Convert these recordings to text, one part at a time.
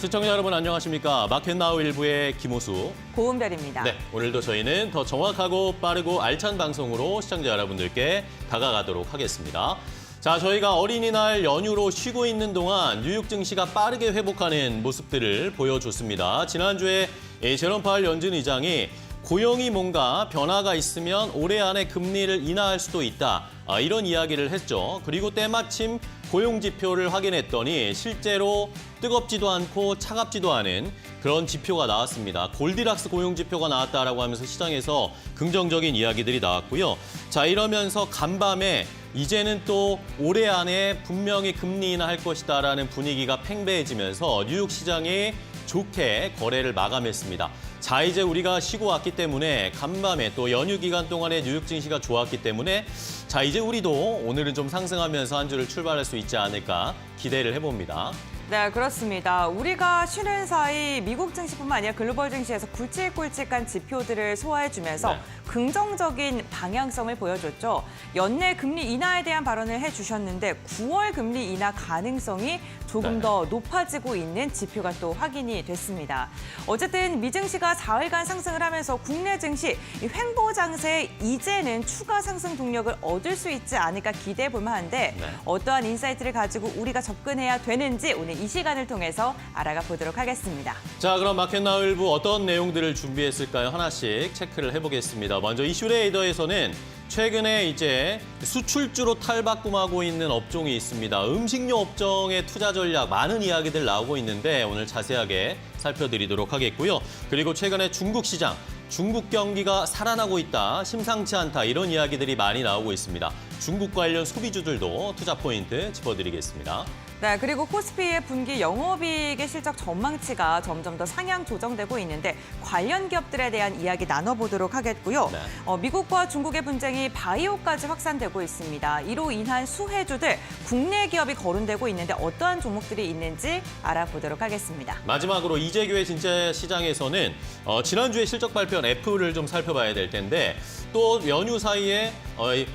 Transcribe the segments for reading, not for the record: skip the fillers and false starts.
시청자 여러분 안녕하십니까. 마켓나우 일부의 김호수, 고은별입니다. 네, 오늘도 저희는 더 정확하고 빠르고 알찬 방송으로 시청자 여러분들께 다가가도록 하겠습니다. 자, 저희가 어린이날 연휴로 쉬고 있는 동안 뉴욕 증시가 빠르게 회복하는 모습들을 보여줬습니다. 지난주에 제롬 파월 연준 의장이 고용이 뭔가 변화가 있으면 올해 안에 금리를 인하할 수도 있다. 이런 이야기를 했죠. 그리고 때마침 고용 지표를 확인했더니 실제로 뜨겁지도 않고 차갑지도 않은 그런 지표가 나왔습니다. 골디락스 고용 지표가 나왔다라고 하면서 시장에서 긍정적인 이야기들이 나왔고요. 자, 이러면서 간밤에 이제는 또 올해 안에 분명히 금리 인하할 것이다라는 분위기가 팽배해지면서 뉴욕 시장이 좋게 거래를 마감했습니다. 자, 이제 우리가 쉬고 왔기 때문에 간밤에 또 연휴 기간 동안에 뉴욕 증시가 좋았기 때문에 자, 이제 우리도 오늘은 좀 상승하면서 한 주를 출발할 수 있지 않을까 기대를 해봅니다. 네, 그렇습니다. 우리가 쉬는 사이 미국 증시뿐만 아니라 글로벌 증시에서 굵직굵직한 지표들을 소화해주면서 긍정적인 방향성을 보여줬죠. 연내 금리 인하에 대한 발언을 해주셨는데 9월 금리 인하 가능성이 조금 더 높아지고 있는 지표가 또 확인이 됐습니다. 어쨌든 미 증시가 4일간 상승을 하면서 국내 증시 횡보 장세에 이제는 추가 상승 동력을 얻을 수 있지 않을까 기대해 볼 만한데 어떠한 인사이트를 가지고 우리가 접근해야 되는지 오늘 이 시간을 통해서 알아가 보도록 하겠습니다. 자, 그럼 마켓나우 일부 어떤 내용들을 준비했을까요? 하나씩 체크를 해보겠습니다. 먼저 이슈레이더에서는 최근에 이제 수출주로 탈바꿈하고 있는 업종이 있습니다. 음식료 업종의 투자 전략 많은 이야기들 나오고 있는데 오늘 자세하게 살펴드리도록 하겠고요. 그리고 최근에 중국 시장, 중국 경기가 살아나고 있다, 심상치 않다 이런 이야기들이 많이 나오고 있습니다. 중국 관련 소비주들도 투자 포인트 짚어드리겠습니다. 네, 그리고 코스피의 분기 영업이익의 실적 전망치가 점점 더 상향 조정되고 있는데 관련 기업들에 대한 이야기 나눠보도록 하겠고요. 미국과 중국의 분쟁이 바이오까지 확산되고 있습니다. 이로 인한 수혜주들, 국내 기업이 거론되고 있는데 어떠한 종목들이 있는지 알아보도록 하겠습니다. 마지막으로 이재규의 진짜 시장에서는 지난주에 실적 발표한 애플을 좀 살펴봐야 될 텐데 또 연휴 사이에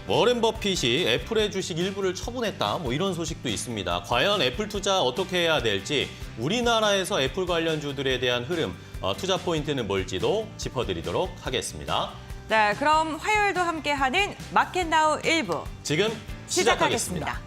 워렌 버핏이 애플의 주식 일부를 처분했다, 뭐 이런 소식도 있습니다. 과연 애플 투자 어떻게 해야 될지, 우리나라에서 애플 관련주들에 대한 흐름, 투자 포인트는 뭘지도 짚어드리도록 하겠습니다. 네, 그럼 화요일도 함께하는 마켓나우 1부 지금 시작하겠습니다.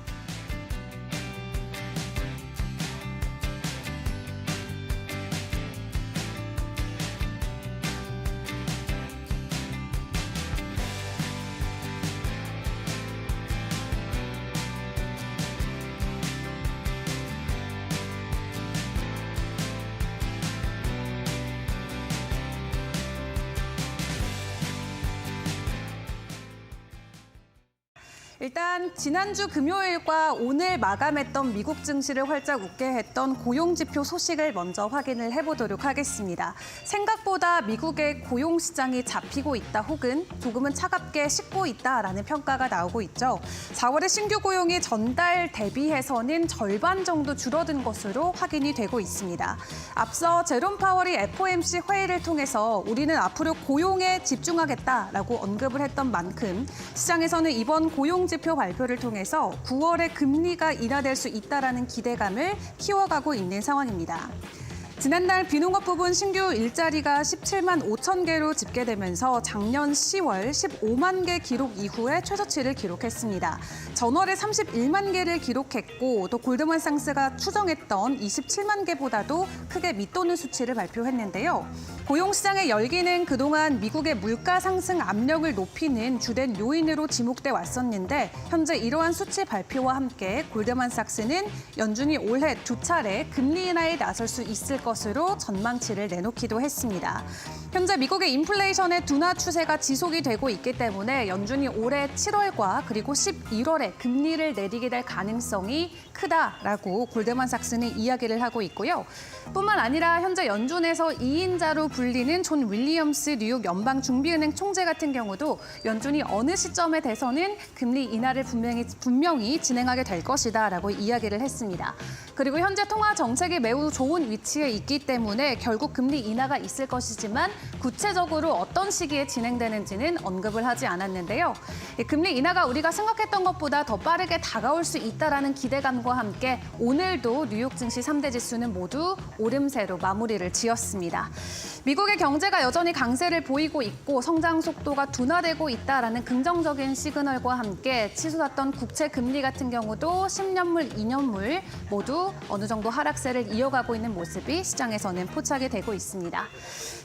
일단 지난주 금요일과 오늘 마감했던 미국 증시를 활짝 웃게 했던 고용지표 소식을 먼저 확인을 해보도록 하겠습니다. 생각보다 미국의 고용 시장이 잡히고 있다 혹은 조금은 차갑게 식고 있다라는 평가가 나오고 있죠. 4월의 신규 고용이 전달 대비해서는 절반 정도 줄어든 것으로 확인이 되고 있습니다. 앞서 제롬 파월이 FOMC 회의를 통해서 우리는 앞으로 고용에 집중하겠다라고 언급을 했던 만큼 시장에서는 이번 고용 지표 발표를 통해서 9월에 금리가 인하될 수 있다라는 기대감을 키워가고 있는 상황입니다. 지난달 비농업 부분 신규 일자리가 17만 5천 개로 집계되면서 작년 10월 15만 개 기록 이후에 최저치를 기록했습니다. 전월에 31만 개를 기록했고 또 골드만상스가 추정했던 27만 개보다도 크게 밑도는 수치를 발표했는데요. 고용시장의 열기는 그동안 미국의 물가 상승 압력을 높이는 주된 요인으로 지목돼 왔었는데 현재 이러한 수치 발표와 함께 골드만삭스는 연준이 올해 2차례 금리 인하에 나설 수 있을 것으로 전망치를 내놓기도 했습니다. 현재 미국의 인플레이션의 둔화 추세가 지속이 되고 있기 때문에 연준이 올해 7월과 그리고 11월에 금리를 내리게 될 가능성이 크다라고 골드만삭스는 이야기를 하고 있고요. 뿐만 아니라 현재 연준에서 2인자로 불리는 존 윌리엄스 뉴욕 연방준비은행 총재 같은 경우도 연준이 어느 시점에 돼서는 금리 인하를 분명히 진행하게 될 것이다라고 이야기를 했습니다. 그리고 현재 통화 정책이 매우 좋은 위치에 있기 때문에 결국 금리 인하가 있을 것이지만 구체적으로 어떤 시기에 진행되는지는 언급을 하지 않았는데요. 금리 인하가 우리가 생각했던 것보다 더 빠르게 다가올 수 있다라는 기대감과 함께 오늘도 뉴욕 증시 3대 지수는 모두 오름세로 마무리를 지었습니다. 미국의 경제가 여전히 강세를 보이고 있고 성장 속도가 둔화되고 있다라는 긍정적인 시그널과 함께 치솟았던 국채 금리 같은 경우도 10년물, 2년물 모두 어느 정도 하락세를 이어가고 있는 모습이 시장에서는 포착이 되고 있습니다.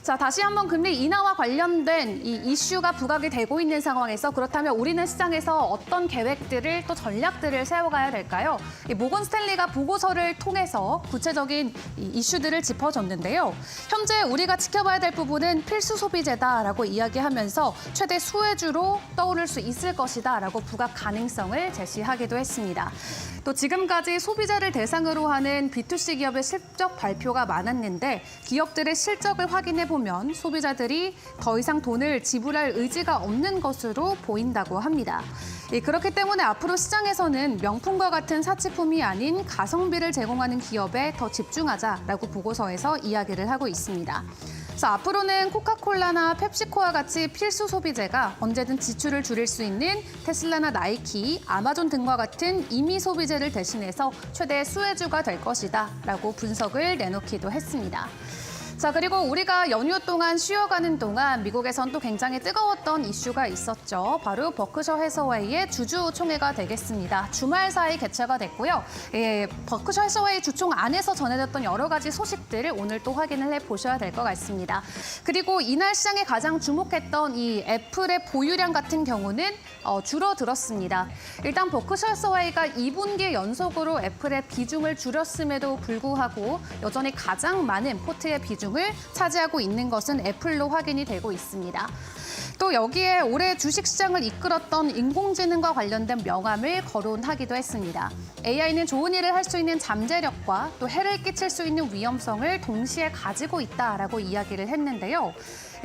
자, 다시 한번 금리 인하와 관련된 이 이슈가 부각이 되고 있는 상황에서 그렇다면 우리는 시장에서 어떤 계획들을 또 전략들을 세워가야 될까요? 모건 스탠리가 보고서를 통해서 구체적인 이슈들을 짚어줬는데요. 현재 우리가 지켜봐야 될 부분은 필수 소비재다라고 이야기하면서 최대 수혜주로 떠오를 수 있을 것이다라고 부각 가능성을 제시하기도 했습니다. 또 지금까지 소비자를 대상으로 하는 B2C 기업의 실적 발표가 많았는데 기업들의 실적을 확인해 보면 소비자들이 더 이상 돈을 지불할 의지가 없는 것으로 보인다고 합니다. 그렇기 때문에 앞으로 시장에서는 명품과 같은 사치품이 아닌 가성비를 제공하는 기업에 더 집중하자라고 보고서에서 이야기를 하고 있습니다. 그래서 앞으로는 코카콜라나 펩시코와 같이 필수 소비재가 언제든 지출을 줄일 수 있는 테슬라나 나이키, 아마존 등과 같은 임의 소비재를 대신해서 최대 수혜주가 될 것이다라고 분석을 내놓기도 했습니다. 자, 그리고 우리가 연휴 동안 쉬어가는 동안 미국에선 또 굉장히 뜨거웠던 이슈가 있었죠. 바로 버크셔 해서웨이의 주주총회가 되겠습니다. 주말 사이 개최가 됐고요. 버크셔 해서웨이 주총 안에서 전해졌던 여러 가지 소식들을 오늘 또 확인을 해보셔야 될 것 같습니다. 그리고 이날 시장에 가장 주목했던 이 애플의 보유량 같은 경우는 줄어들었습니다. 일단 버크셔 해서웨이가 2분기 연속으로 애플의 비중을 줄였음에도 불구하고 여전히 가장 많은 포트의 비중을 차지하고 있는 것은 애플로 확인이 되고 있습니다. 또 여기에 올해 주식시장을 이끌었던 인공지능과 관련된 명함을 거론하기도 했습니다. AI는 좋은 일을 할 수 있는 잠재력과 또 해를 끼칠 수 있는 위험성을 동시에 가지고 있다라고 이야기를 했는데요.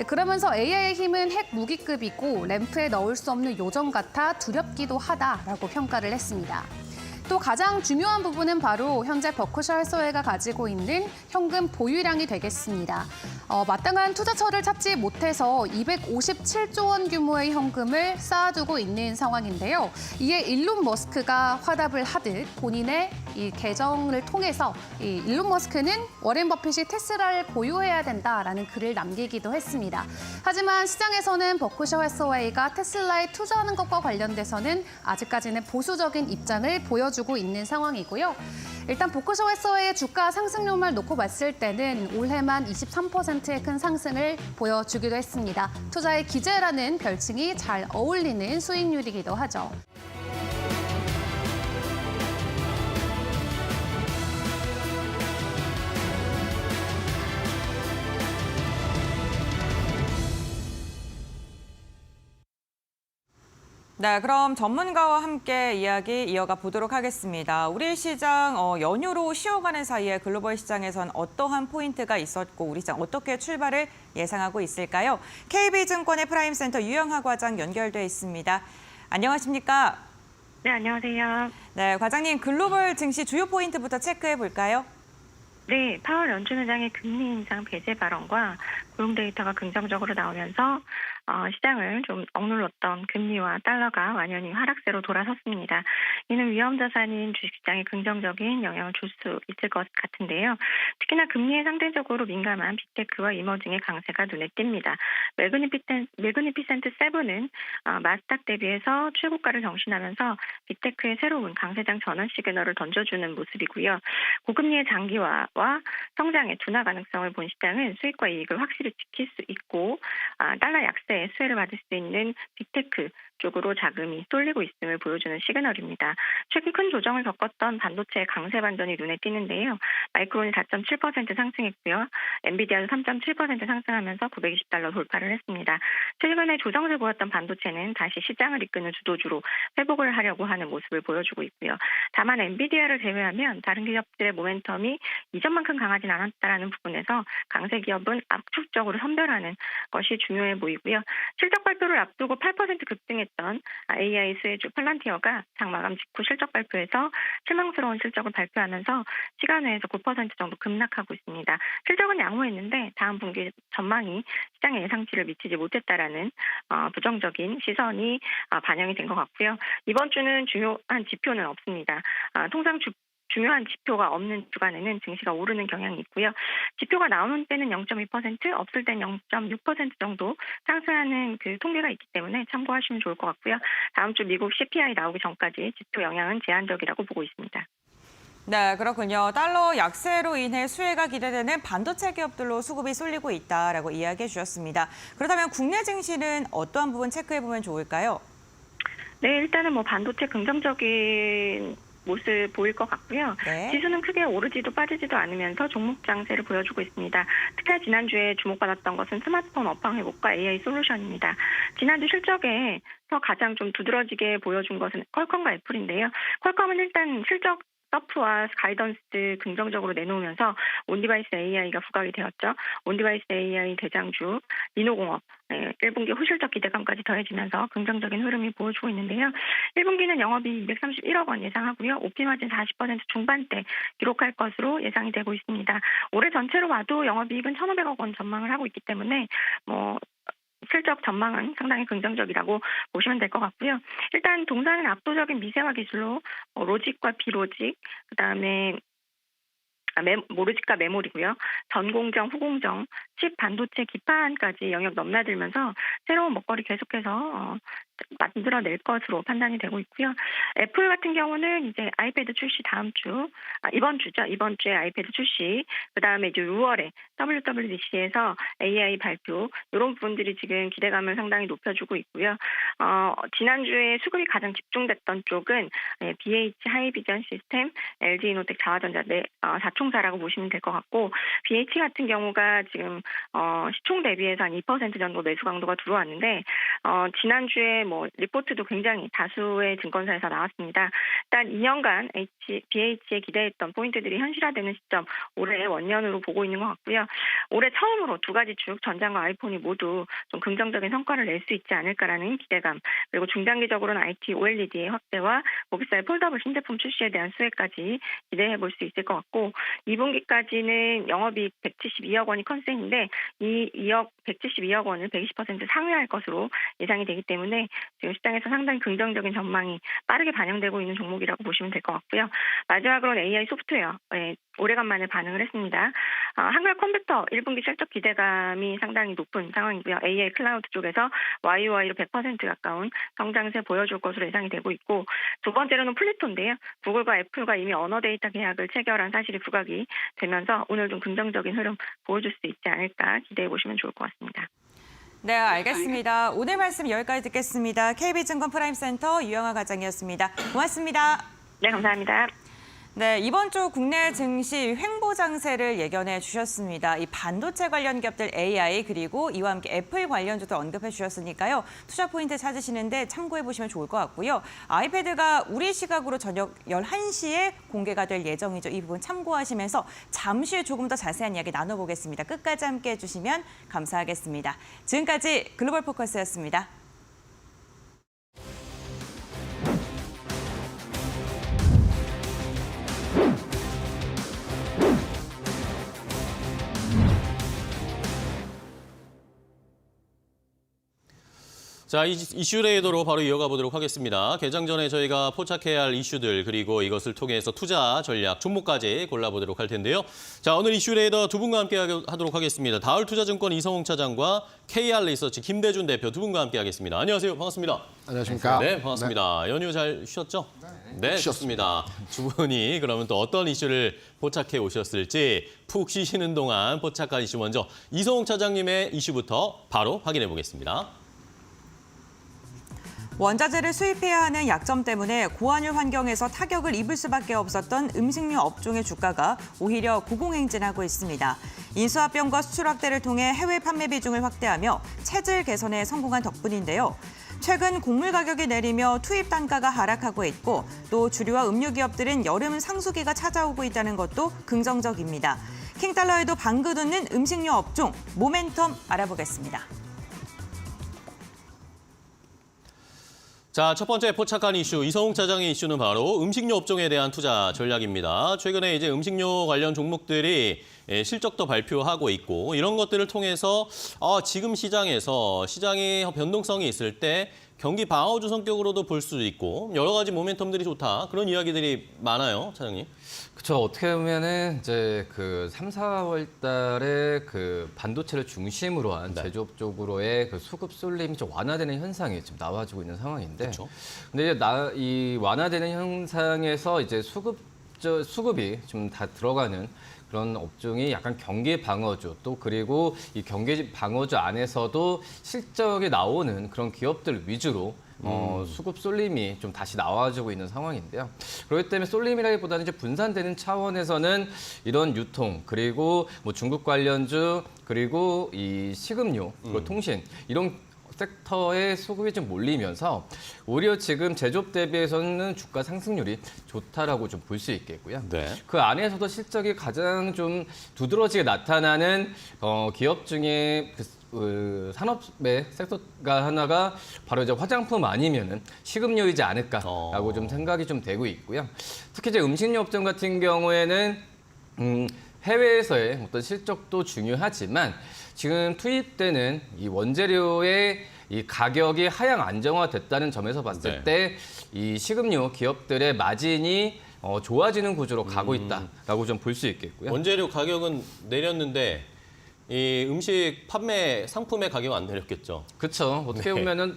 그러면서 AI의 힘은 핵 무기급이고 램프에 넣을 수 없는 요정 같아 두렵기도 하다라고 평가를 했습니다. 또 가장 중요한 부분은 바로 현재 버크셔 해서웨이가 가지고 있는 현금 보유량이 되겠습니다. 마땅한 투자처를 찾지 못해서 257조 원 규모의 현금을 쌓아두고 있는 상황인데요. 이에 일론 머스크가 화답을 하듯 본인의 이 계정을 통해서 이 일론 머스크는 워렌 버핏이 테슬라를 보유해야 된다라는 글을 남기기도 했습니다. 하지만 시장에서는 버크셔 해서웨이가 테슬라에 투자하는 것과 관련돼서는 아직까지는 보수적인 입장을 보여주고 있는 상황이고요. 일단 버크셔 해서웨이의 주가 상승률만 놓고 봤을 때는 올해만 23%의 큰 상승을 보여주기도 했습니다. 투자의 기재라는 별칭이 잘 어울리는 수익률이기도 하죠. 네, 그럼 전문가와 함께 이야기 이어가 보도록 하겠습니다. 우리 시장 연휴로 쉬어가는 사이에 글로벌 시장에선 어떠한 포인트가 있었고 우리 시장 어떻게 출발을 예상하고 있을까요? KB증권의 프라임센터 유영하 과장 연결돼 있습니다. 안녕하십니까? 네, 안녕하세요. 네, 과장님 글로벌 증시 주요 포인트부터 체크해 볼까요? 네, 파월 연준 의장의 금리 인상 배제 발언과 고용 데이터가 긍정적으로 나오면서 시장을 좀 억눌렀던 금리와 달러가 완연히 하락세로 돌아섰습니다. 이는 위험 자산인 주식시장에 긍정적인 영향을 줄 수 있을 것 같은데요. 특히나 금리에 상대적으로 민감한 빅테크와 이머징의 강세가 눈에 띕니다. 매그니피센트 7은 마스닥 대비해서 최고가를 경신하면서 빅테크의 새로운 강세장 전환 시그널을 던져주는 모습이고요. 고금리의 장기화와 성장의 둔화 가능성을 본 시장은 수익과 이익을 확실히 지킬 수 있고 달러 약세에 수혜를 받을 수 있는 빅테크 쪽으로 자금이 쏠리고 있음을 보여주는 시그널입니다. 최근 큰 조정을 겪었던 반도체의 강세 반전이 눈에 띄는데요. 마이크론이 4.7% 상승했고요. 엔비디아도 3.7% 상승하면서 $920 돌파를 했습니다. 최근에 조정을 보였던 반도체는 다시 시장을 이끄는 주도주로 회복을 하려고 하는 모습을 보여주고 있고요. 다만 엔비디아를 제외하면 다른 기업들의 모멘텀이 이전만큼 강하진 않았다라는 부분에서 강세 기업은 압축적으로 선별하는 것이 중요해 보이고요. 실적 발표를 앞두고 8% 급등했던 AI 수혜주 팔란티어가 장 마감 직후 실적 발표에서 실망스러운 실적을 발표하면서 시간외에서 9% 정도 급락하고 있습니다. 실적은 양호했는데 다음 분기 전망이 시장의 예상치를 미치지 못했다라는 부정적인 시선이 반영이 된 것 같고요. 이번 주는 중요한 지표는 없습니다. 통상 중요한 지표가 없는 주간에는 증시가 오르는 경향이 있고요. 지표가 나오는 때는 0.2%, 없을 때는 0.6% 정도 상승하는 그 통계가 있기 때문에 참고하시면 좋을 것 같고요. 다음 주 미국 CPI 나오기 전까지 지표 영향은 제한적이라고 보고 있습니다. 네, 그렇군요. 달러 약세로 인해 수혜가 기대되는 반도체 기업들로 수급이 쏠리고 있다라고 이야기해 주셨습니다. 그렇다면 국내 증시는 어떠한 부분 체크해 보면 좋을까요? 네, 일단은 반도체 긍정적인 모습 보일 것 같고요. 네. 지수는 크게 오르지도 빠지지도 않으면서 종목 장세를 보여주고 있습니다. 특히 지난주에 주목받았던 것은 스마트폰 업황 회복과 AI 솔루션입니다. 지난주 실적에서 가장 좀 두드러지게 보여준 것은 퀄컴과 애플인데요. 퀄컴은 일단 실적 서프와 가이던스 긍정적으로 내놓으면서 온디바이스 AI가 부각이 되었죠. 온디바이스 AI 대장주 리노공업 1분기 후실적 기대감까지 더해지면서 긍정적인 흐름이 보여주고 있는데요. 1분기는 영업이익 231억 원 예상하고요. 오피마진 40% 중반대 기록할 것으로 예상이 되고 있습니다. 올해 전체로 봐도 영업이익은 1,500억 원 전망을 하고 있기 때문에 실적 전망은 상당히 긍정적이라고 보시면 될 것 같고요. 일단 동사는 압도적인 미세화 기술로 로직과 비로직, 그다음에 로직과 메모리고요. 전공정, 후공정, 칩, 반도체, 기판까지 영역 넘나들면서 새로운 먹거리 계속해서 만들어낼 것으로 판단이 되고 있고요. 애플 같은 경우는 이제 아이패드 출시 이번 주에 아이패드 출시, 그다음에 이제 6월에 WWDC에서 AI 발표, 이런 부분들이 지금 기대감을 상당히 높여주고 있고요. 지난주에 수급이 가장 집중됐던 쪽은 BH 하이비전 시스템, LG 이노텍 자화전자 4총사라고 보시면 될 것 같고, BH 같은 경우가 지금 시총 대비해서 한 2% 정도 매수 강도가 들어왔는데, 지난주에 리포트도 굉장히 다수의 증권사에서 나왔습니다. 일단 2년간 BH에 기대했던 포인트들이 현실화되는 시점, 올해 원년으로 보고 있는 것 같고요. 올해 처음으로 두 가지 축, 전장과 아이폰이 모두 좀 긍정적인 성과를 낼 수 있지 않을까라는 기대감, 그리고 중장기적으로는 IT OLED의 확대와 고객사의 폴더블 신제품 출시에 대한 수혜까지 기대해 볼 수 있을 것 같고, 2분기까지는 영업이익 172억 원이 컨센인데 이 172억 원을 120% 상회할 것으로 예상이 되기 때문에 지금 시장에서 상당히 긍정적인 전망이 빠르게 반영되고 있는 종목이라고 보시면 될 것 같고요. 마지막으로는 AI 소프트웨어, 오래간만에 반응을 했습니다. 한글 컴퓨터 1분기 실적 기대감이 상당히 높은 상황이고요. AI 클라우드 쪽에서 YOY로 100% 가까운 성장세 보여줄 것으로 예상이 되고 있고, 두 번째로는 플루토인데요. 구글과 애플과 이미 언어 데이터 계약을 체결한 사실이 부각이 되면서 오늘 좀 긍정적인 흐름 보여줄 수 있지 않을까 기대해 보시면 좋을 것 같습니다. 네, 알겠습니다. 오늘 말씀 여기까지 듣겠습니다. KB증권 프라임센터 유영아 과장이었습니다. 고맙습니다. 네, 감사합니다. 네, 이번 주 국내 증시 횡보 장세를 예견해 주셨습니다. 이 반도체 관련 기업들 AI 그리고 이와 함께 애플 관련주도 언급해 주셨으니까요. 투자 포인트 찾으시는데 참고해 보시면 좋을 것 같고요. 아이패드가 우리 시각으로 저녁 11시에 공개가 될 예정이죠. 이 부분 참고하시면서 잠시 후에 조금 더 자세한 이야기 나눠보겠습니다. 끝까지 함께해 주시면 감사하겠습니다. 지금까지 글로벌 포커스였습니다. 자, 이슈 레이더로 바로 이어가 보도록 하겠습니다. 개장 전에 저희가 포착해야 할 이슈들, 그리고 이것을 통해서 투자 전략, 종목까지 골라보도록 할 텐데요. 자, 오늘 이슈 레이더 두 분과 함께 하도록 하겠습니다. 다울투자증권 이성웅 차장과 KR 리서치 김대준 대표 두 분과 함께 하겠습니다. 안녕하세요. 반갑습니다. 안녕하십니까. 네, 반갑습니다. 연휴 잘 쉬었죠? 네, 좋습니다. 두 분이 그러면 또 어떤 이슈를 포착해 오셨을지 푹 쉬시는 동안 포착한 이슈 먼저 이성웅 차장님의 이슈부터 바로 확인해 보겠습니다. 원자재를 수입해야 하는 약점 때문에 고환율 환경에서 타격을 입을 수밖에 없었던 음식료 업종의 주가가 오히려 고공행진하고 있습니다. 인수합병과 수출 확대를 통해 해외 판매 비중을 확대하며 체질 개선에 성공한 덕분인데요. 최근 곡물 가격이 내리며 투입 단가가 하락하고 있고 또 주류와 음료 기업들은 여름 상수기가 찾아오고 있다는 것도 긍정적입니다. 킹달러에도 방긋 웃는 음식료 업종 모멘텀 알아보겠습니다. 자, 첫 번째 포착한 이슈, 이성욱 차장의 이슈는 바로 음식료 업종에 대한 투자 전략입니다. 최근에 이제 음식료 관련 종목들이 실적도 발표하고 있고 이런 것들을 통해서 지금 시장이 변동성이 있을 때 경기 방어주 성격으로도 볼 수도 있고 여러 가지 모멘텀들이 좋다. 그런 이야기들이 많아요, 차장님. 그렇죠. 어떻게 보면은 이제 그 3, 4월 달에 그 반도체를 중심으로 한 네. 제조업 쪽으로의 그 수급 쏠림이 좀 완화되는 현상이 지금 나와지고 있는 상황인데. 그렇죠. 근데 이제 이 완화되는 현상에서 이제 수급이 좀 다 들어가는 그런 업종이 약간 경기 방어주 또 그리고 이 경기 방어주 안에서도 실적이 나오는 그런 기업들 위주로 수급 쏠림이 좀 다시 나와지고 있는 상황인데요. 그렇기 때문에 쏠림이라기보다는 이제 분산되는 차원에서는 이런 유통 그리고 뭐 중국 관련주 그리고 이 식음료 그리고 통신 이런 섹터의 수급이 좀 몰리면서 오히려 지금 제조업 대비해서는 주가 상승률이 좋다라고 좀 볼 수 있겠고요. 네. 그 안에서도 실적이 가장 좀 두드러지게 나타나는 기업 중에 산업의 섹터가 하나가 바로 이제 화장품 아니면은 식음료이지 않을까라고 좀 생각이 좀 되고 있고요. 특히 이제 음식료 업종 같은 경우에는 해외에서의 어떤 실적도 중요하지만 지금 투입되는 이 원재료의 이 가격이 하향 안정화됐다는 점에서 봤을 때 이 식음료 기업들의 마진이 좋아지는 구조로 가고 있다라고 좀 볼 수 있겠고요. 원재료 가격은 내렸는데 이 음식 판매 상품의 가격은 안 내렸겠죠. 그렇죠. 어떻게 보면은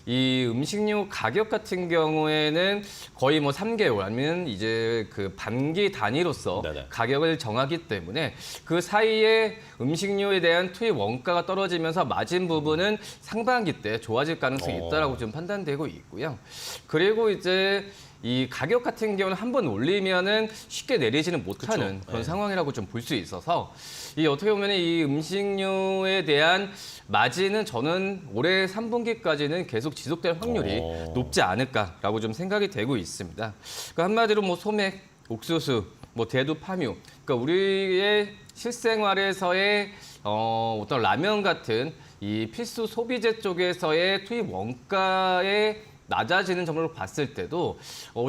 이 음식료 가격 같은 경우에는 거의 뭐 3개월 아니면 이제 그 반기 단위로서 네네. 가격을 정하기 때문에 그 사이에 음식료에 대한 투입 원가가 떨어지면서 마진 부분은 상반기 때 좋아질 가능성이 있다라고 좀 판단되고 있고요. 그리고 이제 이 가격 같은 경우는 한번 올리면은 쉽게 내리지는 못하는 그쵸. 그런 네. 상황이라고 좀 볼 수 있어서 이 어떻게 보면 이 음식료에 대한 마진은 저는 올해 3분기까지는 계속 지속될 확률이 높지 않을까라고 좀 생각이 되고 있습니다. 그러니까 한마디로 뭐 소맥, 옥수수, 뭐 대두, 파묘, 그러니까 우리의 실생활에서의 어떤 라면 같은 이 필수 소비재 쪽에서의 투입 원가의 낮아지는 점으로 봤을 때도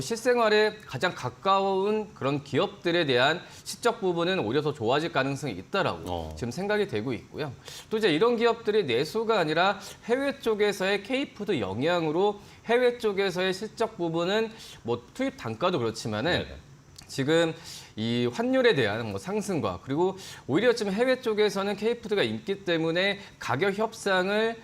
실생활에 가장 가까운 그런 기업들에 대한 실적 부분은 오히려 더 좋아질 가능성이 있다라고 지금 생각이 되고 있고요. 또 이제 이런 기업들이 내수가 아니라 해외 쪽에서의 K푸드 영향으로 해외 쪽에서의 실적 부분은 뭐 투입 단가도 그렇지만은 지금 이 환율에 대한 뭐 상승과 그리고 오히려 지금 해외 쪽에서는 K푸드가 있기 때문에 가격 협상을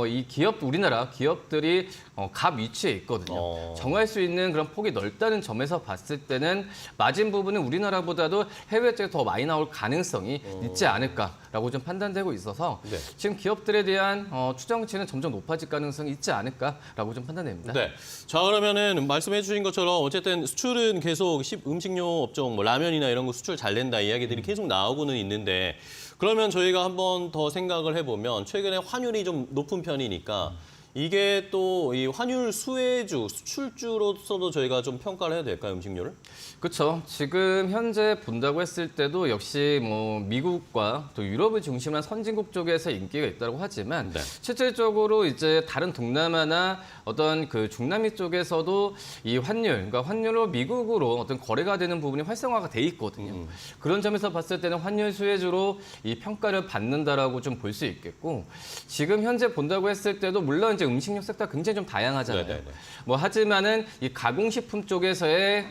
이 우리나라 기업들이 갑 위치에 있거든요. 정할 수 있는 그런 폭이 넓다는 점에서 봤을 때는 마진 부분은 우리나라보다도 해외 쪽에 더 많이 나올 가능성이 있지 않을까라고 좀 판단되고 있어서 지금 기업들에 대한 추정치는 점점 높아질 가능성이 있지 않을까라고 좀 판단됩니다. 네. 자, 그러면은 말씀해 주신 것처럼 어쨌든 수출은 계속 음식료 업종, 뭐 라면이나 이런 거 수출 잘 된다 이야기들이 계속 나오고는 있는데 그러면 저희가 한번 더 생각을 해보면 최근에 환율이 좀 높은 편이니까 이게 또 이 환율 수혜주, 수출주로서도 저희가 좀 평가를 해야 될까요, 음식료를? 그렇죠. 지금 현재 본다고 했을 때도 역시 뭐 미국과 또 유럽을 중심한 선진국 쪽에서 인기가 있다고 하지만 실질적으로 이제 다른 동남아나 어떤 그 중남미 쪽에서도 이 그러니까 환율로 미국으로 어떤 거래가 되는 부분이 활성화가 돼 있거든요. 그런 점에서 봤을 때는 환율 수혜주로 이 평가를 받는다라고 좀 볼 수 있겠고 지금 현재 본다고 했을 때도 물론 이제 음식료 섹터가 굉장히 좀 다양하잖아요. 뭐 하지만은 이 가공식품 쪽에서의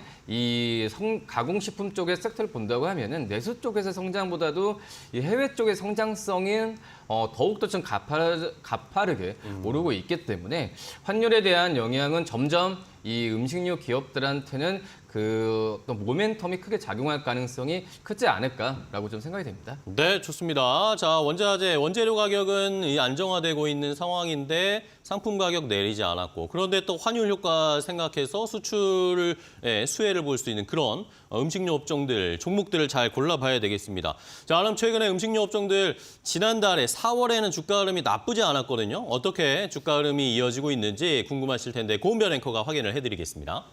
가공식품 쪽의 섹터를 본다고 하면은 내수 쪽에서 성장보다도 이 해외 쪽의 성장성은 더욱더 좀 가파르게 오르고 있기 때문에 환율에 대한 영향은 점점 이 음식료 기업들한테는 그 어떤 모멘텀이 크게 작용할 가능성이 크지 않을까라고 좀 생각이 됩니다. 네, 좋습니다. 자, 원재료 가격은 안정화되고 있는 상황인데 상품 가격 내리지 않았고, 그런데 또 환율 효과 생각해서 수출을 수혜를 볼 수 있는 그런 음식료 업종들, 종목들을 잘 골라봐야 되겠습니다. 자, 그럼 최근에 음식료 업종들 지난달에 4월에는 주가 흐름이 나쁘지 않았거든요. 어떻게 주가 흐름이 이어지고 있는지 궁금하실 텐데 고은별 앵커가 확인을 해드리겠습니다.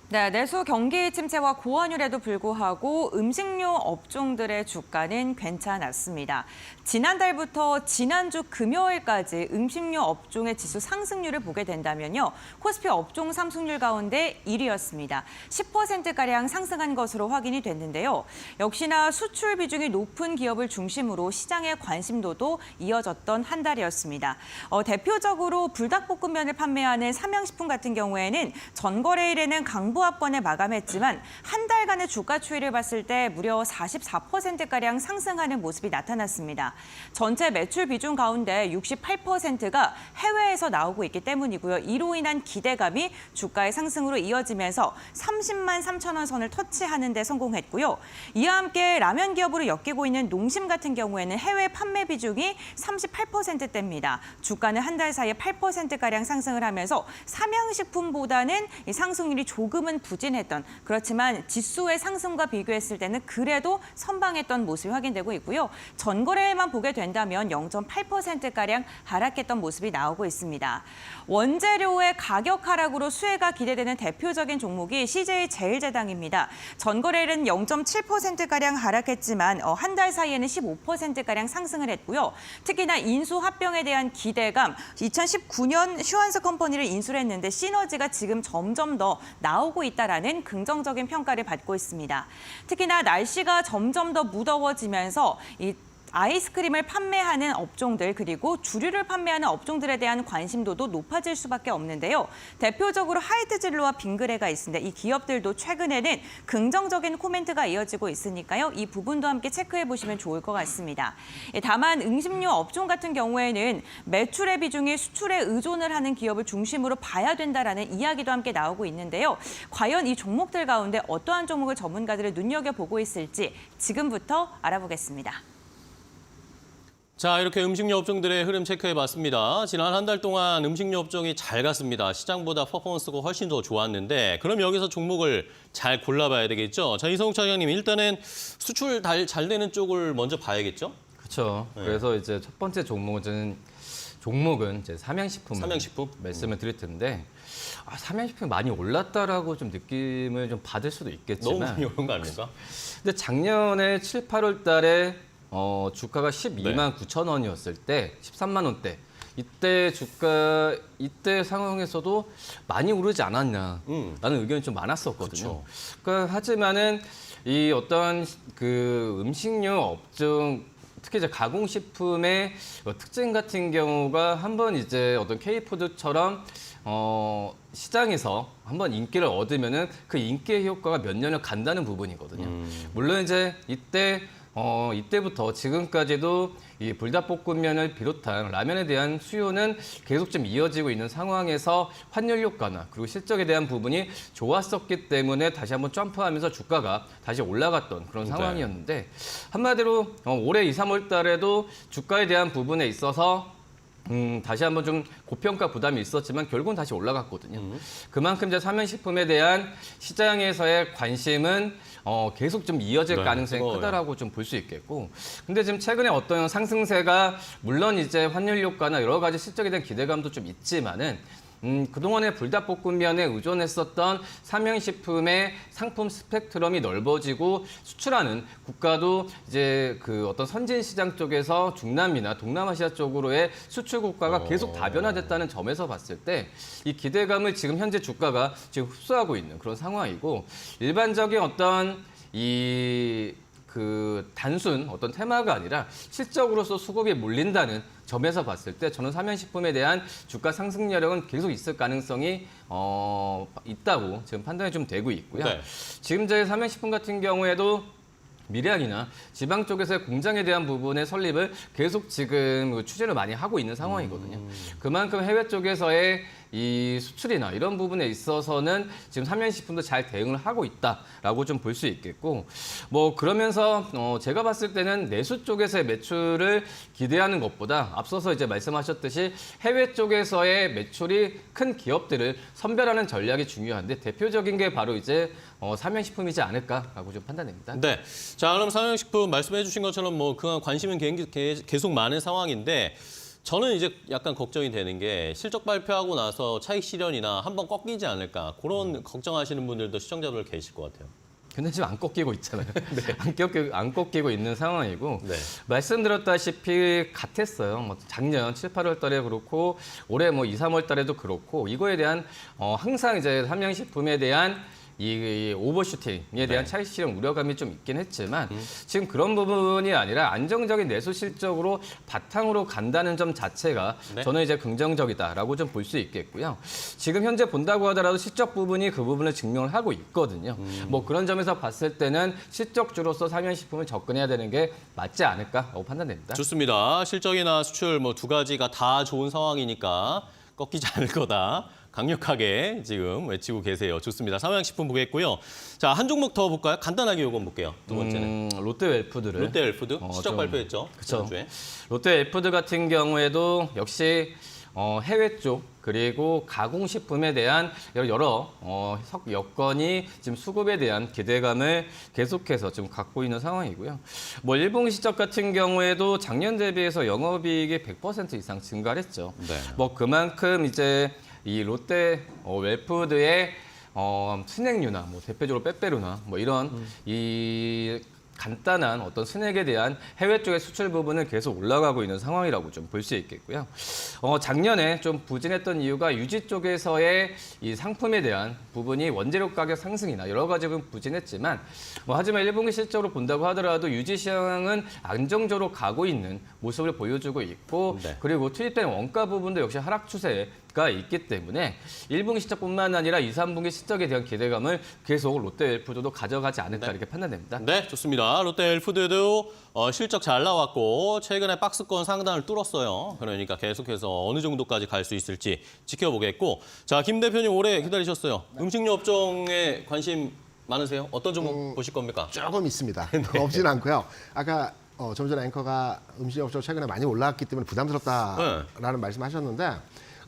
네, 내수 경기 침체와 고환율에도 불구하고 음식료 업종들의 주가는 괜찮았습니다. 지난달부터 지난주 금요일까지 음식료 업종의 지수 상승률을 보게 된다면요. 코스피 업종 상승률 가운데 1위였습니다. 10%가량 상승한 것으로 확인이 됐는데요. 역시나 수출 비중이 높은 기업을 중심으로 시장의 관심도도 이어졌던 한 달이었습니다. 대표적으로 불닭볶음면을 판매하는 삼양식품 같은 경우에는 전거래일에는 강보합권에 마감했지만 한 달간의 주가 추이를 봤을 때 무려 44%가량 상승하는 모습이 나타났습니다. 전체 매출 비중 가운데 68%가 해외에서 나오고 있기 때문이고요. 이로 인한 기대감이 주가의 상승으로 이어지면서 30만 3천 원 선을 터치하는 데 성공했고요. 이와 함께 라면 기업으로 엮이고 있는 농심 같은 경우에는 해외 판매 비중이 38%대입니다. 주가는 한 달 사이에 8%가량 상승을 하면서 삼양식품보다는 이 상승률이 조금은 부진했던, 그렇지만 지수의 상승과 비교했을 때는 그래도 선방했던 모습이 확인되고 있고요. 전거래일만 보게 된다면 0.8%가량 하락했던 모습이 나오고 있습니다. 원재료의 가격 하락으로 수혜가 기대되는 대표적인 종목이 CJ제일제당입니다. 전거래일은 0.7%가량 하락했지만 한 달 사이에는 15%가량 상승을 했고요. 특히나 인수 합병에 대한 기대감, 2019년 슈완스 컴퍼니를 인수를 했는데 시너지가 지금 점점 더 나오고 있다라는 긍정적인 평가를 받고 있습니다. 특히나 날씨가 점점 더 무더워지면서 이 아이스크림을 판매하는 업종들 그리고 주류를 판매하는 업종들에 대한 관심도도 높아질 수밖에 없는데요. 대표적으로 하이트진로와 빙그레가 있습니다. 이 기업들도 최근에는 긍정적인 코멘트가 이어지고 있으니까요. 이 부분도 함께 체크해 보시면 좋을 것 같습니다. 다만 음식료 업종 같은 경우에는 매출의 비중이 수출에 의존을 하는 기업을 중심으로 봐야 된다라는 이야기도 함께 나오고 있는데요. 과연 이 종목들 가운데 어떠한 종목을 전문가들이 눈여겨보고 있을지 지금부터 알아보겠습니다. 자, 이렇게 음식료 업종들의 흐름 체크해봤습니다. 지난 한 달 동안 음식료 업종이 잘 갔습니다. 시장보다 퍼포먼스가 훨씬 더 좋았는데 그럼 여기서 종목을 잘 골라봐야 되겠죠? 자, 이성욱 차장님, 일단은 수출 잘 되는 쪽을 먼저 봐야겠죠? 그렇죠. 네. 그래서 이제 첫 번째 종목은 이제 삼양식품 말씀을 드릴 텐데 삼양식품이 많이 올랐다라고 좀 느낌을 좀 받을 수도 있겠지만 너무 많이 오른 거 아닙니까? 근데 작년에 7, 8월 달에 주가가 12만 9천 원이었을 때 13만 원대 이때 상황에서도 많이 오르지 않았냐라는 의견이 좀 많았었거든요. 그러니까 하지만은 이 어떤 그 음식료 업종 특히 이제 가공식품의 특징 같은 경우가 한번 이제 어떤 K푸드처럼 시장에서 한번 인기를 얻으면은 그 인기의 효과가 몇 년을 간다는 부분이거든요. 물론 이제 이때부터 지금까지도 이 불닭볶음면을 비롯한 라면에 대한 수요는 계속 좀 이어지고 있는 상황에서 환율 효과나 그리고 실적에 대한 부분이 좋았었기 때문에 다시 한번 점프하면서 주가가 다시 올라갔던 그런 상황이었는데 한마디로 올해 2, 3월 달에도 주가에 대한 부분에 있어서 다시 한번 좀 고평가 부담이 있었지만 결국은 다시 올라갔거든요. 그만큼 이제 삼양식품에 대한 시장에서의 관심은 계속 좀 이어질 가능성이 크다라고 좀 볼 수 있겠고. 근데 지금 최근에 어떤 상승세가 물론 이제 환율 효과나 여러 가지 실적에 대한 기대감도 좀 있지만은 그동안에 불닭볶음면에 의존했었던 삼양식품의 상품 스펙트럼이 넓어지고 수출하는 국가도 이제 그 어떤 선진 시장 쪽에서 중남미나 동남아시아 쪽으로의 수출 국가가 계속 다변화됐다는 점에서 봤을 때 이 기대감을 지금 현재 주가가 지금 흡수하고 있는 그런 상황이고 일반적인 어떤 단순 어떤 테마가 아니라 실적으로서 수급이 몰린다는 점에서 봤을 때 저는 삼양식품에 대한 주가 상승 여력은 계속 있을 가능성이 있다고 지금 판단이 좀 되고 있고요. 네. 지금 저희 삼양식품 같은 경우에도 밀양이나 지방 쪽에서의 공장에 대한 부분의 설립을 계속 지금 추진을 많이 하고 있는 상황이거든요. 그만큼 해외 쪽에서의 이 수출이나 이런 부분에 있어서는 지금 삼양식품도 잘 대응을 하고 있다라고 좀 볼 수 있겠고, 뭐 그러면서 제가 봤을 때는 내수 쪽에서의 매출을 기대하는 것보다 앞서서 이제 말씀하셨듯이 해외 쪽에서의 매출이 큰 기업들을 선별하는 전략이 중요한데, 대표적인 게 바로 이제 삼양식품이지 않을까라고 좀 판단됩니다. 네. 자, 그럼 삼양식품 말씀해 주신 것처럼 뭐 그간 관심은 계속 많은 상황인데, 저는 이제 약간 걱정이 되는 게 실적 발표하고 나서 차익 실현이나 한번 꺾이지 않을까, 그런 걱정하시는 분들도 시청자들 계실 것 같아요. 근데 지금 안 꺾이고 있잖아요. 안 꺾이고 있는 상황이고, 네. 말씀드렸다시피 같았어요. 뭐 작년 7, 8월 달에 그렇고 올해 뭐 2, 3월 달에도 그렇고, 이거에 대한 항상 이제 삼양식품에 대한 이 오버슈팅에 대한 차익 실현 우려감이 좀 있긴 했지만, 지금 그런 부분이 아니라 안정적인 내수 실적으로 바탕으로 간다는 점 자체가 네. 저는 이제 긍정적이다라고 좀 볼 수 있겠고요. 지금 현재 본다고 하더라도 실적 부분이 그 부분을 증명을 하고 있거든요. 뭐 그런 점에서 봤을 때는 실적주로서 삼양식품을 접근해야 되는 게 맞지 않을까라고 판단됩니다. 좋습니다. 실적이나 수출 뭐 두 가지가 다 좋은 상황이니까 꺾이지 않을 거다. 강력하게 지금 외치고 계세요. 좋습니다. 삼양식품 보겠고요. 자, 한 종목 더 볼까요? 간단하게 요거 볼게요. 두 번째는. 롯데웰푸드를. 롯데웰푸드 실적 좀- 발표했죠. 그쵸. 지난주에. 롯데웰푸드 같은 경우에도 역시 해외 쪽 그리고 가공식품에 대한 여러 여건이 지금 수급에 대한 기대감을 계속해서 지금 갖고 있는 상황이고요. 뭐 일본 실적 같은 경우에도 작년 대비해서 영업이익이 100% 이상 증가를 했죠. 네. 뭐 그만큼 이제 이 롯데 웰푸드의 스낵류나 뭐 대표적으로 빼빼로나 뭐 이런 이 간단한 어떤 스낵에 대한 해외 쪽의 수출 부분은 계속 올라가고 있는 상황이라고 좀 볼 수 있겠고요. 작년에 좀 부진했던 이유가 유지 쪽에서의 이 상품에 대한 부분이 원재료 가격 상승이나 여러 가지 좀 부진했지만, 하지만 일본기 실적으로 본다고 하더라도 유지 시장은 안정적으로 가고 있는 모습을 보여주고 있고, 네. 그리고 투입된 원가 부분도 역시 하락 추세가 있기 때문에 1분기 실적뿐만 아니라 2, 3분기 실적에 대한 기대감을 계속 롯데웰푸드도 가져가지 않을까 이렇게 판단됩니다. 네, 좋습니다. 롯데웰푸드도 실적 잘 나왔고 최근에 박스권 상단을 뚫었어요. 그러니까 계속해서 어느 정도까지 갈 수 있을지 지켜보겠고. 자, 김 대표님 오래 기다리셨어요. 음식료 업종에 관심 많으세요? 어떤 종목 보실 겁니까? 조금 있습니다. 없진 않고요. 아까 좀 전에 앵커가 음식료 업종 최근에 많이 올라왔기 때문에 부담스럽다라는 말씀하셨는데,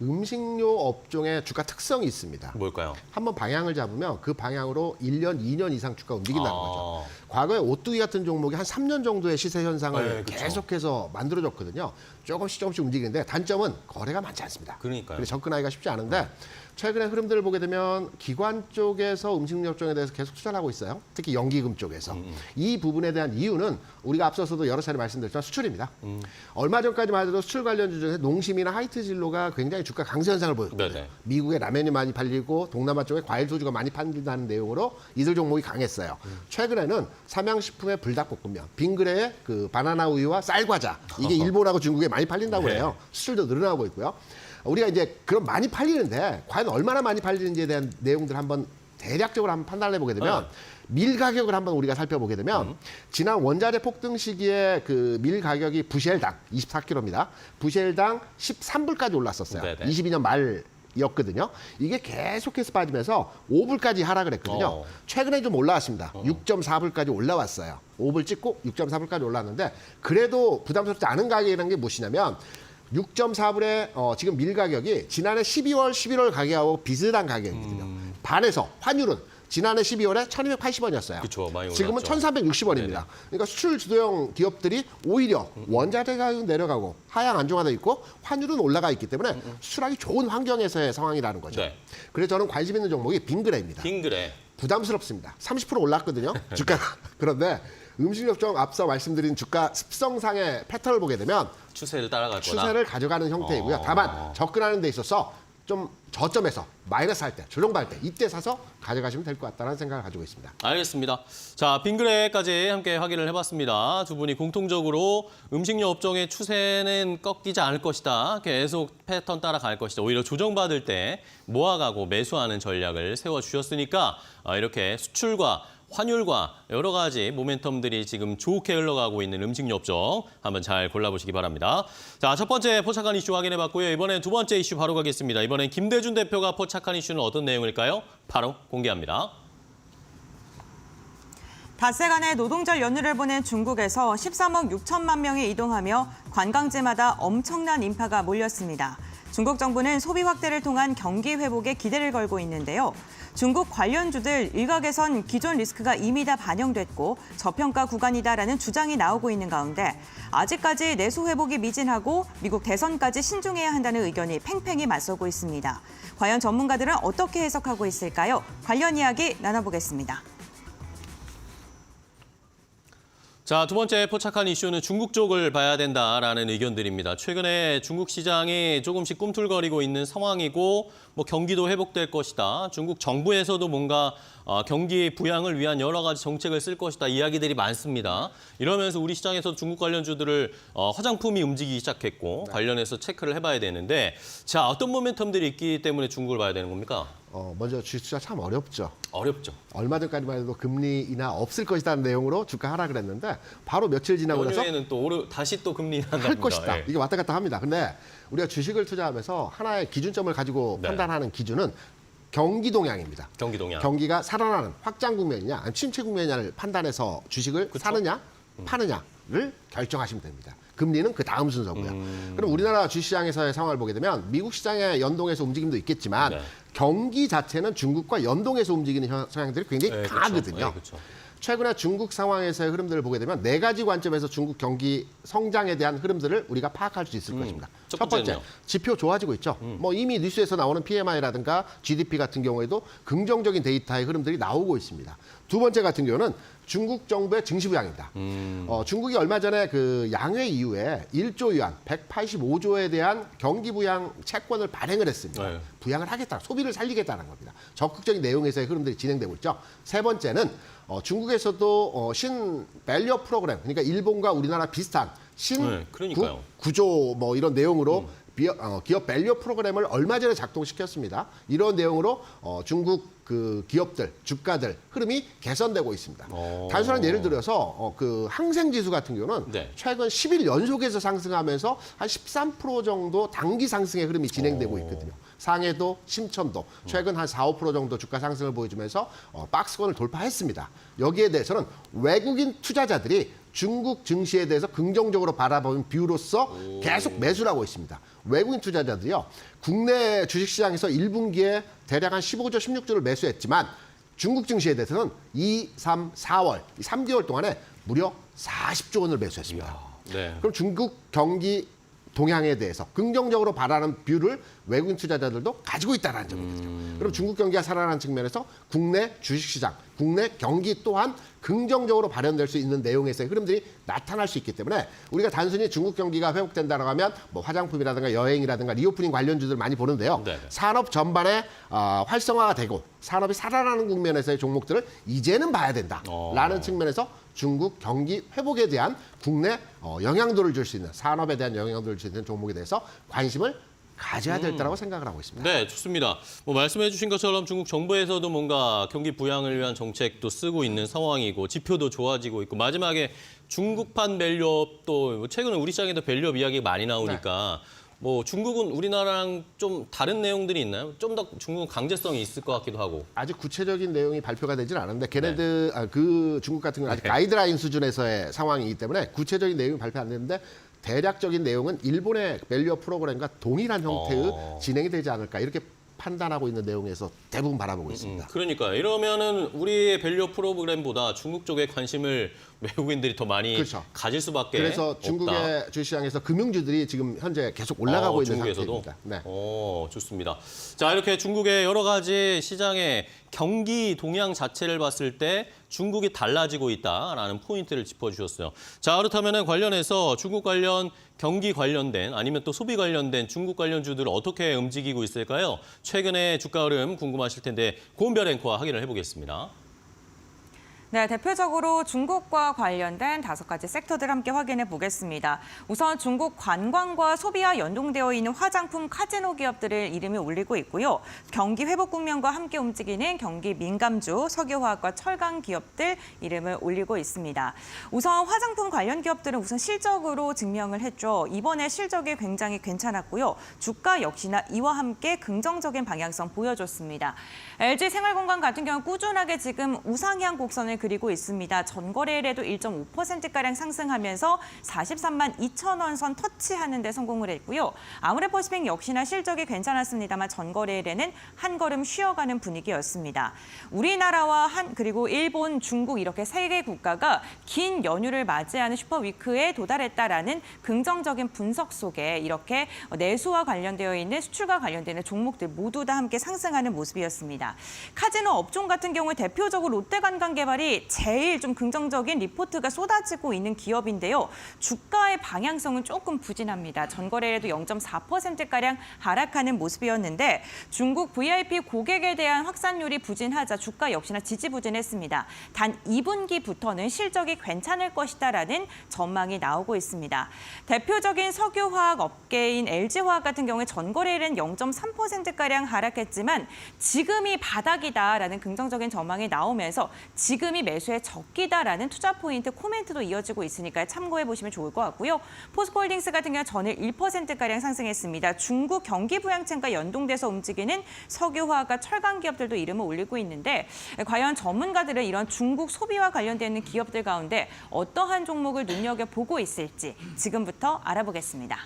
음식료 업종의 주가 특성이 있습니다. 뭘까요? 한번 방향을 잡으면 그 방향으로 1년, 2년 이상 주가가 움직인다는 거죠. 아, 과거에 오뚜기 같은 종목이 한 3년 정도의 시세 현상을 네, 그쵸. 계속해서 만들어줬거든요. 조금씩 움직이는데 단점은 거래가 많지 않습니다. 그러니까요. 그래서 접근하기가 쉽지 않은데, 최근에 흐름들을 보게 되면 기관 쪽에서 음식료 업종에 대해서 계속 투자를 하고 있어요. 특히 연기금 쪽에서. 이 부분에 대한 이유는 우리가 앞서서도 여러 차례 말씀드렸지만 수출입니다. 얼마 전까지만 해도 수출 관련주 중에 농심이나 하이트진로가 굉장히 주가 강세 현상을 보였거든요. 네네. 미국에 라면이 많이 팔리고 동남아 쪽에 과일 소주가 많이 팔린다는 내용으로 이들 종목이 강했어요. 최근에는 삼양식품의 불닭볶음면, 빙그레의 그 바나나 우유와 쌀과자, 이게 일본하고 중국에 많이 팔린다고 네. 해요. 수출도 늘어나고 있고요. 우리가 이제 그럼 많이 팔리는데 과연 얼마나 많이 팔리는지에 대한 내용들 한번 대략적으로 한번 판단을 해보게 되면, 밀 가격을 한번 우리가 살펴보게 되면 지난 원자재 폭등 시기에 그 밀 가격이 부실당 24kg입니다. 부실당 13불까지 올랐었어요. 네네. 22년 말이었거든요. 이게 계속해서 빠지면서 5불까지 하락을 했거든요. 최근에 좀 올라왔습니다. 6.4불까지 올라왔어요. 5불 찍고 6.4불까지 올랐는데, 그래도 부담스럽지 않은 가격이라는 게 무엇이냐면 6.4불의 지금 밀 가격이 지난해 12월, 11월 가격하고 비슷한 가격이거든요. 반해서 환율은 지난해 12월에 1,280원이었어요. 그쵸, 많이 지금은 올랐죠. 1,360원입니다. 그러니까 수출 주도형 기업들이 오히려 원자재 가격은 내려가고 하향 안정화돼 있고 환율은 올라가 있기 때문에 수출하기 좋은 환경에서의 상황이라는 거죠. 네. 그래서 저는 관심 있는 종목이 빙그레입니다. 빙그레. 부담스럽습니다. 30% 올랐거든요, 주가가. 그런데 음식료점 앞서 말씀드린 주가 습성상의 패턴을 보게 되면 추세를 따라갈 거다. 추세를 가져가는 형태이고요. 다만 접근하는 데 있어서 좀 저점에서 마이너스 할 때, 조정받을 때, 이때 사서 가져가시면 될 것 같다는 생각을 가지고 있습니다. 알겠습니다. 자, 빙그레까지 함께 확인을 해봤습니다. 두 분이 공통적으로 음식료 업종의 추세는 꺾이지 않을 것이다. 계속 패턴 따라갈 것이다. 오히려 조정받을 때 모아가고 매수하는 전략을 세워주셨으니까 이렇게 수출과 환율과 여러 가지 모멘텀들이 지금 좋게 흘러가고 있는 음식료 업종 한번 잘 골라보시기 바랍니다. 자, 첫 번째 포착한 이슈 확인해봤고요. 이번엔 두 번째 이슈 바로 가겠습니다. 이번엔 김대준 대표가 포착한 이슈는 어떤 내용일까요? 바로 공개합니다. 닷새간의 노동절 연휴를 보낸 중국에서 13억 6천만 명이 이동하며 관광지마다 엄청난 인파가 몰렸습니다. 중국 정부는 소비 확대를 통한 경기 회복에 기대를 걸고 있는데요. 중국 관련주들 일각에선 기존 리스크가 이미 다 반영됐고 저평가 구간이다라는 주장이 나오고 있는 가운데 아직까지 내수 회복이 미진하고 미국 대선까지 신중해야 한다는 의견이 팽팽히 맞서고 있습니다. 과연 전문가들은 어떻게 해석하고 있을까요? 관련 이야기 나눠보겠습니다. 자, 두 번째 포착한 이슈는 중국 쪽을 봐야 된다라는 의견들입니다. 최근에 중국 시장이 조금씩 꿈틀거리고 있는 상황이고 뭐 경기도 회복될 것이다. 중국 정부에서도 뭔가 경기 부양을 위한 여러 가지 정책을 쓸 것이다. 이야기들이 많습니다. 이러면서 우리 시장에서 중국 관련주들을 화장품이 움직이기 시작했고 관련해서 체크를 해봐야 되는데 자, 어떤 모멘텀들이 있기 때문에 중국을 봐야 되는 겁니까? 먼저 주식시장 참 어렵죠. 어렵죠. 얼마 전까지만 해도 금리 인하 없을 것이라는 내용으로 주가 하락을 했는데 바로 며칠 지나고 나서 연휴에는 또 다시 또 금리 인하한답니다. 할 것이다. 예. 이게 왔다 갔다 합니다. 근데 우리가 주식을 투자하면서 하나의 기준점을 가지고 네. 판단하는 기준은 경기 동향입니다. 경기 동향. 경기가 살아나는 확장 국면이냐, 아니면 침체 국면이냐를 판단해서 주식을 사느냐, 파느냐를 결정하시면 됩니다. 금리는 그 다음 순서고요. 그럼 우리나라 주시장에서의 상황을 보게 되면 미국 시장의 연동해서 움직임도 있겠지만 네. 경기 자체는 중국과 연동해서 움직이는 성향들이 굉장히 네, 강하거든요. 그렇죠. 네, 그렇죠. 최근에 중국 상황에서의 흐름들을 보게 되면 네 가지 관점에서 중국 경기 성장에 대한 흐름들을 우리가 파악할 수 있을 것입니다. 첫 첫 번째, 번째는요? 지표 좋아지고 있죠. 뭐 이미 뉴스에서 나오는 PMI라든가 GDP 같은 경우에도 긍정적인 데이터의 흐름들이 나오고 있습니다. 두 번째 같은 경우는 중국 정부의 증시 부양입니다. 중국이 얼마 전에 그 양회 이후에 1조 위안, 185조에 대한 경기 부양 채권을 발행을 했습니다. 네. 부양을 하겠다, 소비를 살리겠다는 겁니다. 적극적인 내용에서의 흐름들이 진행되고 있죠. 세 번째는 중국에서도 신 밸류 프로그램, 그러니까 일본과 우리나라 비슷한 신 네, 그러니까요. 구조 뭐 이런 내용으로 기업 밸류 프로그램을 얼마 전에 작동시켰습니다. 이런 내용으로 중국 그 기업들, 주가들 흐름이 개선되고 있습니다. 단순한 예를 들어서 그 항생지수 같은 경우는 네. 최근 10일 연속해서 상승하면서 한 13% 정도 단기 상승의 흐름이 진행되고 있거든요. 상해도, 심천도 최근 한 4, 5% 정도 주가 상승을 보여주면서 박스권을 돌파했습니다. 여기에 대해서는 외국인 투자자들이 중국 증시에 대해서 긍정적으로 바라보는 뷰로서 계속 매수를 하고 있습니다. 외국인 투자자들이요. 국내 주식시장에서 1분기에 대략 한 15조, 16조를 매수했지만 중국 증시에 대해서는 2, 3, 4월, 이 3개월 동안에 무려 40조 원을 매수했습니다. 네. 그럼 중국 경기 동향에 대해서 긍정적으로 바라는 뷰를 외국인 투자자들도 가지고 있다는 점이거든요. 그럼 중국 경기가 살아나는 측면에서 국내 주식시장, 국내 경기 또한 긍정적으로 발현될 수 있는 내용에서의 흐름들이 나타날 수 있기 때문에 우리가 단순히 중국 경기가 회복된다고 하면 뭐 화장품이라든가 여행이라든가 리오프닝 관련주들 많이 보는데요. 네네. 산업 전반에 활성화가 되고 산업이 살아나는 국면에서의 종목들을 이제는 봐야 된다라는 측면에서 중국 경기 회복에 대한 국내 영향도를 줄 수 있는 산업에 대한 영향도를 줄 수 있는 종목에 대해서 관심을 가져야 될 때라고 생각을 하고 있습니다. 네, 좋습니다. 뭐 말씀해 주신 것처럼 중국 정부에서도 뭔가 경기 부양을 위한 정책도 쓰고 있는 상황이고 지표도 좋아지고 있고 마지막에 중국판 밸류업도 최근에 우리 시장에도 밸류업 이야기가 많이 나오니까 뭐 중국은 우리나라랑 좀 다른 내용들이 있나요? 좀 더 중국은 강제성이 있을 것 같기도 하고. 아직 구체적인 내용이 발표가 되지는 않았는데 걔네들 그 중국 같은 경우는 아직 가이드라인 수준에서의 상황이기 때문에 구체적인 내용이 발표 안 됐는데 대략적인 내용은 일본의 밸류업 프로그램과 동일한 형태의 진행이 되지 않을까 이렇게 판단하고 있는 내용에서 대부분 바라보고 있습니다. 그러니까 이러면은 우리의 밸류 프로그램보다 중국 쪽에 관심을 외국인들이 더 많이 그렇죠. 가질 수밖에 그래서 없다. 중국의 주시장에서 금융주들이 지금 현재 계속 올라가고 있는 중국에서도? 상태입니다. 네. 좋습니다. 자, 이렇게 중국의 여러 가지 시장의 경기 동향 자체를 봤을 때 중국이 달라지고 있다라는 포인트를 짚어주셨어요. 자, 그렇다면 관련해서 중국 관련 경기 관련된 아니면 또 소비 관련된 중국 관련주들을 어떻게 움직이고 있을까요? 최근의 주가 흐름 궁금하실 텐데 고은별 앵커와 확인을 해보겠습니다. 네, 대표적으로 중국과 관련된 5가지 섹터들 함께 확인해 보겠습니다. 우선 중국 관광과 소비와 연동되어 있는 화장품 카지노 기업들을 이름이 올리고 있고요. 경기 회복 국면과 함께 움직이는 경기 민감주, 석유화학과 철강 기업들 이름을 올리고 있습니다. 우선 화장품 관련 기업들은 우선 실적으로 증명을 했죠. 이번에 실적이 굉장히 괜찮았고요. 주가 역시나 이와 함께 긍정적인 방향성 보여줬습니다. LG 생활건강 같은 경우 꾸준하게 지금 우상향 곡선을 그리고 있습니다. 전거래일에도 1.5%가량 상승하면서 43만 2천 원 선 터치하는 데 성공을 했고요. 아모레퍼시픽 역시나 실적이 괜찮았습니다만 전거래일에는 한 걸음 쉬어가는 분위기였습니다. 우리나라와 그리고 일본, 중국 이렇게 3개 국가가 긴 연휴를 맞이하는 슈퍼위크에 도달했다라는 긍정적인 분석 속에 이렇게 내수와 관련되어 있는 수출과 관련되는 종목들 모두 다 함께 상승하는 모습이었습니다. 카지노 업종 같은 경우에 대표적으로 롯데관광개발이 제일 좀 긍정적인 리포트가 쏟아지고 있는 기업인데요. 주가의 방향성은 조금 부진합니다. 전거래일에도 0.4%가량 하락하는 모습이었는데 중국 VIP 고객에 대한 확산률이 부진하자 주가 역시나 지지부진했습니다. 단 2분기부터는 실적이 괜찮을 것이다라는 전망이 나오고 있습니다. 대표적인 석유화학 업계인 LG화학 같은 경우에 전거래일은 0.3%가량 하락했지만 지금이 바닥이다라는 긍정적인 전망이 나오면서 지금이 매수의 적기다라는 투자 포인트 코멘트도 이어지고 있으니까 참고해 보시면 좋을 것 같고요. 포스코홀딩스 같은 경우 전일 1%가량 상승했습니다. 중국 경기 부양책과 연동돼서 움직이는 석유화학과 철강 기업들도 이름을 올리고 있는데 과연 전문가들은 이런 중국 소비와 관련되는 기업들 가운데 어떠한 종목을 눈여겨보고 있을지 지금부터 알아보겠습니다.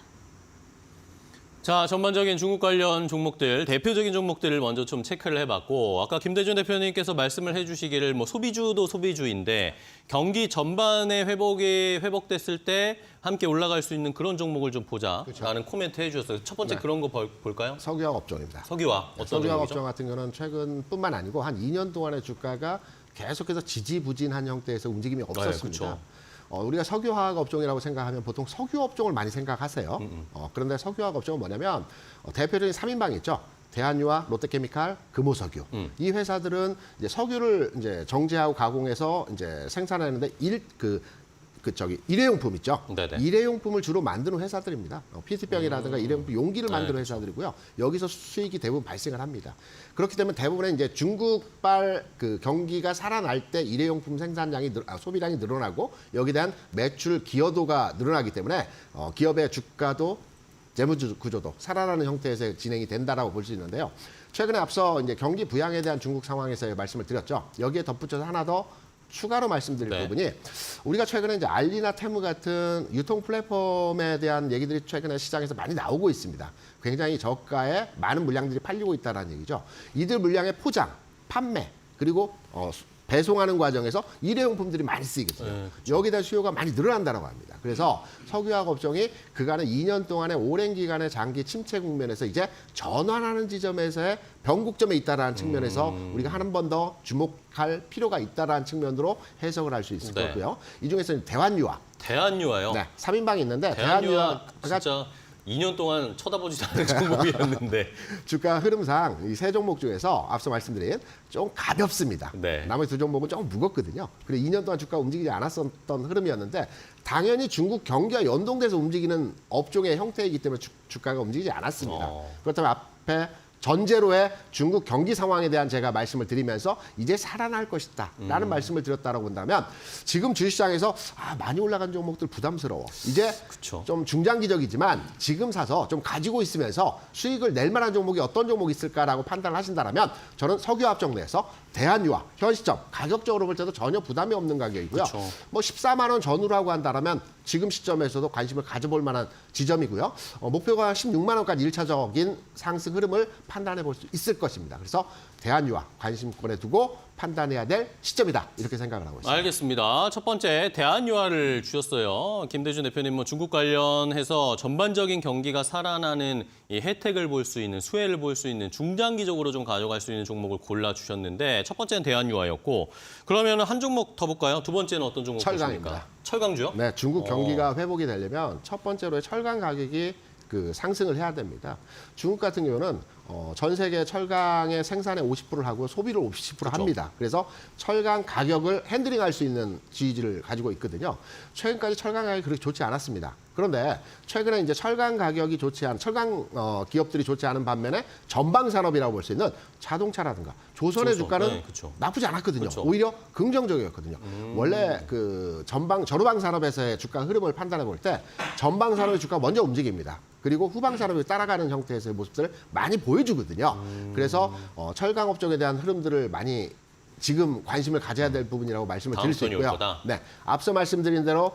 자, 전반적인 중국 관련 종목들, 대표적인 종목들을 먼저 좀 체크를 해봤고 아까 김대중 대표님께서 말씀을 해주시기를 소비주도 소비주인데 경기 전반의 회복됐을 때 함께 올라갈 수 있는 그런 종목을 좀 보자라는 코멘트 해주셨어요. 첫 번째 네. 그런 거 볼까요? 석유화학 업종입니다. 석유화 어떤 석유화학 종목이죠? 업종 같은 경우는 최근뿐만 아니고 한 2년 동안의 주가가 계속해서 지지부진한 형태에서 움직임이 없었습니다. 그렇죠. 우리가 석유화학 업종이라고 생각하면 보통 석유 업종을 많이 생각하세요. 그런데 석유화학 업종은 뭐냐면 대표적인 3인방이 있죠. 대한유화, 롯데케미칼, 금호석유. 이 회사들은 이제 석유를 이제 정제하고 가공해서 이제 생산하는데 일회용품 있죠. 네네. 일회용품을 주로 만드는 회사들입니다. PT병이라든가 일회용품 용기를 만드는 네, 회사들이고요. 여기서 수익이 대부분 발생을 합니다. 그렇기 때문에 대부분의 이제 중국발 그 경기가 살아날 때 일회용품 생산량이 소비량이 늘어나고 여기에 대한 매출 기여도가 늘어나기 때문에 기업의 주가도 재무 구조도 살아나는 형태에서 진행이 된다라고 볼 수 있는데요. 최근에 앞서 이제 경기 부양에 대한 중국 상황에서의 말씀을 드렸죠. 여기에 덧붙여서 하나 더 추가로 말씀드릴 네. 부분이 우리가 최근에 이제 알리나 테무 같은 유통 플랫폼에 대한 얘기들이 최근에 시장에서 많이 나오고 있습니다. 굉장히 저가에 많은 물량들이 팔리고 있다는 얘기죠. 이들 물량의 포장, 판매 그리고 배송하는 과정에서 일회용품들이 많이 쓰이거든요. 네, 여기에 대한 수요가 많이 늘어난다고 합니다. 그래서 석유화학 업종이 그간의 2년 동안의 오랜 기간의 장기 침체 국면에서 이제 전환하는 지점에서의 변곡점에 있다라는 측면에서 우리가 한 번 더 주목할 필요가 있다라는 측면으로 해석을 할 수 있을 네. 것 같고요. 이 중에서 대한유화, 대한유화요. 네, 3인방이 있는데 대한유화 대한유화가 진짜 2년 동안 쳐다보지도 않은 종목이었는데 주가 흐름상 이 세 종목 중에서 앞서 말씀드린 좀 가볍습니다. 네. 나머지 2종목은 조금 무겁거든요. 그리고 2년 동안 주가가 움직이지 않았었던 흐름이었는데 당연히 중국 경기와 연동돼서 움직이는 업종의 형태이기 때문에 주가가 움직이지 않았습니다. 그렇다면 앞에 전제로의 중국 경기 상황에 대한 제가 말씀을 드리면서 이제 살아날 것이다 라는 말씀을 드렸다고 본다면 지금 주식시장에서 많이 올라간 종목들 부담스러워. 이제 그쵸. 좀 중장기적이지만 지금 사서 좀 가지고 있으면서 수익을 낼 만한 종목이 어떤 종목이 있을까라고 판단을 하신다면 저는 석유화학 내에서 대한유화 현 시점 가격적으로 볼 때도 전혀 부담이 없는 가격이고요. 그쵸. 뭐 14만 원 전후라고 한다면 지금 시점에서도 관심을 가져볼 만한 지점이고요. 목표가 16만 원까지 1차적인 상승 흐름을 판단해 볼 수 있을 것입니다. 그래서 대한유화 관심권에 두고 판단해야 될 시점이다. 이렇게 생각을 하고 있습니다. 알겠습니다. 첫 번째 대한유화를 주셨어요. 김대중 대표님 중국 관련해서 전반적인 경기가 살아나는 이 혜택을 볼 수 있는 수혜를 볼 수 있는 중장기적으로 좀 가져갈 수 있는 종목을 골라 주셨는데 첫 번째는 대한유화였고 그러면 한 종목 더 볼까요? 두 번째는 어떤 종목 철강입니다. 보십니까? 철강주요? 네, 중국 경기가 회복이 되려면 첫 번째로 철강 가격이 상승을 해야 됩니다. 중국 같은 경우는 전 세계 철강의 생산의 50%를 하고 소비를 50% 합니다. 그래서 철강 가격을 핸들링할 수 있는 지위를 가지고 있거든요. 최근까지 철강 가격이 그렇게 좋지 않았습니다. 그런데 최근에 이제 철강 가격이 좋지 않은 철강 기업들이 좋지 않은 반면에 전방 산업이라고 볼 수 있는 자동차라든가 조선의 주가는 네, 그쵸. 나쁘지 않았거든요. 그쵸. 오히려 긍정적이었거든요. 원래 그 전후방 산업에서의 주가 흐름을 판단해 볼 때 전방 산업의 주가가 먼저 움직입니다. 그리고 후방 산업이 따라가는 형태에서의 모습들을 많이 보여주거든요. 그래서 철강 업종에 대한 흐름들을 많이 지금 관심을 가져야 될 부분이라고 말씀을 드릴 수 다음 있고요. 손이 올 거다. 네, 앞서 말씀드린 대로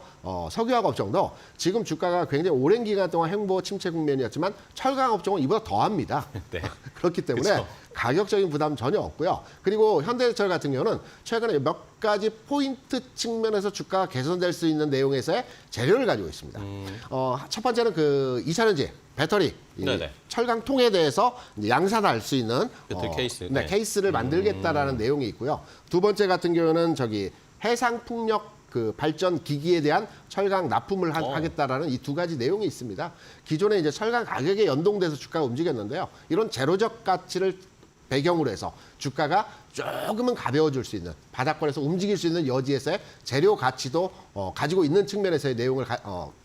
석유화학 업종도 지금 주가가 굉장히 오랜 기간 동안 횡보 침체 국면이었지만 철강 업종은 이보다 더합니다. 네. 그렇기 때문에 그쵸. 가격적인 부담 전혀 없고요. 그리고 현대제철 같은 경우는 최근에 몇 가지 포인트 측면에서 주가가 개선될 수 있는 내용에서의 재료를 가지고 있습니다. 첫 번째는 그 2차전지 배터리 이 네네. 철강통에 대해서 이제 양산할 수 있는 배터리 케이스. 네, 네. 케이스를 만들겠다라는 내용이 있고요. 두 번째 같은 경우는 저기 해상풍력 그 발전 기기에 대한 철강 납품을 하겠다라는 이 두 가지 내용이 있습니다. 기존에 이제 철강 가격에 연동돼서 주가가 움직였는데요. 이런 제로적 가치를 배경으로 해서 주가가 조금은 가벼워질 수 있는 바닥권에서 움직일 수 있는 여지에서의 재료 가치도 가지고 있는 측면에서의 내용을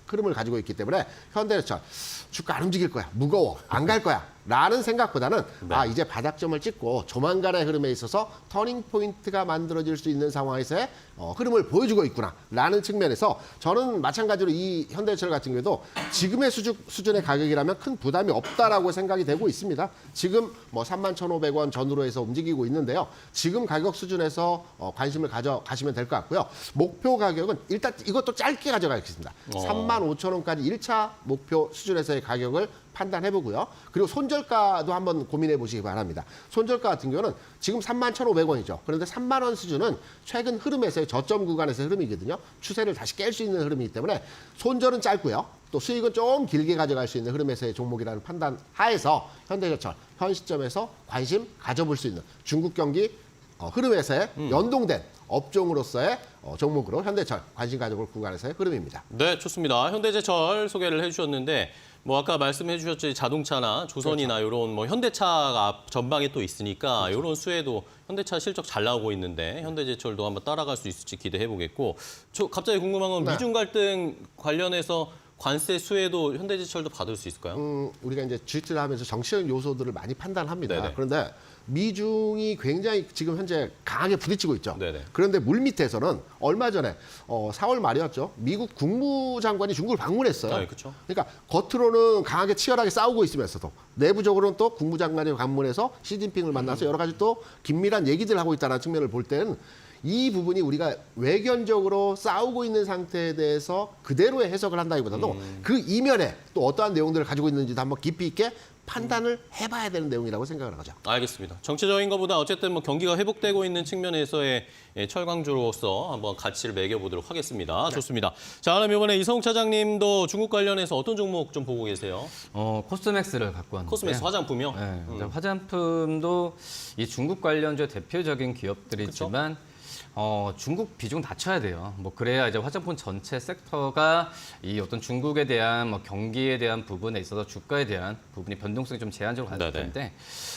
흐름을 가지고 있기 때문에 현대제철 주가 안 움직일 거야, 무거워, 안 갈 거야 라는 생각보다는 네. 이제 바닥점을 찍고 조만간의 흐름에 있어서 터닝 포인트가 만들어질 수 있는 상황에서의 흐름을 보여주고 있구나 라는 측면에서 저는 마찬가지로 이 현대제철 같은 경우도 지금의 수준의 가격이라면 큰 부담이 없다라고 생각이 되고 있습니다. 지금 뭐 31,500원 전후로 해서 움직이고 있는데요. 지금 가격 수준에서 관심을 가져가시면 될 것 같고요. 목표 가격은 일단 이것도 짧게 가져가겠습니다. 35,000원까지 1차 목표 수준에서의 가격을 판단해보고요. 그리고 손절가도 한번 고민해 보시기 바랍니다. 손절가 같은 경우는 지금 31,500원이죠. 그런데 3만 원 수준은 최근 흐름에서의 저점 구간에서의 흐름이거든요. 추세를 다시 깰 수 있는 흐름이기 때문에 손절은 짧고요. 또 수익은 좀 길게 가져갈 수 있는 흐름에서의 종목이라는 판단 하에서 현대제철 현 시점에서 관심 가져볼 수 있는 중국 경기 흐름에서의 연동된 업종으로서의 종목으로 현대철 관심 가져볼 구간에서의 흐름입니다. 네, 좋습니다. 현대제철 소개를 해주셨는데 뭐 아까 말씀해 주셨죠. 자동차나 조선이나 이런 뭐 현대차가 전방에 또 있으니까 이런 수혜도 현대차 실적 잘 나오고 있는데 현대제철도 한번 따라갈 수 있을지 기대해 보겠고 저 갑자기 궁금한 건 네. 미중 갈등 관련해서 관세 수혜도 현대제철도 받을 수 있을까요? 우리가 이제 G2를 하면서 정치적 요소들을 많이 판단합니다. 네네. 그런데 미중이 굉장히 지금 현재 강하게 부딪히고 있죠. 네네. 그런데 물밑에서는 얼마 전에 4월 말이었죠. 미국 국무장관이 중국을 방문했어요. 네, 그렇죠. 그러니까 겉으로는 강하게 치열하게 싸우고 있으면서도 내부적으로는 또 국무장관이 방문해서 시진핑을 만나서 여러 가지 또 긴밀한 얘기들 하고 있다는 측면을 볼 때는 이 부분이 우리가 외견적으로 싸우고 있는 상태에 대해서 그대로의 해석을 한다기보다도 그 이면에 또 어떠한 내용들을 가지고 있는지도 한번 깊이 있게 판단을 해봐야 되는 내용이라고 생각을 하죠. 알겠습니다. 정치적인 것보다 어쨌든 뭐 경기가 회복되고 있는 측면에서의 철강주로서 한번 가치를 매겨보도록 하겠습니다. 좋습니다. 자, 그럼 이번에 이성욱 차장님도 중국 관련해서 어떤 종목 좀 보고 계세요? 코스맥스를 갖고 왔는데. 코스메스 화장품이요? 네, 화장품도 이 중국 관련주의 대표적인 기업들이지만 중국 비중 낮춰야 돼요. 뭐 그래야 이제 화장품 전체 섹터가 이 어떤 중국에 대한 뭐 경기에 대한 부분에 있어서 주가에 대한 부분이 변동성이 좀 제한적으로 가질 네네. 텐데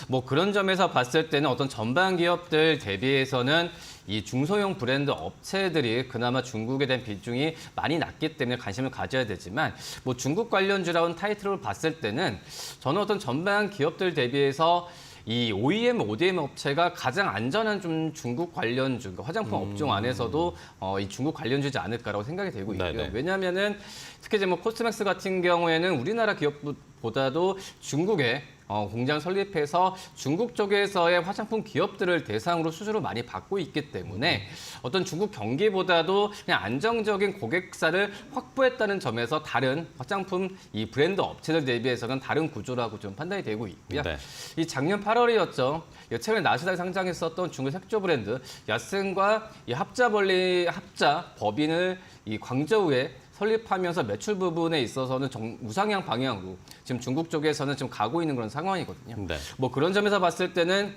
뭐 그런 점에서 봤을 때는 어떤 전반 기업들 대비해서는 이 중소형 브랜드 업체들이 그나마 중국에 대한 비중이 많이 낮기 때문에 관심을 가져야 되지만 뭐 중국 관련주라는 타이틀을 봤을 때는 저는 어떤 전반 기업들 대비해서 이 OEM, ODM 업체가 가장 안전한 좀 중국 관련주, 그러니까 화장품 업종 안에서도 이 중국 관련주지 않을까라고 생각이 되고 있고요. 네네. 왜냐하면은 특히 이제 뭐 코스맥스 같은 경우에는 우리나라 기업보다도 중국에 공장 설립해서 중국 쪽에서의 화장품 기업들을 대상으로 수주를 많이 받고 있기 때문에 어떤 중국 경기보다도 그냥 안정적인 고객사를 확보했다는 점에서 다른 화장품 이 브랜드 업체들 대비해서는 다른 구조라고 좀 판단이 되고 있고요. 네. 이 작년 8월이었죠. 최근에 나스닥에 상장했었던 중국 색조 브랜드 야슨과 이 합자 법인을 이 광저우에 설립하면서 매출 부분에 있어서는 우상향 방향으로 지금 중국 쪽에서는 지금 가고 있는 그런 상황이거든요. 네. 뭐 그런 점에서 봤을 때는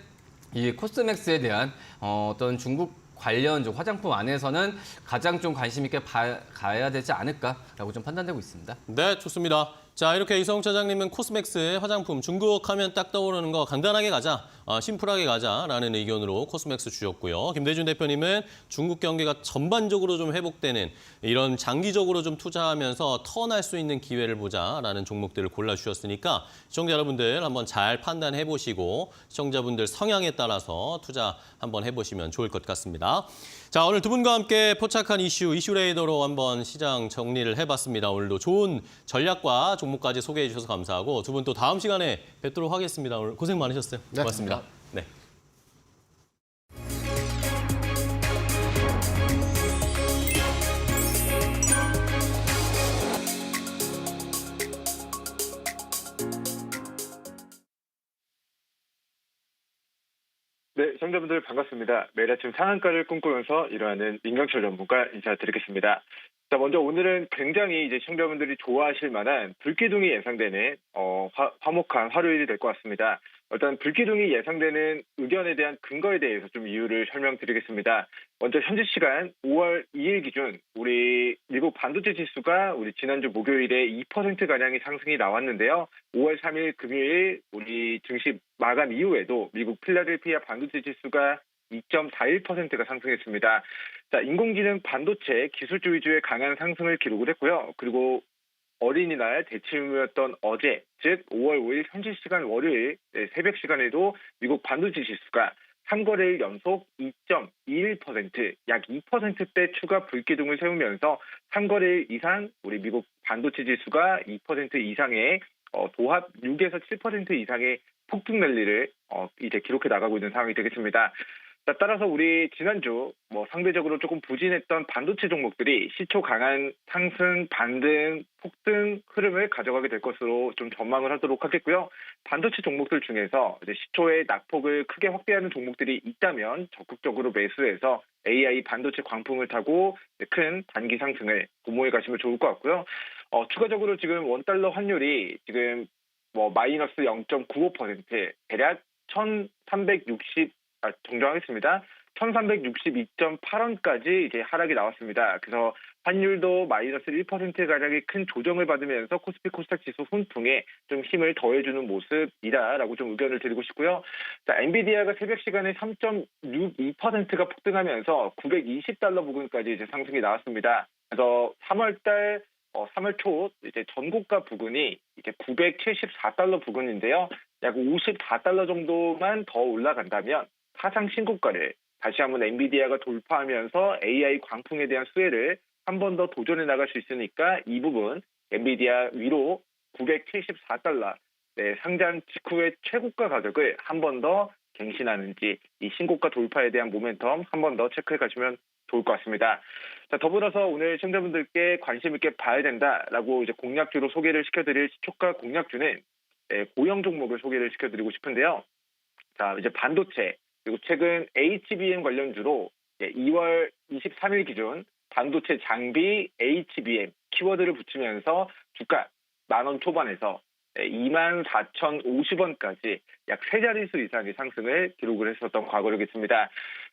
이 코스맥스에 대한 어떤 중국 관련 화장품 안에서는 가장 좀 관심 있게 가야 되지 않을까라고 좀 판단되고 있습니다. 네, 좋습니다. 자, 이렇게 이성 차장님은 코스맥스 화장품 중국 하면 딱 떠오르는 거 간단하게 가자, 심플하게 가자라는 의견으로 코스맥스 주셨고요. 김대준 대표님은 중국 경기가 전반적으로 좀 회복되는 이런 장기적으로 좀 투자하면서 턴할 수 있는 기회를 보자라는 종목들을 골라주셨으니까 시청자 여러분들 한번 잘 판단해 보시고 시청자분들 성향에 따라서 투자 한번 해보시면 좋을 것 같습니다. 자, 오늘 두 분과 함께 포착한 이슈레이더로 한번 시장 정리를 해봤습니다. 오늘도 좋은 전략과 종목까지 소개해 주셔서 감사하고 두 분 또 다음 시간에 뵙도록 하겠습니다. 오늘 고생 많으셨어요. 네. 고맙습니다. 네. 네, 시청자분들 반갑습니다. 매일 아침 상한가를 꿈꾸면서 일어나는 민경철 전문가 인사드리겠습니다. 자, 먼저 오늘은 굉장히 이제 시청자분들이 좋아하실 만한 불기둥이 예상되는 화목한 화요일이 될 것 같습니다. 일단 불기둥이 예상되는 의견에 대한 근거에 대해서 좀 이유를 설명드리겠습니다. 먼저 현지 시간 5월 2일 기준 우리 미국 반도체 지수가 우리 지난주 목요일에 2%가량의 상승이 나왔는데요. 5월 3일 금요일 우리 증시 마감 이후에도 미국 필라델피아 반도체 지수가 2.41%가 상승했습니다. 자, 인공지능 반도체 기술주 위주의 강한 상승을 기록을 했고요. 그리고 어린이날 대치음이었던 어제, 즉 5월 5일 현지 시간 월요일 새벽 시간에도 미국 반도체 지수가 3거래일 연속 2.21%, 약 2%대 추가 불기둥을 세우면서 3거래일 이상 우리 미국 반도체 지수가 2% 이상의 도합 6에서 7% 이상의 폭등 랠리를 이제 기록해 나가고 있는 상황이 되겠습니다. 자, 따라서 우리 지난주 상대적으로 조금 부진했던 반도체 종목들이 시초 강한 상승, 반등, 폭등 흐름을 가져가게 될 것으로 좀 전망을 하도록 하겠고요. 반도체 종목들 중에서 이제 시초의 낙폭을 크게 확대하는 종목들이 있다면 적극적으로 매수해서 AI 반도체 광풍을 타고 큰 단기 상승을 고모해 가시면 좋을 것 같고요. 추가적으로 지금 원달러 환율이 지금 마이너스 0.95%, 대략 1,360 정정하겠습니다. 1,362.8원까지 이제 하락이 나왔습니다. 그래서 환율도 마이너스 1%가량의 큰 조정을 받으면서 코스피 코스닥 지수 훈풍에 좀 힘을 더해주는 모습이다라고 좀 의견을 드리고 싶고요. 자, 엔비디아가 새벽 시간에 3.62%가 폭등하면서 920달러 부근까지 이제 상승이 나왔습니다. 그래서 3월 초 이제 전고가 부근이 이제 974달러 부근인데요. 약 54달러 정도만 더 올라간다면 사상 신고가를 다시 한번 엔비디아가 돌파하면서 AI 광풍에 대한 수혜를 한 번 더 도전해 나갈 수 있으니까 이 부분 엔비디아 위로 974달러 상장 직후의 최고가 가격을 한 번 더 갱신하는지 이 신고가 돌파에 대한 모멘텀 한 번 더 체크해 가시면 좋을 것 같습니다. 자, 더불어서 오늘 시청자분들께 관심 있게 봐야 된다라고 이제 공략주로 소개를 시켜드릴 시초가 공략주는 고형 종목을 소개를 시켜드리고 싶은데요. 자, 이제 반도체 그리고 최근 HBM 관련주로 2월 23일 기준 반도체 장비 HBM 키워드를 붙이면서 주가 10,000원 초반에서 24,050원까지 약 3자릿수 이상의 상승을 기록을 했었던 과거력이 있습니다.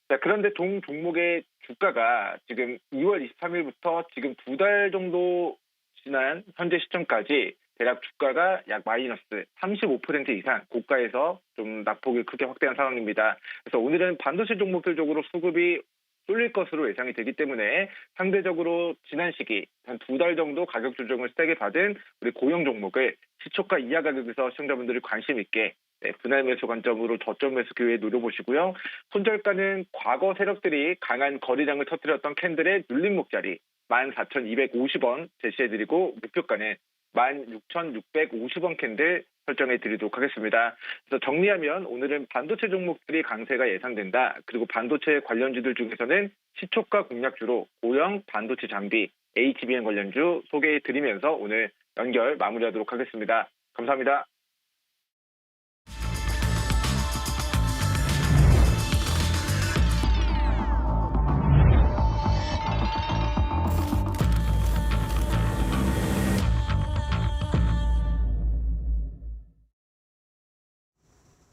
자, 그런데 종목의 주가가 지금 2월 23일부터 지금 2달 정도 지난 현재 시점까지 대략 주가가 약 마이너스 35% 이상 고가에서 좀 낙폭이 크게 확대한 상황입니다. 그래서 오늘은 반도체 종목들 쪽으로 수급이 쏠릴 것으로 예상이 되기 때문에 상대적으로 지난 시기 한 2달 정도 가격 조정을 세게 받은 우리 고형 종목을 시초가 이하 가격에서 시청자분들이 관심 있게 분할 매수 관점으로 저점 매수 기회에 노려보시고요. 손절가는 과거 세력들이 강한 거래량을 터뜨렸던 캔들의 눌림목 자리 14,250원 제시해드리고 목표가는 16,650원 캔들 설정해 드리도록 하겠습니다. 그래서 정리하면 오늘은 반도체 종목들이 강세가 예상된다. 그리고 반도체 관련주들 중에서는 시초가 공략주로 고형 반도체 장비 HBM 관련주 소개해 드리면서 오늘 연결 마무리하도록 하겠습니다. 감사합니다.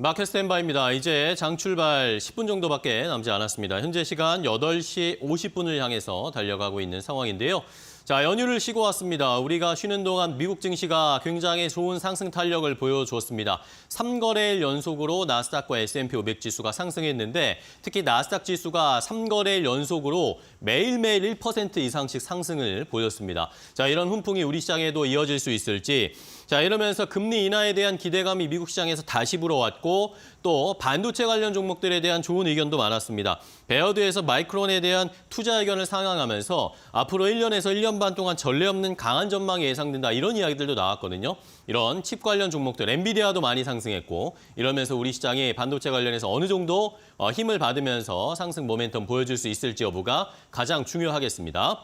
마켓 스탠바입니다. 이제 장 출발 10분 정도밖에 남지 않았습니다. 현재 시간 8시 50분을 향해서 달려가고 있는 상황인데요. 자, 연휴를 쉬고 왔습니다. 우리가 쉬는 동안 미국 증시가 굉장히 좋은 상승 탄력을 보여주었습니다. 3거래일 연속으로 나스닥과 S&P 500 지수가 상승했는데 특히 나스닥 지수가 3거래일 연속으로 매일매일 1% 이상씩 상승을 보였습니다. 자, 이런 훈풍이 우리 시장에도 이어질 수 있을지. 자, 이러면서 금리 인하에 대한 기대감이 미국 시장에서 다시 불어왔고 또 반도체 관련 종목들에 대한 좋은 의견도 많았습니다. 베어드에서 마이크론에 대한 투자 의견을 상향하면서 앞으로 1년에서 1년 반 동안 전례 없는 강한 전망이 예상된다. 이런 이야기들도 나왔거든요. 이런 칩 관련 종목들, 엔비디아도 많이 상승했고 이러면서 우리 시장이 반도체 관련해서 어느 정도 힘을 받으면서 상승 모멘텀 보여줄 수 있을지 여부가 가장 중요하겠습니다.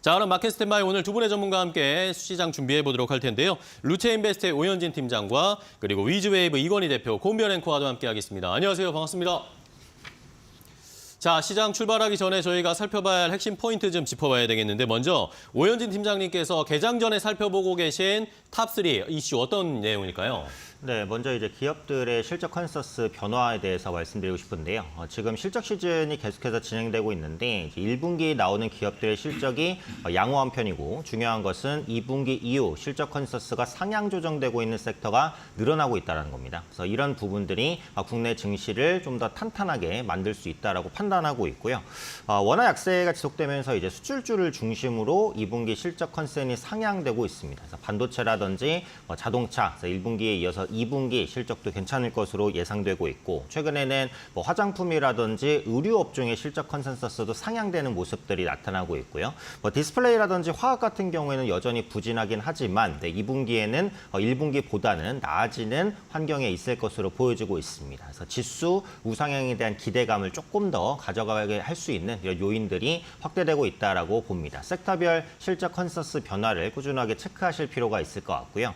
자, 그럼 마켓 스탠바이 오늘 두 분의 전문가와 함께 시장 준비해 보도록 할 텐데요. 루체인베스트의 오현진 팀장과 그리고 위즈웨이브 이건희 대표, 고은별 앵커와도 함께 하겠습니다. 안녕하세요. 반갑습니다. 자, 시장 출발하기 전에 저희가 살펴봐야 할 핵심 포인트 좀 짚어봐야 되겠는데 먼저 오현진 팀장님께서 개장 전에 살펴보고 계신 탑3 이슈 어떤 내용일까요? 네, 먼저 이제 기업들의 실적 컨센서스 변화에 대해서 말씀드리고 싶은데요. 지금 실적 시즌이 계속해서 진행되고 있는데 이제 1분기 나오는 기업들의 실적이 양호한 편이고 중요한 것은 2분기 이후 실적 컨센서스가 상향 조정되고 있는 섹터가 늘어나고 있다는 겁니다. 그래서 이런 부분들이 국내 증시를 좀 더 탄탄하게 만들 수 있다라고 판단하고 있고요. 원화 약세가 지속되면서 이제 수출주를 중심으로 2분기 실적 컨센이 상향되고 있습니다. 그래서 반도체라든지 자동차, 그래서 1분기에 이어서 2분기 실적도 괜찮을 것으로 예상되고 있고 최근에는 뭐 화장품이라든지 의류 업종의 실적 컨센서스도 상향되는 모습들이 나타나고 있고요. 뭐 디스플레이라든지 화학 같은 경우에는 여전히 부진하긴 하지만 2분기에는 1분기보다는 나아지는 환경에 있을 것으로 보여지고 있습니다. 그래서 지수 우상향에 대한 기대감을 조금 더 가져가게 할 수 있는 이런 요인들이 확대되고 있다라고 봅니다. 섹터별 실적 컨센서스 변화를 꾸준하게 체크하실 필요가 있을 것 같고요.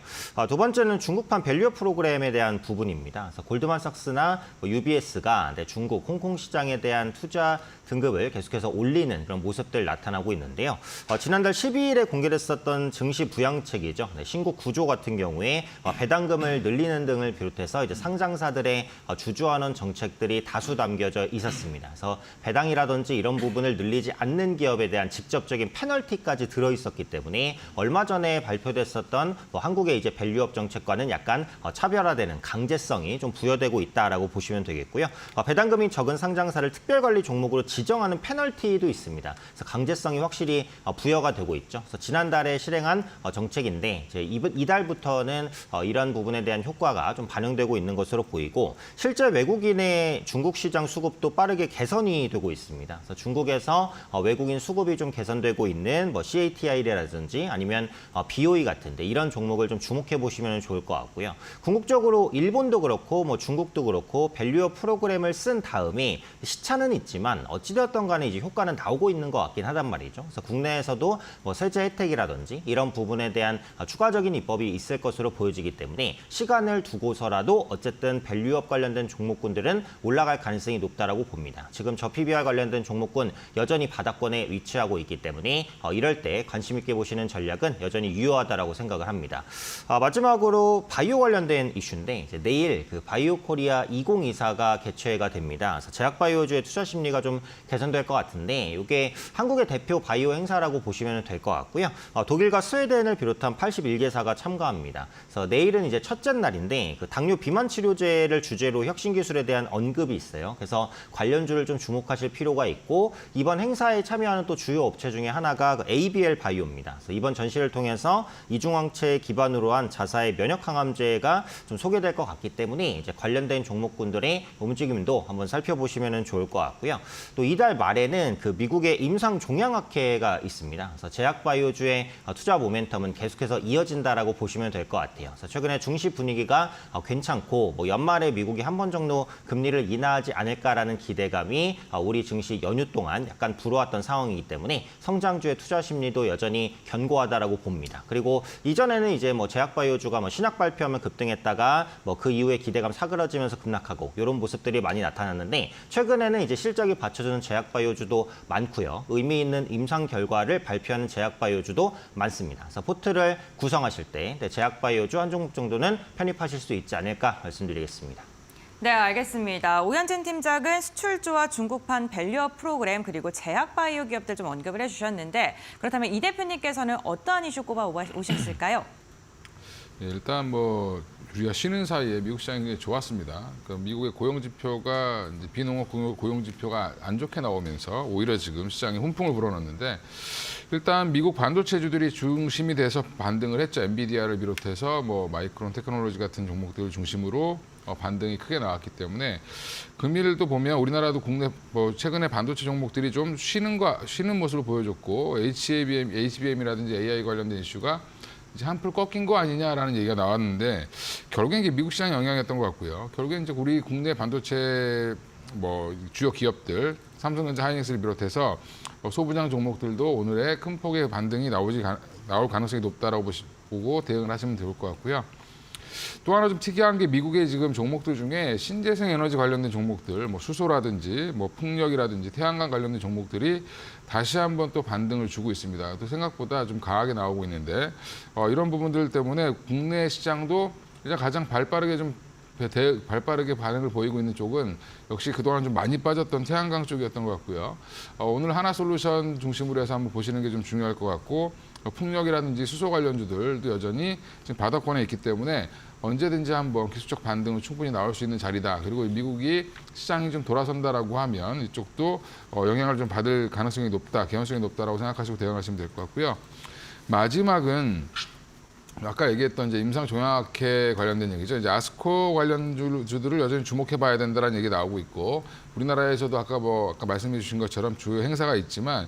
두 번째는 중국판 밸류 프로그램에 대한 부분입니다. 그래서 골드만삭스나 UBS가 중국, 홍콩 시장에 대한 투자 등급을 계속해서 올리는 그런 모습들 나타나고 있는데요. 지난달 12일에 공개됐었던 증시 부양책이죠. 신국 구조 같은 경우에 배당금을 늘리는 등을 비롯해서 이제 상장사들의 주주환원 정책들이 다수 담겨져 있었습니다. 그래서 배당이라든지 이런 부분을 늘리지 않는 기업에 대한 직접적인 페널티까지 들어 있었기 때문에 얼마 전에 발표됐었던 한국의 이제 밸류업 정책과는 약간 차별화되는 강제성이 좀 부여되고 있다라고 보시면 되겠고요. 배당금이 적은 상장사를 특별관리 종목으로 지정하는 페널티도 있습니다. 그래서 강제성이 확실히 부여가 되고 있죠. 그래서 지난달에 실행한 정책인데 이제 이달부터는 이런 부분에 대한 효과가 좀 반영되고 있는 것으로 보이고 실제 외국인의 중국 시장 수급도 빠르게 개선이 되고 있습니다. 그래서 중국에서 외국인 수급이 좀 개선되고 있는 뭐 CATI라든지 아니면 BOE 같은데 이런 종목을 좀 주목해 보시면 좋을 것 같고요. 궁극적으로 일본도 그렇고 뭐 중국도 그렇고 밸류업 프로그램을 쓴 다음에 시차는 있지만 어찌되었던 간에 이제 효과는 나오고 있는 것 같긴 하단 말이죠. 그래서 국내에서도 뭐 세제 혜택이라든지 이런 부분에 대한 추가적인 입법이 있을 것으로 보여지기 때문에 시간을 두고서라도 어쨌든 밸류업 관련된 종목군들은 올라갈 가능성이 높다라고 봅니다. 지금 저 PBR 관련된 종목군 여전히 바닥권에 위치하고 있기 때문에 이럴 때 관심 있게 보시는 전략은 여전히 유효하다라고 생각을 합니다. 마지막으로 바이오 관련된 이슈인데 이제 내일 그 바이오 코리아 2024가 개최가 됩니다. 그래서 제약 바이오주의 투자 심리가 좀 개선될 것 같은데 이게 한국의 대표 바이오 행사라고 보시면 될 것 같고요. 독일과 스웨덴을 비롯한 81개사가 참가합니다. 그래서 내일은 이제 첫째 날인데 그 당뇨 비만 치료제를 주제로 혁신 기술에 대한 언급이 있어요. 그래서 관련주를 좀 주목하실 필요가 있고 이번 행사에 참여하는 또 주요 업체 중에 하나가 그 ABL 바이오입니다. 그래서 이번 전시를 통해서 이중항체 기반으로 한 자사의 면역 항암제가 좀 소개될 것 같기 때문에 이제 관련된 종목군들의 움직임도 한번 살펴보시면 좋을 것 같고요. 또 이달 말에는 그 미국의 임상 종양학회가 있습니다. 그래서 제약바이오주의 투자 모멘텀은 계속해서 이어진다라고 보시면 될 것 같아요. 그래서 최근에 증시 분위기가 괜찮고 뭐 연말에 미국이 한 번 정도 금리를 인하하지 않을까라는 기대감이 우리 증시 연휴 동안 약간 불어왔던 상황이기 때문에 성장주의 투자 심리도 여전히 견고하다라고 봅니다. 그리고 이전에는 이제 뭐 제약바이오주가 뭐 신약 발표하면 급등했다가 뭐 그 이후에 기대감 사그러지면서 급락하고 이런 모습들이 많이 나타났는데 최근에는 이제 실적이 받쳐주는 제약바이오주도 많고요. 의미 있는 임상 결과를 발표하는 제약바이오주도 많습니다. 그래서 포트를 구성하실 때 제약바이오주 한 종목 정도는 편입하실 수 있지 않을까 말씀드리겠습니다. 네, 알겠습니다. 오현진 팀장은 수출주와 중국판 밸류업 프로그램 그리고 제약 바이오 기업들 좀 언급을 해주셨는데 그렇다면 이 대표님께서는 어떠한 이슈 꼽아 오셨을까요? 예, 일단 뭐 우리가 쉬는 사이에 미국 시장이 굉장히 좋았습니다. 그러니까 미국의 고용 지표가 이제 비농업 고용 지표가 안 좋게 나오면서 오히려 지금 시장에 훈풍을 불어넣는데 일단 미국 반도체주들이 중심이 돼서 반등을 했죠. 엔비디아를 비롯해서 뭐 마이크론 테크놀로지 같은 종목들을 중심으로 반등이 크게 나왔기 때문에 금리를 또 보면 우리나라도 국내 뭐 최근에 반도체 종목들이 좀 쉬는 모습을 보여줬고 HBM이라든지 AI 관련된 이슈가 이제 한풀 꺾인 거 아니냐라는 얘기가 나왔는데 결국엔 이게 미국 시장에 영향이었던 것 같고요. 결국엔 이제 우리 국내 반도체 뭐 주요 기업들 삼성전자, 하이닉스를 비롯해서 소부장 종목들도 오늘의 큰 폭의 반등이 나올 가능성이 높다라고 보고 대응을 하시면 좋을 것 같고요. 또 하나 좀 특이한 게 미국의 지금 종목들 중에 신재생 에너지 관련된 종목들, 뭐 수소라든지 뭐 풍력이라든지 태양광 관련된 종목들이 다시 한번 또 반등을 주고 있습니다. 또 생각보다 좀 강하게 나오고 있는데 이런 부분들 때문에 국내 시장도 일단 가장 발빠르게 반응을 보이고 있는 쪽은 역시 그동안 좀 많이 빠졌던 태양광 쪽이었던 것 같고요. 오늘 하나솔루션 중심으로 해서 한번 보시는 게 좀 중요할 것 같고 풍력이라든지 수소 관련주들도 여전히 지금 바닥권에 있기 때문에 언제든지 한번 기술적 반등은 충분히 나올 수 있는 자리다. 그리고 미국이 시장이 좀 돌아선다라고 하면 이쪽도 영향을 좀 받을 가능성이 높다, 개연성이 높다라고 생각하시고 대응하시면 될 것 같고요. 마지막은 아까 얘기했던 이제 임상종약회 관련된 얘기죠. 이제 아스코 관련주들을 여전히 주목해봐야 된다는 얘기 나오고 있고 우리나라에서도 아까 말씀해주신 것처럼 주요 행사가 있지만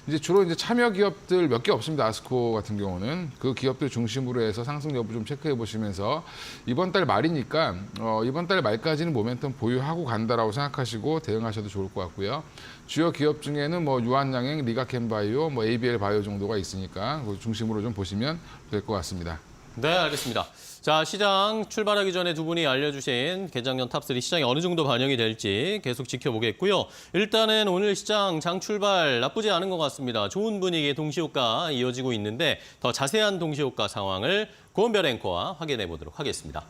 이제 주로 이제 참여 기업들 몇 개 없습니다. 아스코 같은 경우는 그 기업들 중심으로 해서 상승 여부 좀 체크해 보시면서 이번 달 말이니까 이번 달 말까지는 모멘텀 보유하고 간다라고 생각하시고 대응하셔도 좋을 것 같고요. 주요 기업 중에는 뭐 유한양행, 리가캠바이오, 뭐 ABL 바이오 정도가 있으니까 그 중심으로 좀 보시면 될 것 같습니다. 네, 알겠습니다. 자, 시장 출발하기 전에 두 분이 알려주신 개장년 탑3 시장이 어느 정도 반영이 될지 계속 지켜보겠고요. 일단은 오늘 시장 장 출발 나쁘지 않은 것 같습니다. 좋은 분위기의 동시효과 이어지고 있는데 더 자세한 동시효과 상황을 고은별 앵커와 확인해 보도록 하겠습니다.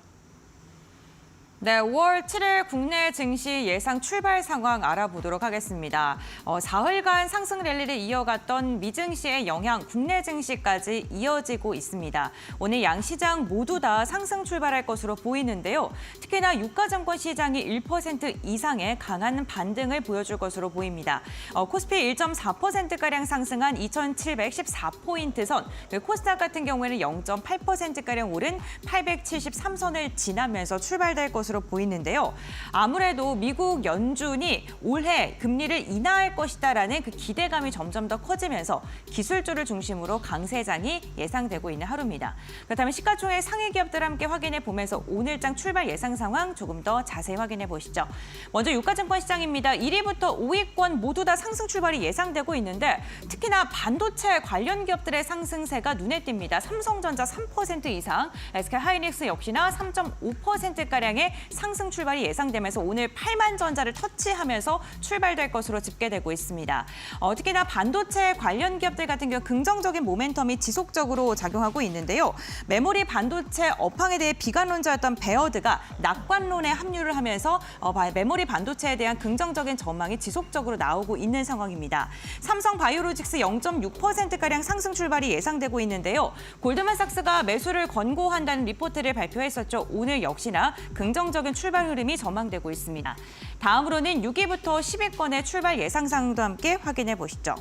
네, 5월 7일 국내 증시 예상 출발 상황 알아보도록 하겠습니다. 사흘간 상승 랠리를 이어갔던 미증시의 영향 국내 증시까지 이어지고 있습니다. 오늘 양 시장 모두 다 상승 출발할 것으로 보이는데요. 특히나 유가증권 시장이 1% 이상의 강한 반등을 보여줄 것으로 보입니다. 코스피 1.4%가량 상승한 2,714포인트 선, 코스닥 같은 경우에는 0.8%가량 오른 873선을 지나면서 출발될 것으로 보이는데요. 아무래도 미국 연준이 올해 금리를 인하할 것이다라는 그 기대감이 점점 더 커지면서 기술주를 중심으로 강세장이 예상되고 있는 하루입니다. 그렇다면 시가총액 상위 기업들 함께 확인해 보면서 오늘장 출발 예상 상황 조금 더 자세히 확인해 보시죠. 먼저 유가증권 시장입니다. 1위부터 5위권 모두 다 상승 출발이 예상되고 있는데 특히나 반도체 관련 기업들의 상승세가 눈에 띕니다. 삼성전자 3% 이상, SK 하이닉스 역시나 3.5%가량의 상승 출발이 예상되면서 오늘 8만 전자를 터치하면서 출발될 것으로 집계되고 있습니다. 특히나 반도체 관련 기업들 같은 경우 긍정적인 모멘텀이 지속적으로 작용하고 있는데요. 메모리 반도체 업황에 대해 비관론자였던 베어드가 낙관론에 합류를 하면서 메모리 반도체에 대한 긍정적인 전망이 지속적으로 나오고 있는 상황입니다. 삼성 바이오로직스 0.6%가량 상승 출발이 예상되고 있는데요. 골드만삭스가 매수를 권고한다는 리포트를 발표했었죠. 오늘 역시나 긍정적인 출발 흐름이 전망되고 있습니다. 다음으로는 6위부터 10위권의 출발 예상 사항도 함께 확인해 보시죠.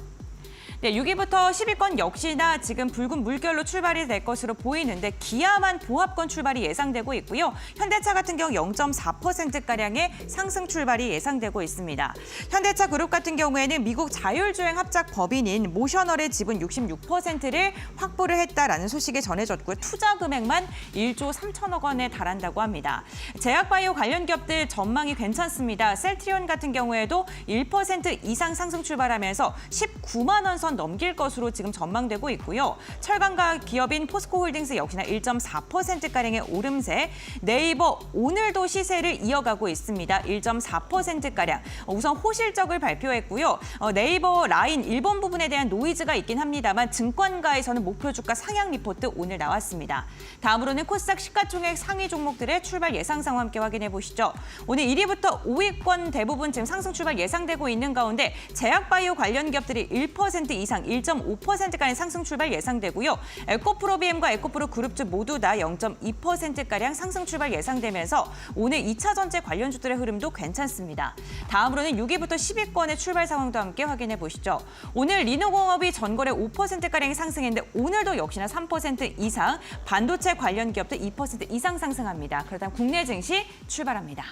네, 6위부터 10위권 역시나 지금 붉은 물결로 출발이 될 것으로 보이는데 기아만 보합권 출발이 예상되고 있고요. 현대차 같은 경우 0.4%가량의 상승 출발이 예상되고 있습니다. 현대차 그룹 같은 경우에는 미국 자율주행 합작 법인인 모셔널의 지분 66%를 확보를 했다라는 소식이 전해졌고요. 투자 금액만 1조 3천억 원에 달한다고 합니다. 제약바이오 관련 기업들 전망이 괜찮습니다. 셀트리온 같은 경우에도 1% 이상 상승 출발하면서 19만 원 선 선 넘길 것으로 지금 전망되고 있고요. 철강가 기업인 포스코홀딩스 역시나 1.4%가량의 오름세, 네이버 오늘도 시세를 이어가고 있습니다. 1.4%가량. 우선 호실적을 발표했고요. 네이버 라인 일본 부분에 대한 노이즈가 있긴 합니다만 증권가에서는 목표 주가 상향 리포트 오늘 나왔습니다. 다음으로는 코스닥 시가총액 상위 종목들의 출발 예상 상황 함께 확인해 보시죠. 오늘 1위부터 5위권 대부분 지금 상승 출발 예상되고 있는 가운데 제약바이오 관련 기업들이 1% 이상, 1.5%가량 상승 출발 예상되고요. 에코프로비엠과 에코프로 그룹주 모두 다 0.2%가량 상승 출발 예상되면서 오늘 2차 전지 관련주들의 흐름도 괜찮습니다. 다음으로는 6위부터 10위권의 출발 상황도 함께 확인해 보시죠. 오늘 리노공업이 전거래 5%가량이 상승했는데 오늘도 역시나 3% 이상, 반도체 관련 기업도 2% 이상 상승합니다. 그렇다면 국내 증시 출발합니다.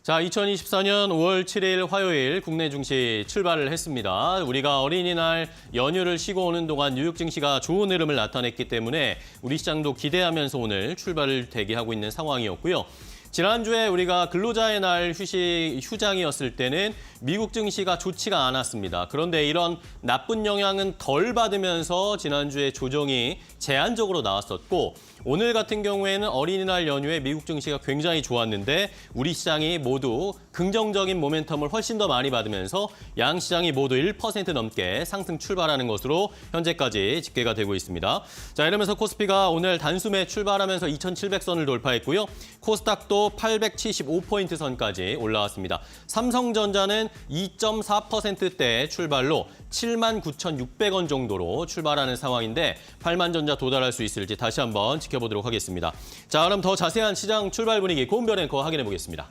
자, 2024년 5월 7일 화요일 국내 증시 출발을 했습니다. 우리가 어린이날 연휴를 쉬고 오는 동안 뉴욕 증시가 좋은 흐름을 나타냈기 때문에 우리 시장도 기대하면서 오늘 출발을 대기하고 있는 상황이었고요. 지난주에 우리가 근로자의 날 휴장이었을 때는 미국 증시가 좋지가 않았습니다. 그런데 이런 나쁜 영향은 덜 받으면서 지난주에 조정이 제한적으로 나왔었고, 오늘 같은 경우에는 어린이날 연휴에 미국 증시가 굉장히 좋았는데 우리 시장이 모두 긍정적인 모멘텀을 훨씬 더 많이 받으면서 양 시장이 모두 1% 넘게 상승 출발하는 것으로 현재까지 집계가 되고 있습니다. 자, 이러면서 코스피가 오늘 단숨에 출발하면서 2,700선을 돌파했고요. 코스닥도 875포인트 선까지 올라왔습니다. 삼성전자는 2.4%대 출발로 79,600원 정도로 출발하는 상황인데 8만 전자 도달할 수 있을지 다시 한번 지켜보도록 하겠습니다. 자, 그럼 더 자세한 시장 출발 분위기 고은별 앵커 확인해 보겠습니다.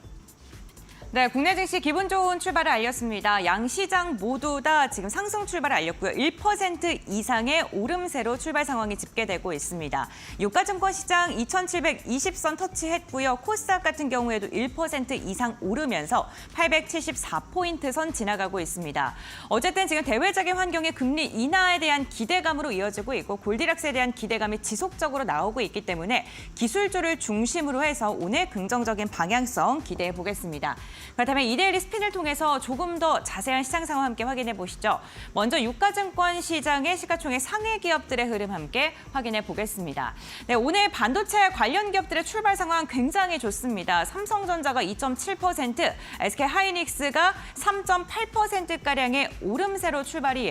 네, 국내 증시 기분 좋은 출발을 알렸습니다. 양 시장 모두 다 지금 상승 출발을 알렸고요. 1% 이상의 오름세로 출발 상황이 집계되고 있습니다. 유가증권 시장 2,720선 터치했고요. 코스닥 같은 경우에도 1% 이상 오르면서 874포인트 선 지나가고 있습니다. 어쨌든 지금 대외적인 환경이 금리 인하에 대한 기대감으로 이어지고 있고 골디락스에 대한 기대감이 지속적으로 나오고 있기 때문에 기술주를 중심으로 해서 오늘 긍정적인 방향성 기대해 보겠습니다. 그렇다면 이데일리 스핀을 통해서 조금 더 자세한 시장 상황 함께 확인해 보시죠. 먼저 유가증권 시장의 시가총액 상위 기업들의 흐름 함께 확인해 보겠습니다. 네, 오늘 반도체 관련 기업들의 출발 상황 굉장히 좋습니다. 삼성전자가 2.7%, SK하이닉스가 3.8%가량의 오름세로 출발이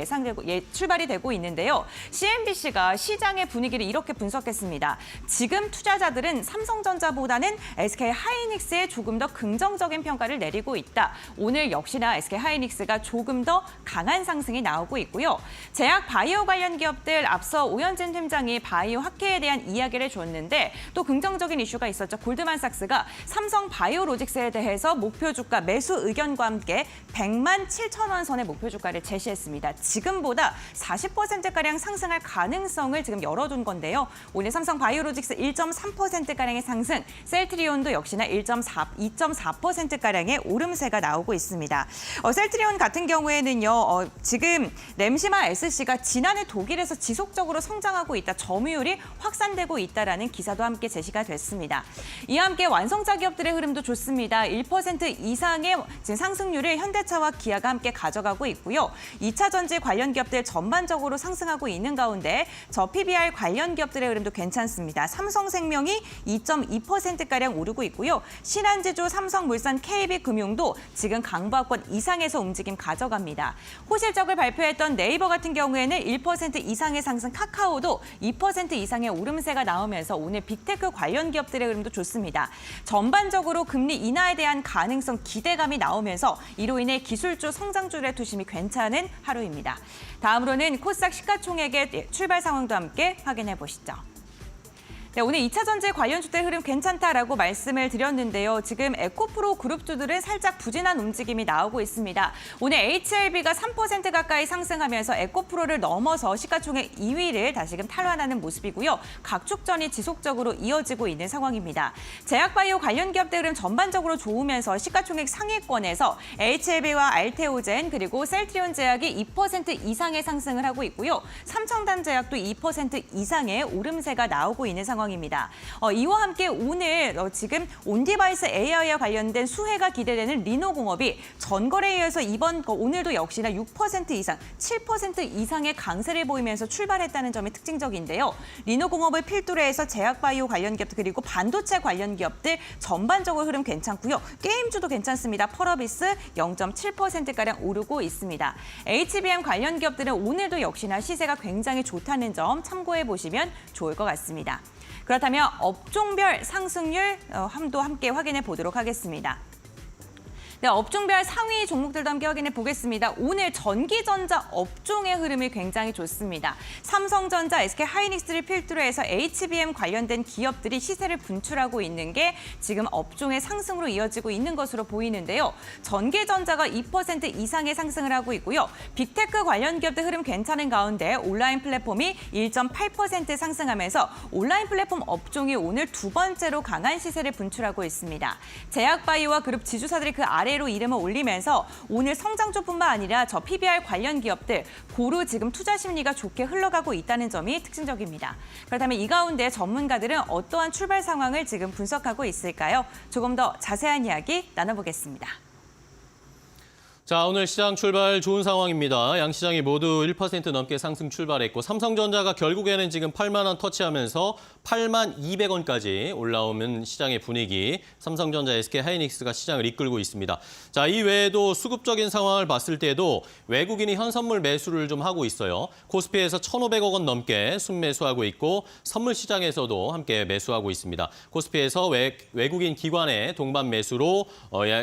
되고 있는데요. CNBC가 시장의 분위기를 이렇게 분석했습니다. 지금 투자자들은 삼성전자보다는 SK하이닉스에 조금 더 긍정적인 평가를 내리고 있다. 오늘 역시나 SK하이닉스가 조금 더 강한 상승이 나오고 있고요. 제약 바이오 관련 기업들 앞서 오현진 팀장이 바이오 학회에 대한 이야기를 줬는데 또 긍정적인 이슈가 있었죠. 골드만삭스가 삼성 바이오로직스에 대해서 목표 주가 매수 의견과 함께 100만 7천 원 선의 목표 주가를 제시했습니다. 지금보다 40%가량 상승할 가능성을 지금 열어둔 건데요. 오늘 삼성 바이오로직스 1.3%가량의 상승, 셀트리온도 역시나 2.4%가량의 오름세가 나오고 있습니다. 셀트리온 같은 경우에는요, 지금 램시마 SC가 지난해 독일에서 지속적으로 성장하고 있다, 점유율이 확산되고 있다라는 기사도 함께 제시가 됐습니다. 이와 함께 완성차 기업들의 흐름도 좋습니다. 1% 이상의 지금 상승률을 현대차와 기아가 함께 가져가고 있고요. 2차 전지 관련 기업들 전반적으로 상승하고 있는 가운데 저 PBR 관련 기업들의 흐름도 괜찮습니다. 삼성생명이 2.2%가량 오르고 있고요. 신한지주, 삼성물산, KB금융도 지금 강보합권 이상에서 움직임 가져갑니다. 호실적을 발표했던 네이버 같은 경우에는 1% 이상의 상승, 카카오도 2% 이상의 오름세가 나오면서 오늘 빅테크 관련 기업들의 흐름도 좋습니다. 전반적으로 금리 인하에 대한 가능성, 기대감이 나오면서 이로 인해 기술주, 성장주의 투심이 괜찮은 하루입니다. 다음으로는 코스닥 시가총액의 출발 상황도 함께 확인해 보시죠. 네, 오늘 2차 전지 관련주들 흐름 괜찮다라고 말씀을 드렸는데요. 지금 에코프로 그룹주들은 살짝 부진한 움직임이 나오고 있습니다. 오늘 HLB가 3% 가까이 상승하면서 에코프로를 넘어서 시가총액 2위를 다시금 탈환하는 모습이고요. 각축전이 지속적으로 이어지고 있는 상황입니다. 제약바이오 관련 기업들 흐름 전반적으로 좋으면서 시가총액 상위권에서 HLB와 알테오젠 그리고 셀트리온 제약이 2% 이상의 상승을 하고 있고요. 삼청담 제약도 2% 이상의 오름세가 나오고 있는 상황입니다. 이와 함께 오늘 지금 온디바이스 AI와 관련된 수혜가 기대되는 리노공업이 전거래에 이어서 오늘도 역시나 6% 이상, 7% 이상의 강세를 보이면서 출발했다는 점이 특징적인데요. 리노공업을 필두로 해서 제약바이오 관련 기업들 그리고 반도체 관련 기업들 전반적으로 흐름 괜찮고요. 게임주도 괜찮습니다. 펄어비스 0.7%가량 오르고 있습니다. HBM 관련 기업들은 오늘도 역시나 시세가 굉장히 좋다는 점 참고해 보시면 좋을 것 같습니다. 그렇다면 업종별 상승률 도 함께 확인해 보도록 하겠습니다. 네, 업종별 상위 종목들도 함께 확인해 보겠습니다. 오늘 전기전자 업종의 흐름이 굉장히 좋습니다. 삼성전자, SK하이닉스를 필두로 해서 HBM 관련된 기업들이 시세를 분출하고 있는 게 지금 업종의 상승으로 이어지고 있는 것으로 보이는데요. 전기전자가 2% 이상의 상승을 하고 있고요. 빅테크 관련 기업들 흐름 괜찮은 가운데 온라인 플랫폼이 1.8% 상승하면서 온라인 플랫폼 업종이 오늘 두 번째로 강한 시세를 분출하고 있습니다. 제약바이오와 그룹 지주사들이 그 아래로 이름을 올리면서 오늘 성장주뿐만 아니라 저 PBR 관련 기업들 고루 지금 투자 심리가 좋게 흘러가고 있다는 점이 특징적입니다. 그렇다면 이 가운데 전문가들은 어떠한 출발 상황을 지금 분석하고 있을까요? 조금 더 자세한 이야기 나눠보겠습니다. 자, 오늘 시장 출발 좋은 상황입니다. 양 시장이 모두 1% 넘게 상승 출발했고 삼성전자가 결국에는 지금 8만 원 터치하면서 8만 200원까지 올라오는 시장의 분위기. 삼성전자, SK하이닉스가 시장을 이끌고 있습니다. 자, 이 외에도 수급적인 상황을 봤을 때도 외국인이 현선물 매수를 좀 하고 있어요. 코스피에서 1,500억 원 넘게 순매수하고 있고 선물 시장에서도 함께 매수하고 있습니다. 코스피에서 외국인 기관의 동반 매수로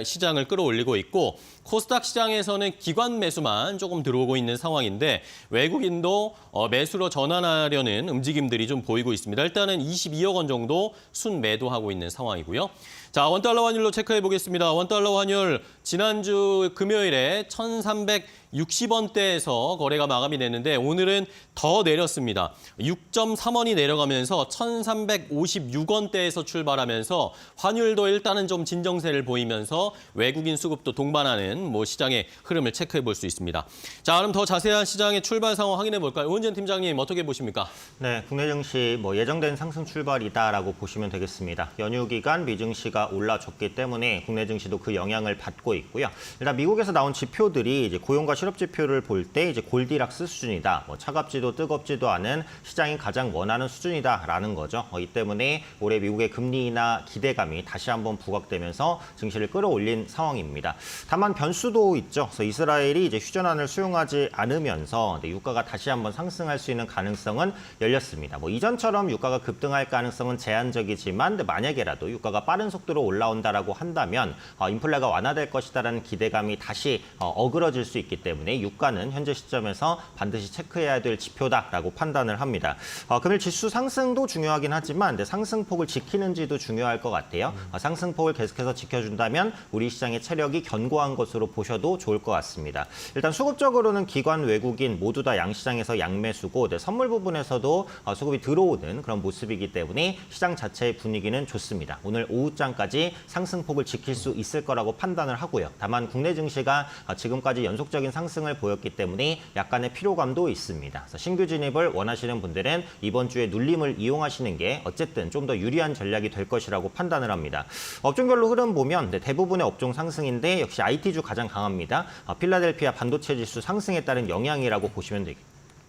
시장을 끌어올리고 있고 코스닥 시장에서는 기관 매수만 조금 들어오고 있는 상황인데 외국인도 매수로 전환하려는 움직임들이 좀 보이고 있습니다. 일단은 22억 원 정도 순매도하고 있는 상황이고요. 자, 원달러 환율로 체크해 보겠습니다. 원달러 환율 지난주 금요일에 1,360원대에서 거래가 마감이 됐는데 오늘은 더 내렸습니다. 6.3원이 내려가면서 1,356원대에서 출발하면서 환율도 일단은 좀 진정세를 보이면서 외국인 수급도 동반하는 시장의 흐름을 체크해 볼 수 있습니다. 자, 그럼 더 자세한 시장의 출발 상황 확인해 볼까요? 오은재 팀장님 어떻게 보십니까? 네, 국내 증시 예정된 상승 출발이다라고 보시면 되겠습니다. 연휴 기간 미증시가 올라줬기 때문에 국내 증시도 그 영향을 받고 있고요. 일단 미국에서 나온 지표들이 이제 고용과 실업 지표를 볼 때 이제 골디락스 수준이다. 차갑지도 뜨겁지도 않은 시장이 가장 원하는 수준이다라는 거죠. 이 때문에 올해 미국의 금리나 기대감이 다시 한번 부각되면서 증시를 끌어올린 상황입니다. 다만 변수도 있죠. 그래서 이스라엘이 이제 휴전안을 수용하지 않으면서 유가가 다시 한번 상승할 수 있는 가능성은 열렸습니다. 이전처럼 유가가 급등할 가능성은 제한적이지만 만약에라도 유가가 빠른 속도로 올라온다라고 한다면 인플레가 완화될 것이다라는 기대감이 다시 어그러질 수 있기 때문에 유가는 현재 시점에서 반드시 체크해야 될 지표다라고 판단을 합니다. 금일 지수 상승도 중요하긴 하지만 상승폭을 지키는지도 중요할 것 같아요. 상승폭을 계속해서 지켜준다면 우리 시장의 체력이 견고한 것으로 보셔도 좋을 것 같습니다. 일단 수급적으로는 기관, 외국인 모두 다 양시장에서 양매수고 선물 부분에서도 수급이 들어오는 그런 모습이기 때문에 시장 자체의 분위기는 좋습니다. 오늘 오후장까지 상승폭을 지킬 수 있을 거라고 판단을 하고요. 다만 국내 증시가 지금까지 연속적인 상승을 보였기 때문에 약간의 피로감도 있습니다. 그래서 신규 진입을 원하시는 분들은 이번 주에 눌림을 이용하시는 게 어쨌든 좀 더 유리한 전략이 될 것이라고 판단을 합니다. 업종별로 흐름 보면 대부분의 업종 상승인데 역시 IT주 가장 강합니다. 필라델피아 반도체 지수 상승에 따른 영향이라고 보시면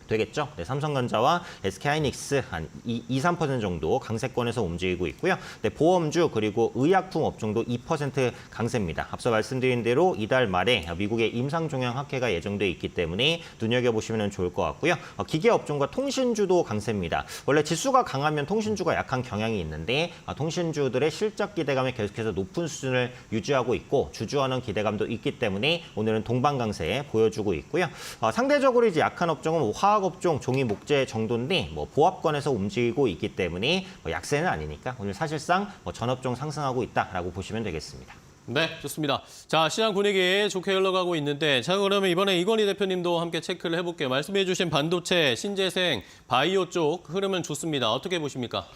되겠죠. 네, 삼성전자와 SK하이닉스 한 2~3% 정도 강세권에서 움직이고 있고요. 네, 보험주 그리고 의약품 업종도 2% 강세입니다. 앞서 말씀드린 대로 이달 말에 미국의 임상종양학회가 예정돼 있기 때문에 눈여겨보시면 좋을 것 같고요. 기계 업종과 통신주도 강세입니다. 원래 지수가 강하면 통신주가 약한 경향이 있는데 통신주들의 실적 기대감이 계속해서 높은 수준을 유지하고 있고 주주하는 기대감도 있기 때문에 오늘은 동반 강세 보여주고 있고요. 상대적으로 이제 약한 업종은 화학 화학업종, 종이, 목재 정도인데 뭐 보합권에서 움직이고 있기 때문에 뭐 약세는 아니니까 오늘 사실상 뭐 전업종 상승하고 있다라고 보시면 되겠습니다. 네, 좋습니다. 자, 시장 분위기 좋게 흘러가고 있는데, 자, 그러면 이번에 이건희 대표님도 함께 체크를 해볼게요. 말씀해주신 반도체, 신재생, 바이오 쪽 흐름은 좋습니다. 어떻게 보십니까?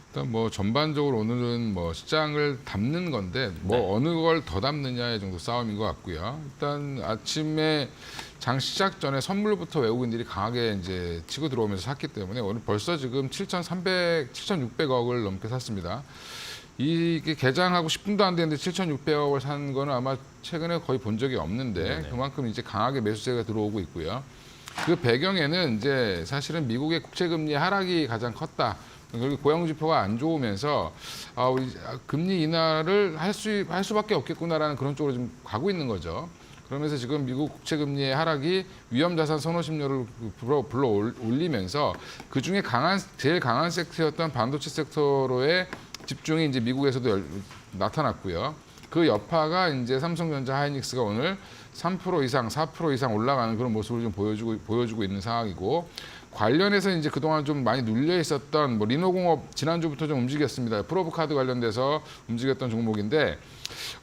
일단 뭐 전반적으로 오늘은 뭐 시장을 담는 건데 뭐 네. 어느 걸 더 담느냐의 정도 싸움인 것 같고요. 일단 아침에 장 시작 전에 선물부터 외국인들이 강하게 이제 치고 들어오면서 샀기 때문에 오늘 벌써 지금 7,600억을 넘게 샀습니다. 이게 개장하고 10분도 안 됐는데 7,600억을 산 거는 아마 최근에 거의 본 적이 없는데 그만큼 이제 강하게 매수세가 들어오고 있고요. 그 배경에는 이제 사실은 미국의 국채금리 하락이 가장 컸다. 결국 고용지표가 안 좋으면서 우리 금리 인하를 할 수밖에 없겠구나라는 그런 쪽으로 좀 가고 있는 거죠. 그러면서 지금 미국 국채금리의 하락이 위험자산 선호 심리를 불러 올리면서 그중에 제일 강한 섹터였던 반도체 섹터로의 집중이 이제 미국에서도 나타났고요. 그 여파가 이제 삼성전자, 하이닉스가 오늘 3% 이상, 4% 이상 올라가는 그런 모습을 좀 보여주고 있는 상황이고, 관련해서 이제 그동안 좀 많이 눌려 있었던 뭐 리노공업 지난주부터 좀 움직였습니다. 프로브카드 관련돼서 움직였던 종목인데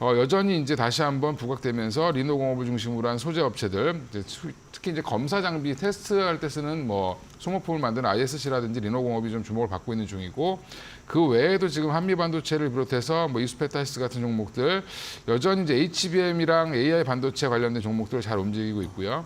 여전히 이제 다시 한번 부각되면서 리노공업을 중심으로 한 소재 업체들, 특히 이제 검사 장비 테스트할 때 쓰는 뭐 소모품을 만드는 ISC라든지 리노공업이 좀 주목을 받고 있는 중이고, 그 외에도 지금 한미반도체를 비롯해서 뭐 이스페타시스 같은 종목들 여전히 이제 HBM이랑 AI 반도체 관련된 종목들 잘 움직이고 있고요.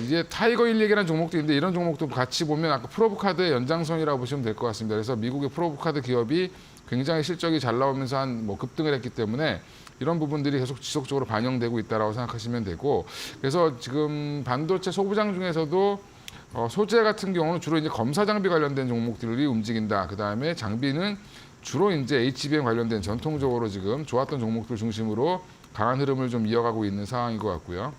이제 타이거 일릭이라는 종목도 있는데 이런 종목도 같이 보면 아까 프로브카드의 연장선이라고 보시면 될 것 같습니다. 그래서 미국의 프로브카드 기업이 굉장히 실적이 잘 나오면서 한 뭐 급등을 했기 때문에 이런 부분들이 계속 지속적으로 반영되고 있다라고 생각하시면 되고, 그래서 지금 반도체 소부장 중에서도 소재 같은 경우는 주로 이제 검사 장비 관련된 종목들이 움직인다. 그 다음에 장비는 주로 이제 HBM 관련된 전통적으로 지금 좋았던 종목들 중심으로 강한 흐름을 좀 이어가고 있는 상황인 것 같고요.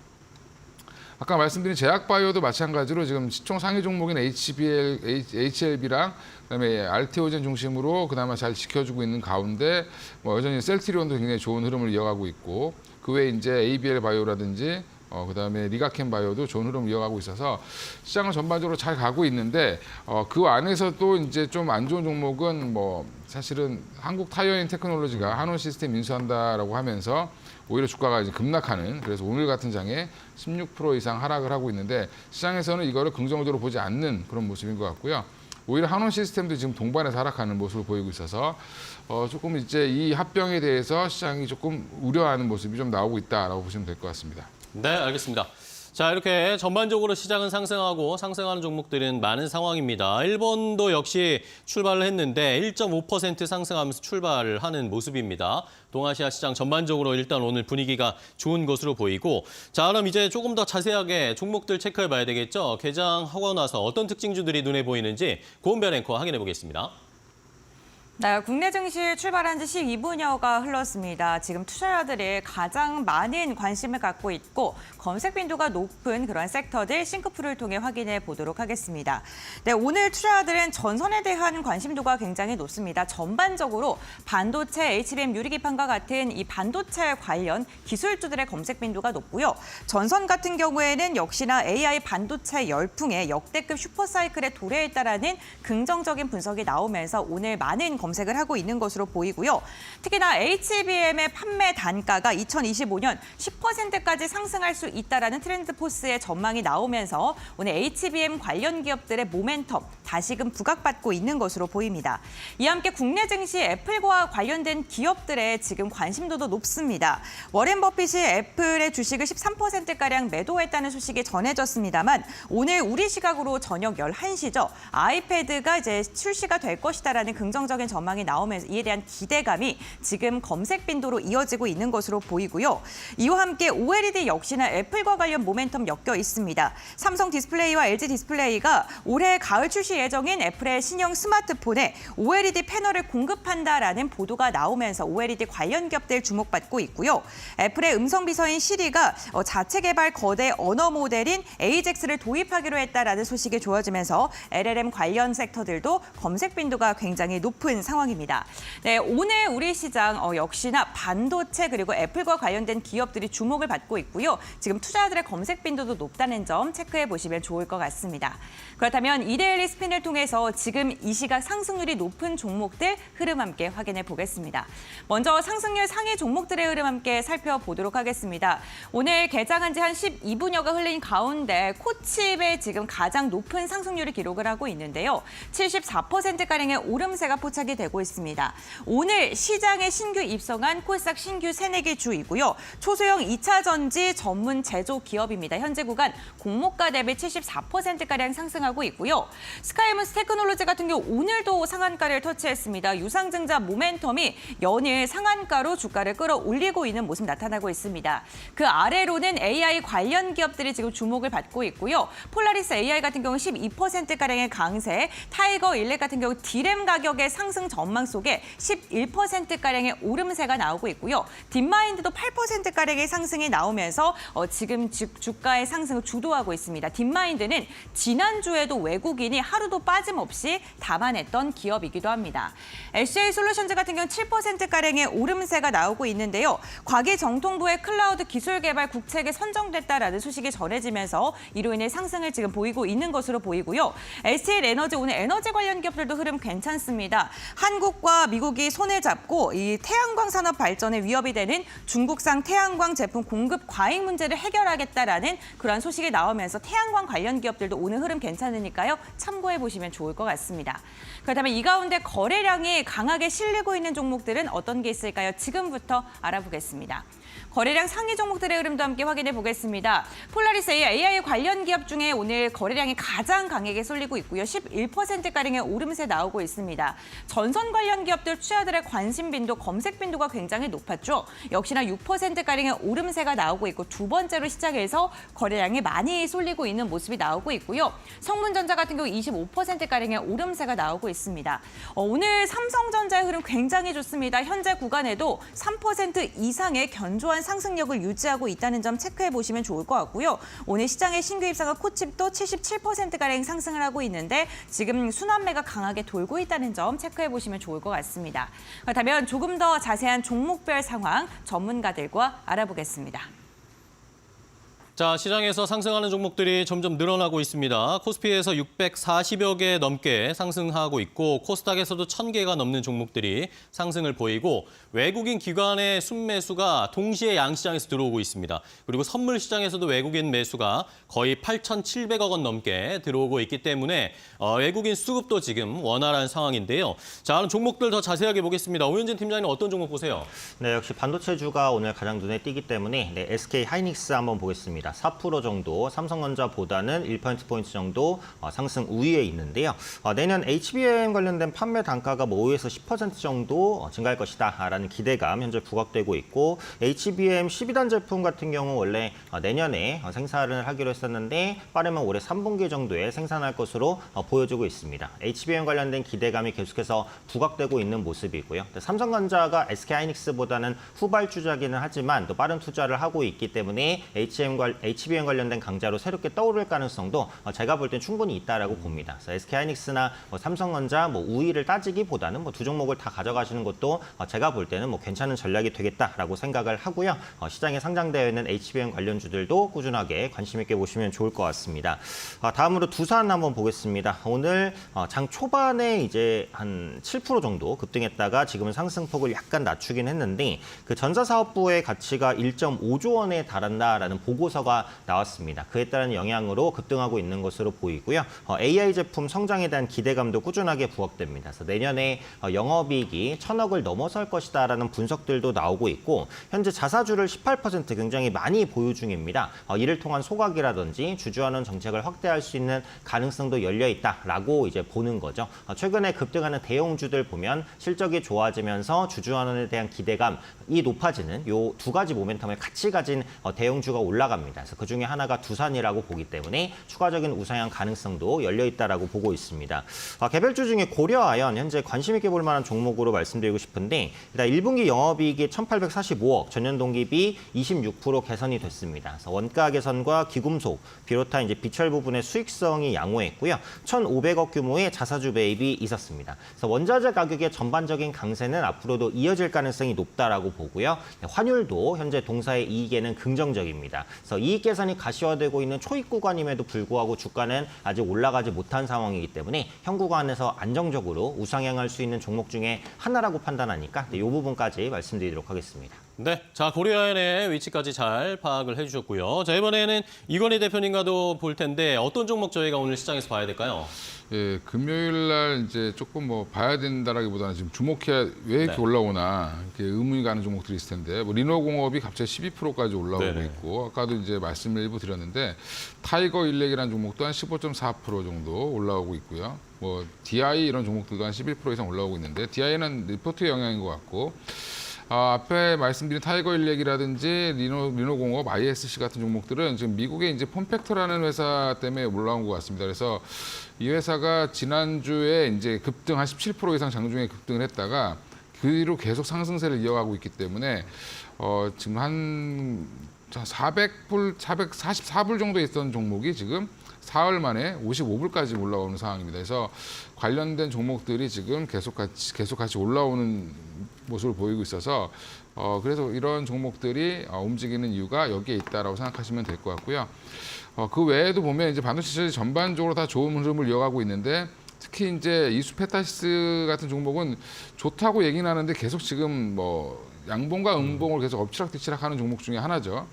아까 말씀드린 제약바이오도 마찬가지로 지금 시총 상위 종목인 HLB랑 그다음에 알테오젠 중심으로 그나마 잘 지켜주고 있는 가운데 뭐 여전히 셀트리온도 굉장히 좋은 흐름을 이어가고 있고, 그 외에 이제 ABL 바이오라든지 그다음에 리가켄 바이오도 좋은 흐름을 이어가고 있어서 시장은 전반적으로 잘 가고 있는데 그 안에서도 이제 좀 안 좋은 종목은 뭐 사실은 한국 타이어인 테크놀로지가 한원 시스템 인수한다라고 하면서 오히려 주가가 이제 급락하는, 그래서 오늘 같은 장에 16% 이상 하락을 하고 있는데 시장에서는 이거를 긍정적으로 보지 않는 그런 모습인 것 같고요. 오히려 한원 시스템도 지금 동반해서 하락하는 모습을 보이고 있어서 조금 이제 이 합병에 대해서 시장이 조금 우려하는 모습이 좀 나오고 있다라고 보시면 될 것 같습니다. 네, 알겠습니다. 자, 이렇게 전반적으로 시장은 상승하고 상승하는 종목들은 많은 상황입니다. 일본도 역시 출발을 했는데 1.5% 상승하면서 출발을 하는 모습입니다. 동아시아 시장 전반적으로 일단 오늘 분위기가 좋은 것으로 보이고, 자, 그럼 이제 조금 더 자세하게 종목들 체크해 봐야 되겠죠. 개장하고 나서 어떤 특징주들이 눈에 보이는지 고은별 앵커 확인해 보겠습니다. 네, 국내 증시 출발한 지 12분여가 흘렀습니다. 지금 투자자들이 가장 많은 관심을 갖고 있고 검색 빈도가 높은 그런 섹터들 싱크풀을 통해 확인해 보도록 하겠습니다. 네, 오늘 투자자들은 전선에 대한 관심도가 굉장히 높습니다. 전반적으로 반도체, HBM 유리기판과 같은 이 반도체 관련 기술주들의 검색 빈도가 높고요. 전선 같은 경우에는 역시나 AI 반도체 열풍의 역대급 슈퍼사이클에 도래했다라는 긍정적인 분석이 나오면서 오늘 많은 검색을 하고 있는 것으로 보이고요. 특히나 HBM의 판매 단가가 2025년 10%까지 상승할 수 있다라는 트렌드 포스의 전망이 나오면서 오늘 HBM 관련 기업들의 모멘텀 다시금 부각받고 있는 것으로 보입니다. 이와 함께 국내 증시 애플과 관련된 기업들의 지금 관심도도 높습니다. 워렌 버핏이 애플의 주식을 13%가량 매도했다는 소식이 전해졌습니다만 오늘 우리 시각으로 저녁 11시죠. 아이패드가 이제 출시가 될 것이다라는 긍정적인 전망이 나오면서 이에 대한 기대감이 지금 검색 빈도로 이어지고 있는 것으로 보이고요. 이와 함께 OLED 역시나 애플과 관련 모멘텀 엮여 있습니다. 삼성 디스플레이와 LG 디스플레이가 올해 가을 출시 예정인 애플의 신형 스마트폰에 OLED 패널을 공급한다라는 보도가 나오면서 OLED 관련 기업들 주목받고 있고요. 애플의 음성 비서인 시리가 자체 개발 거대 언어 모델인 AJAX를 도입하기로 했다라는 소식이 좋아지면서 LLM 관련 섹터들도 검색 빈도가 굉장히 높은 상황입니다. 네, 오늘 우리 시장 역시나 반도체 그리고 애플과 관련된 기업들이 주목을 받고 있고요. 지금 투자자들의 검색 빈도도 높다는 점 체크해 보시면 좋을 것 같습니다. 그렇다면 이데일리 스핀을 통해서 지금 이 시각 상승률이 높은 종목들 흐름 함께 확인해 보겠습니다. 먼저 상승률 상위 종목들의 흐름 함께 살펴보도록 하겠습니다. 오늘 개장한 지 한 12분여가 흘린 가운데 코칩에 지금 가장 높은 상승률을 기록을 하고 있는데요. 74%가량의 오름세가 포착이 되고 있습니다. 오늘 시장에 신규 입성한 코스닥 신규 새내기 주이고요. 초소형 2차 전지 전문 제조 기업입니다. 현재 구간 공모가 대비 74%가량 상승하고 있고요. 스카이문스 테크놀로지 같은 경우 오늘도 상한가를 터치했습니다. 유상증자 모멘텀이 연일 상한가로 주가를 끌어올리고 있는 모습 나타나고 있습니다. 그 아래로는 AI 관련 기업들이 지금 주목을 받고 있고요. 폴라리스 AI 같은 경우 12%가량의 강세, 타이거 일렉 같은 경우 디램 가격의 상승 전망 속에 11%가량의 오름세가 나오고 있고요. 딥마인드도 8%가량의 상승이 나오면서 지금 주가의 상승을 주도하고 있습니다. 딥마인드는 지난주에도 외국인이 하루도 빠짐없이 담아냈던 기업이기도 합니다. SJ솔루션즈 같은 경우 7%가량의 오름세가 나오고 있는데요. 과기정통부의 클라우드 기술 개발 국책에 선정됐다라는 소식이 전해지면서 이로 인해 상승을 지금 보이고 있는 것으로 보이고요. SL에너지 오늘 에너지 관련 기업들도 흐름 괜찮습니다. 한국과 미국이 손을 잡고 이 태양광 산업 발전에 위협이 되는 중국산 태양광 제품 공급 과잉 문제를 해결하겠다라는 그런 소식이 나오면서 태양광 관련 기업들도 오늘 흐름 괜찮으니까요. 참고해 보시면 좋을 것 같습니다. 그렇다면 이 가운데 거래량이 강하게 실리고 있는 종목들은 어떤 게 있을까요? 지금부터 알아보겠습니다. 거래량 상위 종목들의 흐름도 함께 확인해 보겠습니다. 폴라리스 AI 관련 기업 중에 오늘 거래량이 가장 강하게 쏠리고 있고요. 11%가량의 오름세 나오고 있습니다. 전선 관련 기업들 투자자들의 관심 빈도, 검색 빈도가 굉장히 높았죠. 역시나 6%가량의 오름세가 나오고 있고 두 번째로 시장에서 거래량이 많이 쏠리고 있는 모습이 나오고 있고요. 성문전자 같은 경우 25%가량의 오름세가 나오고 있습니다. 오늘 삼성전자의 흐름 굉장히 좋습니다. 현재 구간에도 3% 이상의 견조한 상승력을 유지하고 있다는 점 체크해 보시면 좋을 것 같고요. 오늘 시장의 신규 입상한 코칩도 77%가량 상승을 하고 있는데 지금 순환매가 강하게 돌고 있다는 점 체크해 보시면 좋을 것 같습니다. 그렇다면 조금 더 자세한 종목별 상황 전문가들과 알아보겠습니다. 자, 시장에서 상승하는 종목들이 점점 늘어나고 있습니다. 코스피에서 640여 개 넘게 상승하고 있고 코스닥에서도 1000개가 넘는 종목들이 상승을 보이고 외국인 기관의 순매수가 동시에 양시장에서 들어오고 있습니다. 그리고 선물 시장에서도 외국인 매수가 거의 8,700억 원 넘게 들어오고 있기 때문에 외국인 수급도 지금 원활한 상황인데요. 자, 그럼 종목들 더 자세하게 보겠습니다. 오윤진 팀장님 어떤 종목 보세요? 네, 역시 반도체주가 오늘 가장 눈에 띄기 때문에 SK 하이닉스 한번 보겠습니다. 4% 정도, 삼성전자보다는 1%포인트 정도 상승 우위에 있는데요. 내년 HBM 관련된 판매 단가가 뭐 5에서 10% 정도 증가할 것이다라는 기대감 현재 부각되고 있고 HBM 12단 제품 같은 경우 원래 내년에 생산을 하기로 했었는데 빠르면 올해 3분기 정도에 생산할 것으로 보여지고 있습니다. HBM 관련된 기대감이 계속해서 부각되고 있는 모습이고요. 삼성전자가 SK 하이닉스보다는 후발주자기는 하지만 또 빠른 투자를 하고 있기 때문에 HBM 관련된 강자로 새롭게 떠오를 가능성도 제가 볼 땐 충분히 있다라고 봅니다. 그래서 SK 하이닉스나 삼성전자 우위를 따지기보다는 두 종목을 다 가져가시는 것도 제가 볼 때는 괜찮은 전략이 되겠다라고 생각을 하고요. 시장에 상장되어 있는 HBM 관련주들도 꾸준하게 관심 있게 보시면 좋을 것 같습니다. 다음으로 두산 한번 보겠습니다. 오늘 장 초반에 이제 한 7% 정도 급등했다가 지금은 상승폭을 약간 낮추긴 했는데 그 전사사업부의 가치가 1.5조 원에 달한다라는 보고서가 나왔습니다. 그에 따른 영향으로 급등하고 있는 것으로 보이고요. AI 제품 성장에 대한 기대감도 꾸준하게 부각됩니다. 그래서 내년에 영업이익이 1,000억을 넘어설 것이다라는 분석들도 나오고 있고 현재 자사주를 18% 굉장히 많이 보유 중입니다. 이를 통한 소각이라든지 주주환원 정책을 확대할 수 있는 가능성도 열려 있다라고 이제 보는 거죠. 최근에 급등하는 대형주들 보면 실적이 좋아지면서 주주환원에 대한 기대감이 높아지는 요 두 가지 모멘텀을 같이 가진 대형주가 올라갑니다. 있습니다. 그래서 그중에 하나가 두산이라고 보기 때문에 추가적인 우상향 가능성도 열려 있다라고 보고 있습니다. 개별주 중에 고려아연 현재 관심 있게 볼 만한 종목으로 말씀드리고 싶은데 일단 1분기 영업이익이 1,845억, 전년 동기비 26% 개선이 됐습니다. 그래서 원가 개선과 기금속 비롯한 이제 비철 부분의 수익성이 양호했고요. 1,500억 규모의 자사주 매입이 있었습니다. 그래서 원자재 가격의 전반적인 강세는 앞으로도 이어질 가능성이 높다라고 보고요. 환율도 현재 동사의 이익에는 긍정적입니다. 그래서 이익 개선이 가시화되고 있는 초입 구간임에도 불구하고 주가는 아직 올라가지 못한 상황이기 때문에 현 구간에서 안정적으로 우상향할 수 있는 종목 중에 하나라고 판단하니까 이 부분까지 말씀드리도록 하겠습니다. 네, 자 고려아연의 위치까지 잘 파악을 해주셨고요. 자 이번에는 이건희 대표님과도 볼 텐데 어떤 종목 저희가 오늘 시장에서 봐야 될까요? 예, 금요일 날 이제 조금 뭐 봐야 된다라기보다는 지금 주목해야 왜 이렇게 올라오나 이렇게 의문이 가는 종목들이 있을 텐데 뭐 리노공업이 갑자기 12%까지 올라오고 네네. 있고 아까도 이제 말씀을 일부 드렸는데 타이거 일렉이라는 종목도 한 15.4% 정도 올라오고 있고요. 뭐 DI 이런 종목들도 한 11% 이상 올라오고 있는데 DI는 리포트의 영향인 것 같고. 앞에 말씀드린 타이거 일렉이라든지 리노공업, ISC 같은 종목들은 지금 미국의 이제 폼팩터라는 회사 때문에 올라온 것 같습니다. 그래서 이 회사가 지난주에 이제 급등 한 17% 이상 장중에 급등을 했다가 그 뒤로 계속 상승세를 이어가고 있기 때문에 지금 한 444불 정도 있던 종목이 지금 사흘 만에 55불까지 올라오는 상황입니다. 그래서 관련된 종목들이 지금 계속 같이 올라오는 모습을 보이고 있어서 그래서 이런 종목들이 움직이는 이유가 여기에 있다라고 생각하시면 될 것 같고요. 그 외에도 보면 이제 반도체 시장이 전반적으로 다 좋은 흐름을 이어가고 있는데 특히 이제 이수페타시스 같은 종목은 좋다고 얘기는 하는데 계속 지금 뭐 양봉과 음봉을 계속 엎치락뒤치락하는 종목 중에 하나죠.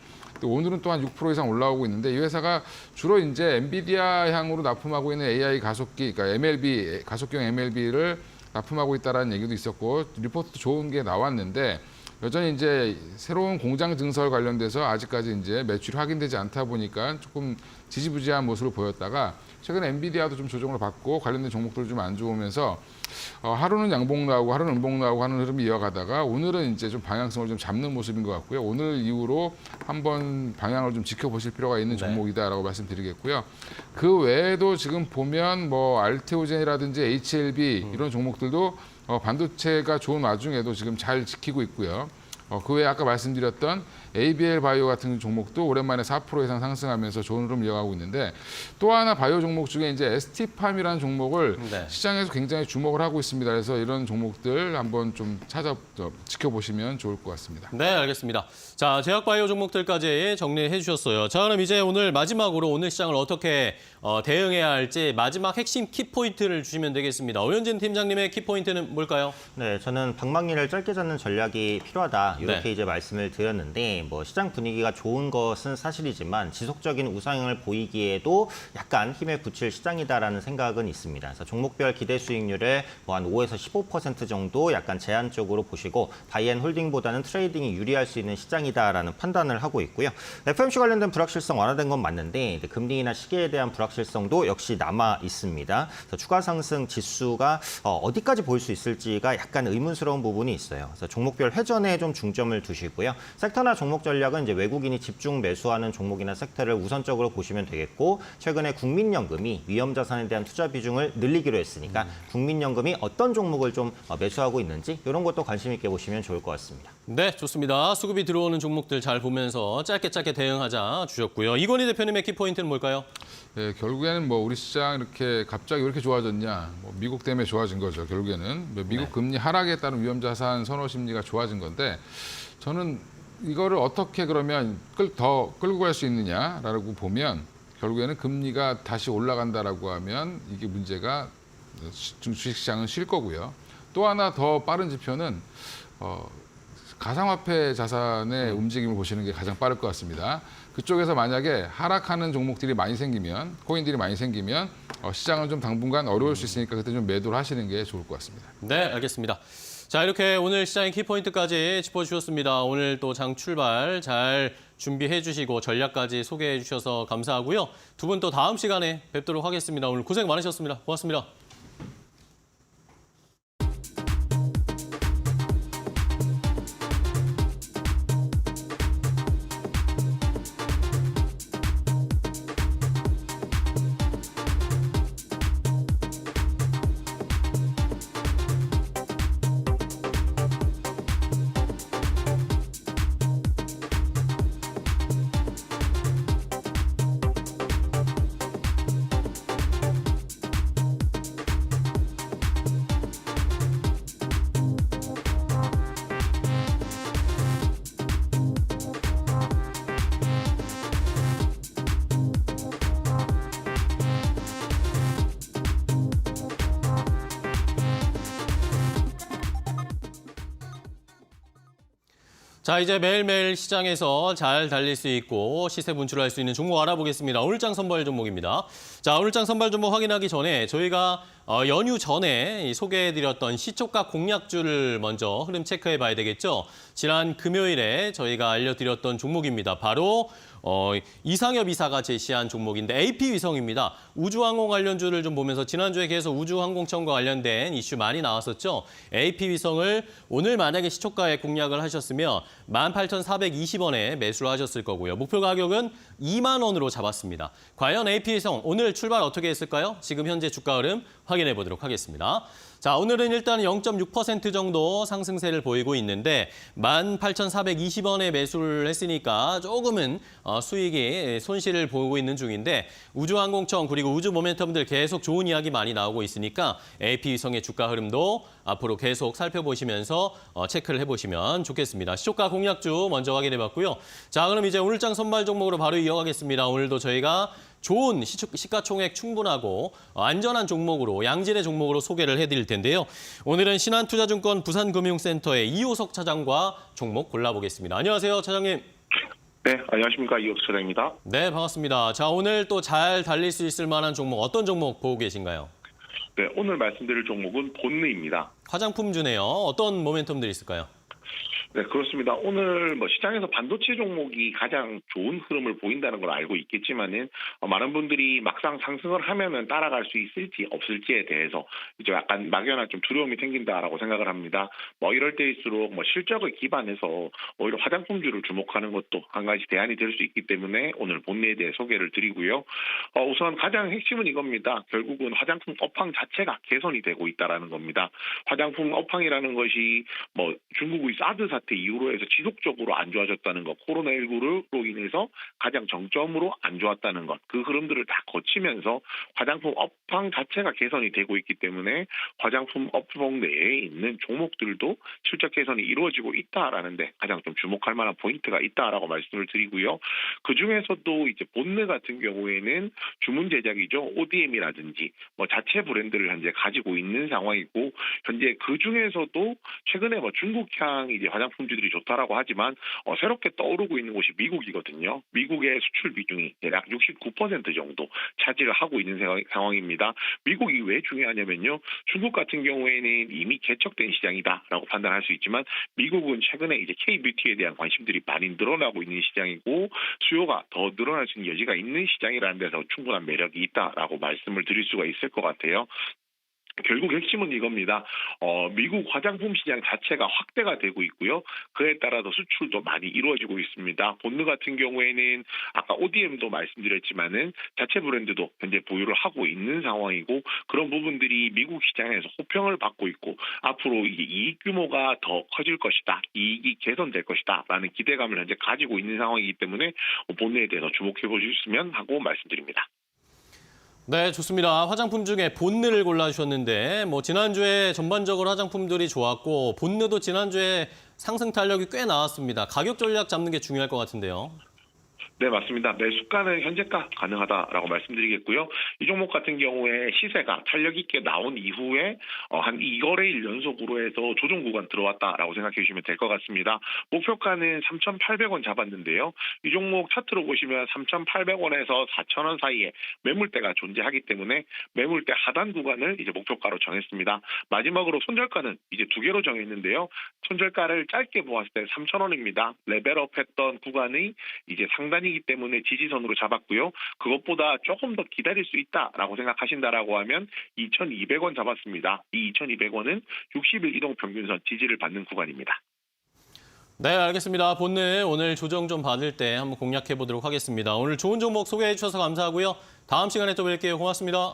오늘은 또한 6% 이상 올라오고 있는데 이 회사가 주로 이제 엔비디아 향으로 납품하고 있는 AI 가속기, 그러니까 MLB 가속기용 MLB를 납품하고 있다라는 얘기도 있었고 리포트도 좋은 게 나왔는데 여전히 이제 새로운 공장 증설 관련돼서 아직까지 이제 매출이 확인되지 않다 보니까 조금 지지부지한 모습을 보였다가 최근에 엔비디아도 좀 조정을 받고 관련된 종목들 좀 안 좋으면서 하루는 양봉 나오고 하루는 음봉 나오고 하는 흐름이 이어가다가 오늘은 이제 좀 방향성을 좀 잡는 모습인 것 같고요. 오늘 이후로 한번 방향을 좀 지켜보실 필요가 있는 종목이다라고 말씀드리겠고요. 그 외에도 지금 보면 뭐 알테오젠이라든지 HLB 이런 종목들도 반도체가 좋은 와중에도 지금 잘 지키고 있고요. 그 외에 아까 말씀드렸던 ABL 바이오 같은 종목도 오랜만에 4% 이상 상승하면서 좋은 흐름을 이어가고 있는데 또 하나 바이오 종목 중에 이제 ST팜이라는 종목을 시장에서 굉장히 주목을 하고 있습니다. 그래서 이런 종목들 한번 좀 지켜보시면 좋을 것 같습니다. 네, 알겠습니다. 자, 제약바이오 종목들까지 정리해 주셨어요. 자, 그럼 이제 오늘 마지막으로 오늘 시장을 어떻게 대응해야 할지 마지막 핵심 키포인트를 주시면 되겠습니다. 오현진 팀장님의 키포인트는 뭘까요? 네, 저는 방망이를 짧게 잡는 전략이 필요하다 이렇게 이제 말씀을 드렸는데 뭐 시장 분위기가 좋은 것은 사실이지만 지속적인 우상향을 보이기에도 약간 힘에 부칠 시장이다라는 생각은 있습니다. 그래서 종목별 기대 수익률을 뭐 한 5에서 15% 정도 약간 제한적으로 보시고 바이앤홀딩보다는 트레이딩이 유리할 수 있는 시장이다라는 판단을 하고 있고요. FOMC 관련된 불확실성 완화된 건 맞는데 금리나 시기에 대한 불확실성도 역시 남아 있습니다. 그래서 추가 상승 지수가 어디까지 보일 수 있을지가 약간 의문스러운 부분이 있어요. 그래서 종목별 회전에 좀 중점을 두시고요. 섹터나 종목 전략은 이제 외국인이 집중 매수하는 종목이나 섹터를 우선적으로 보시면 되겠고 최근에 국민연금이 위험자산에 대한 투자 비중을 늘리기로 했으니까 국민연금이 어떤 종목을 좀 매수하고 있는지 이런 것도 관심 있게 보시면 좋을 것 같습니다. 네, 좋습니다. 수급이 들어오는 종목들 잘 보면서 짧게 대응하자 주셨고요. 이건희 대표님의 키포인트는 뭘까요? 네, 결국에는 뭐 우리 시장 이렇게 갑자기 왜 이렇게 좋아졌냐? 뭐 미국 때문에 좋아진 거죠. 결국에는 미국 금리 하락에 따른 위험자산 선호 심리가 좋아진 건데 저는 이거를 어떻게 그러면 더 끌고 갈 수 있느냐라고 보면 결국에는 금리가 다시 올라간다라고 하면 이게 문제가 주식시장은 쉴 거고요. 또 하나 더 빠른 지표는 가상화폐 자산의 움직임을 보시는 게 가장 빠를 것 같습니다. 그쪽에서 만약에 하락하는 종목들이 많이 생기면, 코인들이 많이 생기면 시장은 좀 당분간 어려울 수 있으니까 그때 좀 매도를 하시는 게 좋을 것 같습니다. 네, 알겠습니다. 자, 이렇게 오늘 시장의 키포인트까지 짚어주셨습니다. 오늘 또 장 출발 잘 준비해 주시고 전략까지 소개해 주셔서 감사하고요. 두 분 또 다음 시간에 뵙도록 하겠습니다. 오늘 고생 많으셨습니다. 고맙습니다. 자, 이제 매일매일 시장에서 잘 달릴 수 있고 시세 분출할 수 있는 종목 알아보겠습니다. 오늘장 선발 종목입니다. 자, 오늘장 선발 종목 확인하기 전에 저희가 연휴 전에 소개해드렸던 시초가 공략주를 먼저 흐름 체크해 봐야 되겠죠. 지난 금요일에 저희가 알려드렸던 종목입니다. 바로 이상엽 이사가 제시한 종목인데 AP위성입니다. 우주항공 관련주를 좀 보면서 지난주에 계속 우주항공청과 관련된 이슈 많이 나왔었죠. AP위성을 오늘 만약에 시초가에 공략을 하셨으면 18,420원에 매수를 하셨을 거고요. 목표 가격은 2만 원으로 잡았습니다. 과연 AP위성 오늘 출발 어떻게 했을까요? 지금 현재 주가 흐름 확인해 보도록 하겠습니다. 자, 오늘은 일단 0.6% 정도 상승세를 보이고 있는데 18,420원에 매수를 했으니까 조금은 수익이 손실을 보이고 있는 중인데 우주항공청 그리고 우주 모멘텀들 계속 좋은 이야기 많이 나오고 있으니까 AP위성의 주가 흐름도 앞으로 계속 살펴보시면서 체크를 해보시면 좋겠습니다. 시초가 공략주 먼저 확인해봤고요. 자, 그럼 이제 오늘장 선발 종목으로 바로 이어가겠습니다. 오늘도 저희가 좋은 시가총액 충분하고 안전한 종목으로 양질의 종목으로 소개를 해드릴 텐데요. 오늘은 신한투자증권 부산금융센터의 이호석 차장과 종목 골라보겠습니다. 안녕하세요, 차장님. 네, 안녕하십니까. 이호석 차장입니다. 네, 반갑습니다. 자, 오늘 또 잘 달릴 수 있을 만한 종목 어떤 종목 보고 계신가요? 네, 오늘 말씀드릴 종목은 본느입니다. 화장품주네요. 어떤 모멘텀들이 있을까요? 네, 그렇습니다. 오늘 시장에서 반도체 종목이 가장 좋은 흐름을 보인다는 걸 알고 있겠지만은 많은 분들이 막상 상승을 하면은 따라갈 수 있을지 없을지에 대해서 이제 약간 막연한 좀 두려움이 생긴다라고 생각을 합니다. 이럴 때일수록 실적을 기반해서 오히려 화장품주를 주목하는 것도 한 가지 대안이 될 수 있기 때문에 오늘 본네에 대해 소개를 드리고요. 우선 가장 핵심은 이겁니다. 결국은 화장품 업황 자체가 개선이 되고 있다라는 겁니다. 화장품 업황이라는 것이 중국의 사드 사태 이후로 해서 지속적으로 안 좋아졌다는 것, 코로나19로 인해서 가장 정점으로 안 좋았다는 것, 그 흐름들을 다 거치면서 화장품 업황 자체가 개선이 되고 있기 때문에 화장품 업종 내에 있는 종목들도 실적 개선이 이루어지고 있다라는 데 가장 좀 주목할 만한 포인트가 있다라고 말씀을 드리고요. 그중에서도 이제 본느 같은 경우에는 주문 제작이죠. ODM이라든지 자체 브랜드를 현재 가지고 있는 상황이고 현재 그중에서도 최근에 중국향 이제 화장품주들이 좋다라고 하지만 새롭게 떠오르고 있는 곳이 미국이거든요. 미국의 수출 비중이 약 69% 정도 차지를 하고 있는 상황입니다. 미국이 왜 중요하냐면요. 중국 같은 경우에는 이미 개척된 시장이다라고 판단할 수 있지만 미국은 최근에 이제 K-뷰티에 대한 관심들이 많이 늘어나고 있는 시장이고 수요가 더 늘어날 수 있는 여지가 있는 시장이라는 데서 충분한 매력이 있다라고 말씀을 드릴 수가 있을 것 같아요. 결국 핵심은 이겁니다. 미국 화장품 시장 자체가 확대가 되고 있고요. 그에 따라서 수출도 많이 이루어지고 있습니다. 본느 같은 경우에는 아까 ODM도 말씀드렸지만은 자체 브랜드도 현재 보유를 하고 있는 상황이고 그런 부분들이 미국 시장에서 호평을 받고 있고 앞으로 이게 이익 규모가 더 커질 것이다. 이익이 개선될 것이다. 라는 기대감을 현재 가지고 있는 상황이기 때문에 본느에 대해서 주목해 보셨으면 하고 말씀드립니다. 네, 좋습니다. 화장품 중에 본느를 골라주셨는데 지난주에 전반적으로 화장품들이 좋았고 본느도 지난주에 상승 탄력이 꽤 나왔습니다. 가격 전략 잡는 게 중요할 것 같은데요. 네, 맞습니다. 매수가는 현재가 가능하다라고 말씀드리겠고요. 이 종목 같은 경우에 시세가 탄력 있게 나온 이후에 한 2거래일 연속으로 해서 조정 구간 들어왔다라고 생각해 주시면 될 것 같습니다. 목표가는 3,800원 잡았는데요. 이 종목 차트로 보시면 3,800원에서 4,000원 사이에 매물대가 존재하기 때문에 매물대 하단 구간을 이제 목표가로 정했습니다. 마지막으로 손절가는 이제 2개로 정했는데요. 손절가를 짧게 보았을 때 3,000원입니다. 레벨업했던 구간이 이제 상단이기 때문에 지지선으로 잡았고요. 그것보다 조금 더 기다릴 수 있다라고 생각하신다라고 하면 2,200원 잡았습니다. 이 2,200원은 60일 이동 평균선 지지를 받는 구간입니다. 네, 알겠습니다. 본느 오늘 조정 좀 받을 때 한번 공략해 보도록 하겠습니다. 오늘 좋은 종목 소개해 주셔서 감사하고요. 다음 시간에 또 뵐게요. 고맙습니다.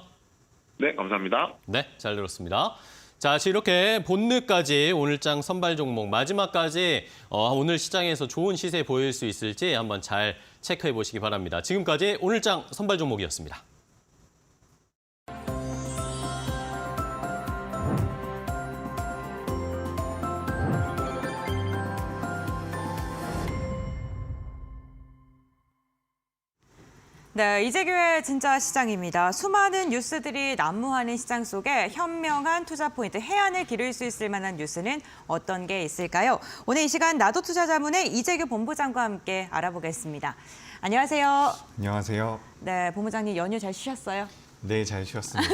네, 감사합니다. 네, 잘 들었습니다. 자, 이렇게 본느까지 오늘장 선발 종목 마지막까지 오늘 시장에서 좋은 시세 보일 수 있을지 한번 잘 체크해 보시기 바랍니다. 지금까지 오늘장 선발 종목이었습니다. 네, 이재규의 진짜 시장입니다. 수많은 뉴스들이 난무하는 시장 속에 현명한 투자 포인트, 해안을 기를 수 있을 만한 뉴스는 어떤 게 있을까요? 오늘 이 시간 나도 투자자문의 이재규 본부장과 함께 알아보겠습니다. 안녕하세요. 안녕하세요. 네, 본부장님 연휴 잘 쉬셨어요? 네, 잘 쉬었습니다.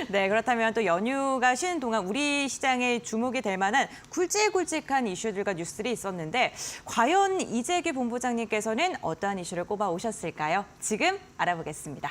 네, 그렇다면 또 연휴가 쉬는 동안 우리 시장에 주목이 될 만한 굵직굵직한 이슈들과 뉴스들이 있었는데 과연 이재규 본부장님께서는 어떠한 이슈를 꼽아 오셨을까요? 지금 알아보겠습니다.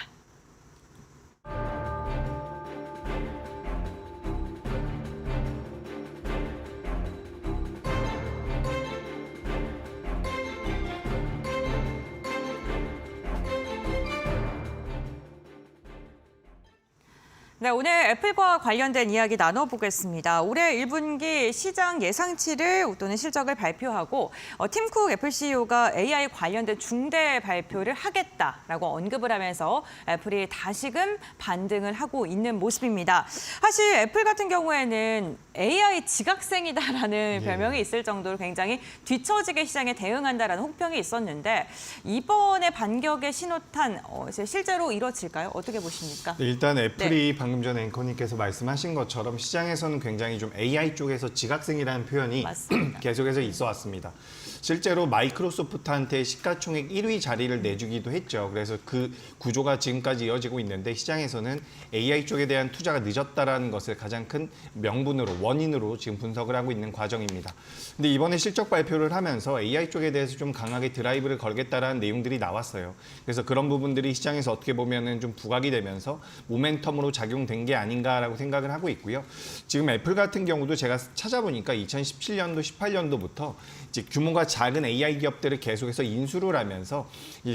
네, 오늘 애플과 관련된 이야기 나눠보겠습니다. 올해 1분기 시장 예상치를 또는 실적을 발표하고 팀쿡 애플 CEO가 AI 관련된 중대 발표를 하겠다라고 언급을 하면서 애플이 다시금 반등을 하고 있는 모습입니다. 사실 애플 같은 경우에는 AI 지각생이다라는 별명이 있을 정도로 굉장히 뒤처지게 시장에 대응한다라는 혹평이 있었는데 이번에 반격의 신호탄 실제로 이루어질까요? 어떻게 보십니까? 네, 일단 애플이 네. 방금 전에 앵커님께서 말씀하신 것처럼 시장에서는 굉장히 좀 AI 쪽에서 지각생이라는 표현이 맞습니다. 계속해서 있어 왔습니다. 실제로 마이크로소프트한테 시가총액 1위 자리를 내주기도 했죠. 그래서 그 구조가 지금까지 이어지고 있는데 시장에서는 AI 쪽에 대한 투자가 늦었다라는 것을 가장 큰 명분으로, 원인으로 지금 분석을 하고 있는 과정입니다. 근데 이번에 실적 발표를 하면서 AI 쪽에 대해서 좀 강하게 드라이브를 걸겠다라는 내용들이 나왔어요. 그래서 그런 부분들이 시장에서 어떻게 보면은 좀 부각이 되면서 모멘텀으로 작용된 게 아닌가라고 생각을 하고 있고요. 지금 애플 같은 경우도 제가 찾아보니까 2017년도, 18년도부터 이제 규모가 작은 AI 기업들을 계속해서 인수를 하면서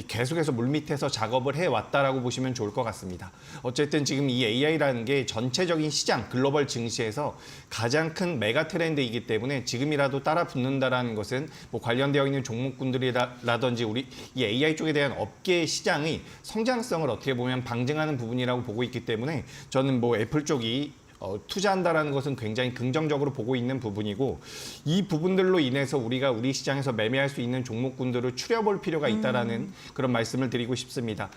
계속해서 물밑에서 작업을 해왔다라고 보시면 좋을 것 같습니다. 어쨌든 지금 이 AI라는 게 전체적인 시장, 글로벌 증시에서 가장 큰 메가 트렌드이기 때문에 지금이라도 따라 붙는다라는 것은 뭐 관련되어 있는 종목군들이라든지 우리 이 AI 쪽에 대한 업계 시장의 성장성을 어떻게 보면 방증하는 부분이라고 보고 있기 때문에 저는 뭐 애플 쪽이 투자한다라는 것은 굉장히 긍정적으로 보고 있는 부분이고 이 부분들로 인해서 우리가 우리 시장에서 매매할 수 있는 종목군들을 추려볼 필요가 있다라는 그런 말씀을 드리고 싶습니다.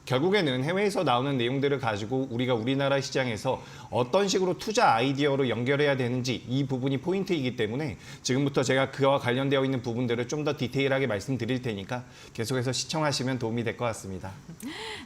결국에는 해외에서 나오는 내용들을 가지고 우리가 우리나라 시장에서 어떤 식으로 투자 아이디어로 연결해야 되는지 이 부분이 포인트이기 때문에 지금부터 제가 그와 관련되어 있는 부분들을 좀 더 디테일하게 말씀드릴 테니까 계속해서 시청하시면 도움이 될 것 같습니다.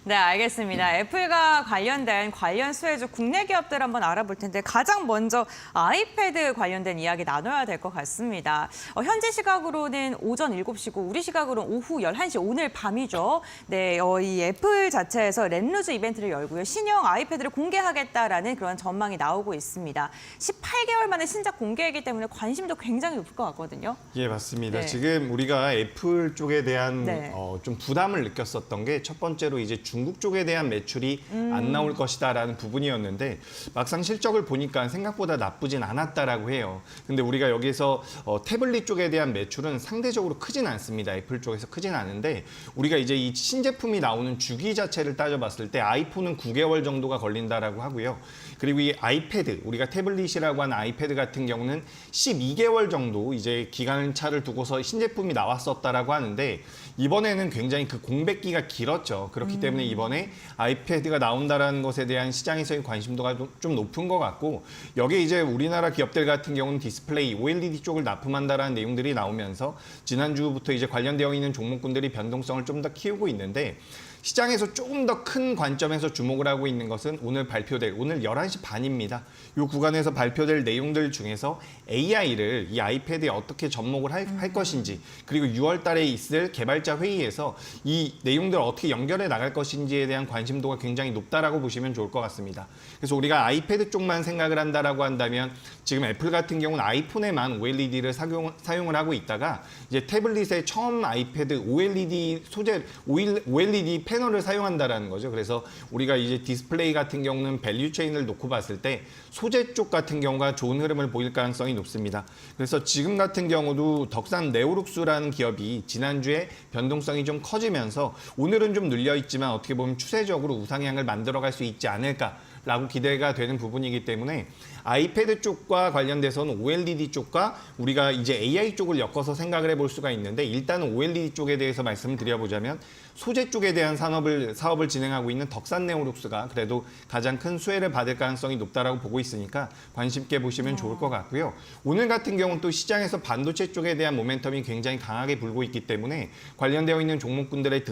네, 알겠습니다. 애플과 관련된 관련 수혜주 국내 기업들 한번 알아볼 텐데 가장 먼저 아이패드 관련된 이야기 나눠야 될 것 같습니다. 현지 시각으로는 오전 7시고 우리 시각으로는 오후 11시, 오늘 밤이죠. 네, 이 애플 자체에서 렌루즈 이벤트를 열고요. 신형 아이패드를 공개하겠다라는 그런 전망이 나오고 있습니다. 18개월 만에 신작 공개이기 때문에 관심도 굉장히 높을 것 같거든요. 예, 맞습니다. 네. 지금 우리가 애플 쪽에 대한 네. 좀 부담을 느꼈었던 게 첫 번째로 이제 중국 쪽에 대한 매출이 안 나올 것이다라는 부분이었는데 막상 실적을 보니까 생각보다 나쁘진 않았다라고 해요. 근데 우리가 여기서 태블릿 쪽에 대한 매출은 상대적으로 크진 않습니다. 애플 쪽에서 크진 않은데 우리가 이제 이 신제품이 나오는 주기 자체를 따져봤을 때 아이폰은 9개월 정도가 걸린다라고 하고요. 그리고 이 아이패드, 우리가 태블릿이라고 하는 아이패드 같은 경우는 12개월 정도 이제 기간 차를 두고서 신제품이 나왔었다라고 하는데 이번에는 굉장히 그 공백기가 길었죠. 그렇기 때문에 이번에 아이패드가 나온다라는 것에 대한 시장에서의 관심도가 좀 높은 것 같고 여기에 이제 우리나라 기업들 같은 경우는 디스플레이, OLED 쪽을 납품한다라는 내용들이 나오면서 지난주부터 이제 관련되어 있는 종목군들이 변동성을 좀 더 키우고 있는데 시장에서 조금 더 큰 관점에서 주목을 하고 있는 것은 오늘 발표될, 오늘 11시 반입니다. 이 구간에서 발표될 내용들 중에서 AI를 이 아이패드에 어떻게 접목을 할 것인지 그리고 6월 달에 있을 개발자 회의에서 이 내용들을 어떻게 연결해 나갈 것인지에 대한 관심도가 굉장히 높다라고 보시면 좋을 것 같습니다. 그래서 우리가 아이패드 쪽만 생각을 한다라고 한다면 지금 애플 같은 경우는 아이폰에만 OLED를 사용을 하고 있다가 이제 태블릿에 처음 아이패드 OLED 소재, OLED 패널을 사용한다라는 거죠. 그래서 우리가 이제 디스플레이 같은 경우는 밸류 체인을 놓고 봤을 때 소재 쪽 같은 경우가 좋은 흐름을 보일 가능성이 높습니다. 그래서 지금 같은 경우도 덕산 네오룩스라는 기업이 지난주에 변동성이 좀 커지면서 오늘은 좀 눌려 있지만 어떻게 보면 추세적으로 우상향을 만들어갈 수 있지 않을까라고 기대가 되는 부분이기 때문에 아이패드 쪽과 관련돼서는 OLED 쪽과 우리가 이제 AI 쪽을 엮어서 생각을 해볼 수가 있는데 일단은 OLED 쪽에 대해서 말씀을 드려보자면 소재 쪽에 대한 사업을 진행하고 있는 덕산네오룩스가 그래도 가장 큰 수혜를 받을 가능성이 높다라고 보고 있으니까 관심 있게 보시면 좋을 것 같고요. 오늘 같은 경우는 또 시장에서 반도체 쪽에 대한 모멘텀이 굉장히 강하게 불고 있기 때문에 관련되어 있는 종목군들의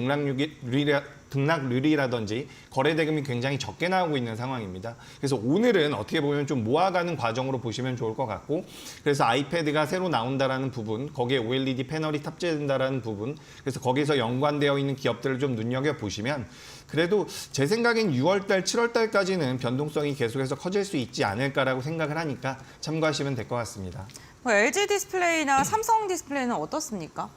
등락률이라든지 거래 대금이 굉장히 적게 나오고 있는 상황입니다. 그래서 오늘은 어떻게 보면 좀 모아가는 과정으로 보시면 좋을 것 같고, 그래서 아이패드가 새로 나온다라는 부분, 거기에 OLED 패널이 탑재된다라는 부분, 그래서 거기서 연관되어 있는 기업들을 좀 눈여겨보시면 그래도 제 생각엔 6월달, 7월달까지는 변동성이 계속해서 커질 수 있지 않을까라고 생각을 하니까 참고하시면 될 것 같습니다. LG 디스플레이나 삼성 디스플레이는 어떻습니까?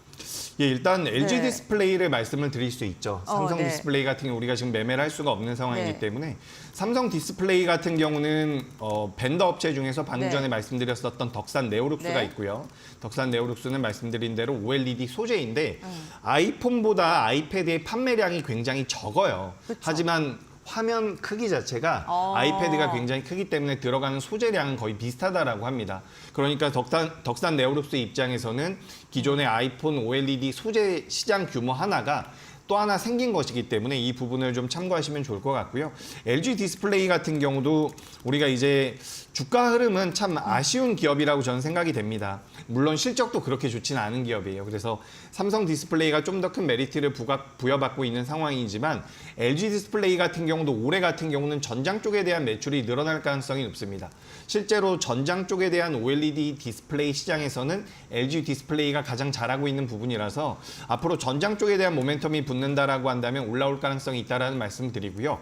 예, 일단 LG 네. 디스플레이를 말씀을 드릴 수 있죠. 삼성 네. 디스플레이 같은 경우 우리가 지금 매매를 할 수가 없는 상황이기 네. 때문에 삼성 디스플레이 같은 경우는 벤더 업체 중에서 방금 네. 전에 말씀드렸었던 덕산 네오룩스가 네. 있고요. 덕산 네오룩스는 말씀드린 대로 OLED 소재인데 아이폰보다 아이패드의 판매량이 굉장히 적어요. 그쵸. 하지만 화면 크기 자체가 아이패드가 굉장히 크기 때문에 들어가는 소재량은 거의 비슷하다라고 합니다. 그러니까 덕산 네오룩스 입장에서는 기존의 아이폰 OLED 소재 시장 규모 하나가 또 하나 생긴 것이기 때문에 이 부분을 좀 참고하시면 좋을 것 같고요. LG 디스플레이 같은 경우도 우리가 이제 주가 흐름은 참 아쉬운 기업이라고 저는 생각이 됩니다. 물론 실적도 그렇게 좋지는 않은 기업이에요. 그래서 삼성 디스플레이가 좀 더 큰 메리트를 부여받고 있는 상황이지만 LG 디스플레이 같은 경우도 올해 같은 경우는 전장 쪽에 대한 매출이 늘어날 가능성이 높습니다. 실제로 전장 쪽에 대한 OLED 디스플레이 시장에서는 LG 디스플레이가 가장 잘하고 있는 부분이라서 앞으로 전장 쪽에 대한 모멘텀이 붙는다라고 한다면 올라올 가능성이 있다라는 말씀을 드리고요.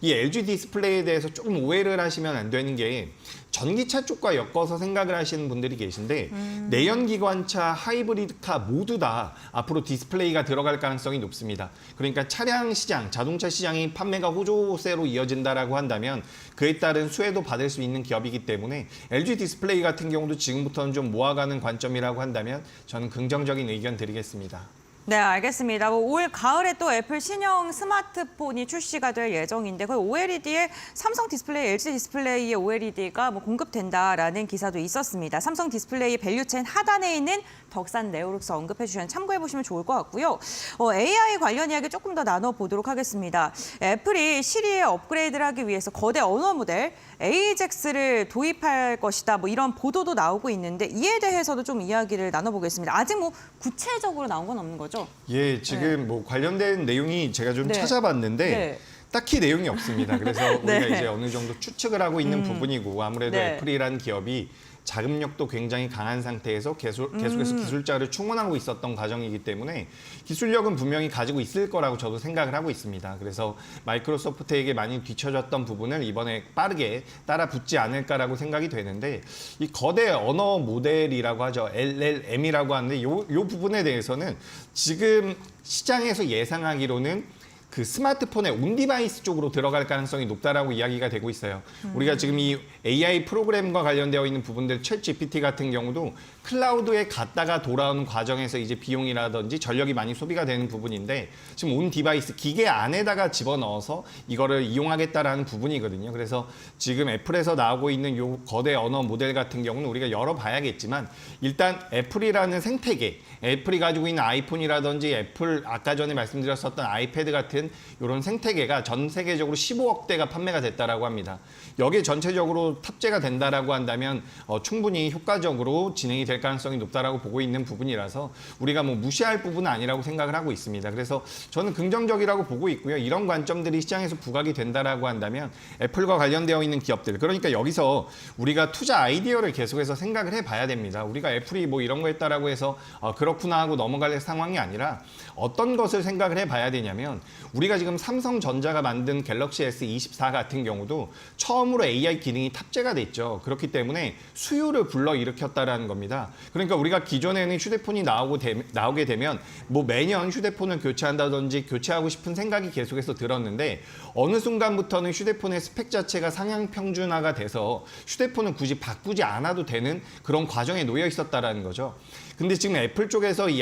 이 LG 디스플레이에 대해서 조금 오해를 하시면 안 되는 게 전기차 쪽과 엮어서 생각을 하시는 분들이 계신데 내연기관차, 하이브리드카 모두 다 앞으로 디스플레이가 들어갈 가능성이 높습니다. 그러니까 차량 시장, 자동차 시장이 판매가 호조세로 이어진다라고 한다면 그에 따른 수혜도 받을 수 있는 기업이기 때문에 LG 디스플레이 같은 경우도 지금부터는 좀 모아가는 관점이라고 한다면 저는 긍정적인 의견 드리겠습니다. 네, 알겠습니다. 올 가을에 또 애플 신형 스마트폰이 출시가 될 예정인데 그 OLED에 삼성 디스플레이, LG 디스플레이의 OLED가 공급된다라는 기사도 있었습니다. 삼성 디스플레이 밸류체인 하단에 있는 덕산 네오룩스 언급해 주시면 참고해 보시면 좋을 것 같고요. AI 관련 이야기 조금 더 나눠보도록 하겠습니다. 애플이 시리에 업그레이드를 하기 위해서 거대 언어 모델 AJAX를 도입할 것이다. 이런 보도도 나오고 있는데 이에 대해서도 좀 이야기를 나눠보겠습니다. 아직 구체적으로 나온 건 없는 거죠? 예, 지금 관련된 내용이 제가 좀 네. 찾아봤는데 네. 딱히 내용이 없습니다. 그래서 네. 우리가 이제 어느 정도 추측을 하고 있는 부분이고 아무래도 네. 애플이라는 기업이 자금력도 굉장히 강한 상태에서 계속해서 기술자를 충원하고 있었던 과정이기 때문에 기술력은 분명히 가지고 있을 거라고 저도 생각을 하고 있습니다. 그래서 마이크로소프트에게 많이 뒤처졌던 부분을 이번에 빠르게 따라 붙지 않을까라고 생각이 되는데 이 거대 언어 모델이라고 하죠. LLM이라고 하는데 요 부분에 대해서는 지금 시장에서 예상하기로는 그 스마트폰의 온디바이스 쪽으로 들어갈 가능성이 높다라고 이야기가 되고 있어요. 우리가 지금 이 AI 프로그램과 관련되어 있는 부분들, 챗GPT 같은 경우도 클라우드에 갔다가 돌아오는 과정에서 이제 비용이라든지 전력이 많이 소비가 되는 부분인데 지금 온 디바이스, 기계 안에다가 집어넣어서 이거를 이용하겠다라는 부분이거든요. 그래서 지금 애플에서 나오고 있는 요 거대 언어 모델 같은 경우는 우리가 열어봐야겠지만 일단 애플이라는 생태계, 애플이 가지고 있는 아이폰이라든지 애플 아까 전에 말씀드렸었던 아이패드 같은 이런 생태계가 전 세계적으로 15억 대가 판매가 됐다라고 합니다. 여기에 전체적으로 탑재가 된다라고 한다면 충분히 효과적으로 진행이 될 가능성이 높다라고 보고 있는 부분이라서 우리가 무시할 부분은 아니라고 생각을 하고 있습니다. 그래서 저는 긍정적이라고 보고 있고요. 이런 관점들이 시장에서 부각이 된다라고 한다면 애플과 관련되어 있는 기업들, 그러니까 여기서 우리가 투자 아이디어를 계속해서 생각을 해봐야 됩니다. 우리가 애플이 이런 거 했다라고 해서 그렇구나 하고 넘어갈 상황이 아니라 어떤 것을 생각을 해봐야 되냐면 우리가 지금 삼성전자가 만든 갤럭시 S24 같은 경우도 처음으로 AI 기능이 탑재가 됐죠. 그렇기 때문에 수요를 불러일으켰다라는 겁니다. 그러니까 우리가 기존에는 휴대폰이 나오게 되면 매년 휴대폰을 교체한다든지 교체하고 싶은 생각이 계속해서 들었는데 어느 순간부터는 휴대폰의 스펙 자체가 상향 평준화가 돼서 휴대폰을 굳이 바꾸지 않아도 되는 그런 과정에 놓여 있었다라는 거죠. 근데 지금 애플 쪽에서 이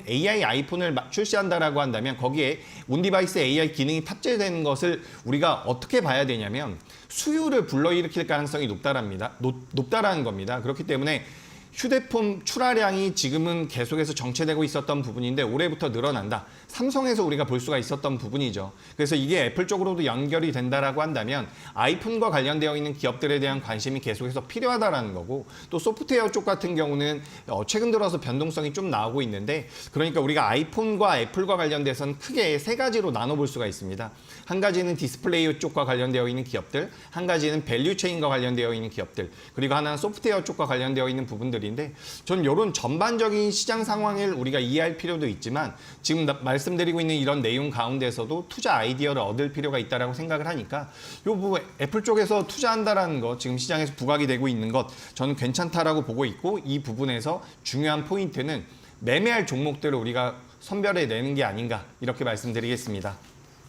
AI 아이폰을 출시한다라고 한다면 거기에 온디바이스 AI 기능이 탑재되는 것을 우리가 어떻게 봐야 되냐면 수요를 불러일으킬 가능성이 높다라는 겁니다. 그렇기 때문에 휴대폰 출하량이 지금은 계속해서 정체되고 있었던 부분인데 올해부터 늘어난다. 삼성에서 우리가 볼 수가 있었던 부분이죠. 그래서 이게 애플 쪽으로도 연결이 된다라고 한다면 아이폰과 관련되어 있는 기업들에 대한 관심이 계속해서 필요하다라는 거고, 또 소프트웨어 쪽 같은 경우는 최근 들어서 변동성이 좀 나오고 있는데, 그러니까 우리가 아이폰과 애플과 관련돼서는 크게 세 가지로 나눠볼 수가 있습니다. 한 가지는 디스플레이 쪽과 관련되어 있는 기업들, 한 가지는 밸류 체인과 관련되어 있는 기업들, 그리고 하나는 소프트웨어 쪽과 관련되어 있는 부분들인데, 저는 이런 전반적인 시장 상황을 우리가 이해할 필요도 있지만 지금 말씀드리고 있는 이런 내용 가운데서도 투자 아이디어를 얻을 필요가 있다라고 생각을 하니까 요 부분 애플 쪽에서 투자한다라는 것, 지금 시장에서 부각이 되고 있는 것, 저는 괜찮다라고 보고 있고, 이 부분에서 중요한 포인트는 매매할 종목들을 우리가 선별해 내는 게 아닌가, 이렇게 말씀드리겠습니다.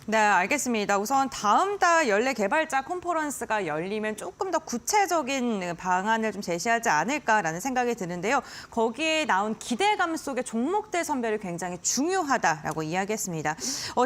네, 알겠습니다. 우선 다음 달 연례 개발자 컨퍼런스가 열리면 조금 더 구체적인 방안을 좀 제시하지 않을까라는 생각이 드는데요. 거기에 나온 기대감 속의 종목들 선별이 굉장히 중요하다라고 이야기했습니다.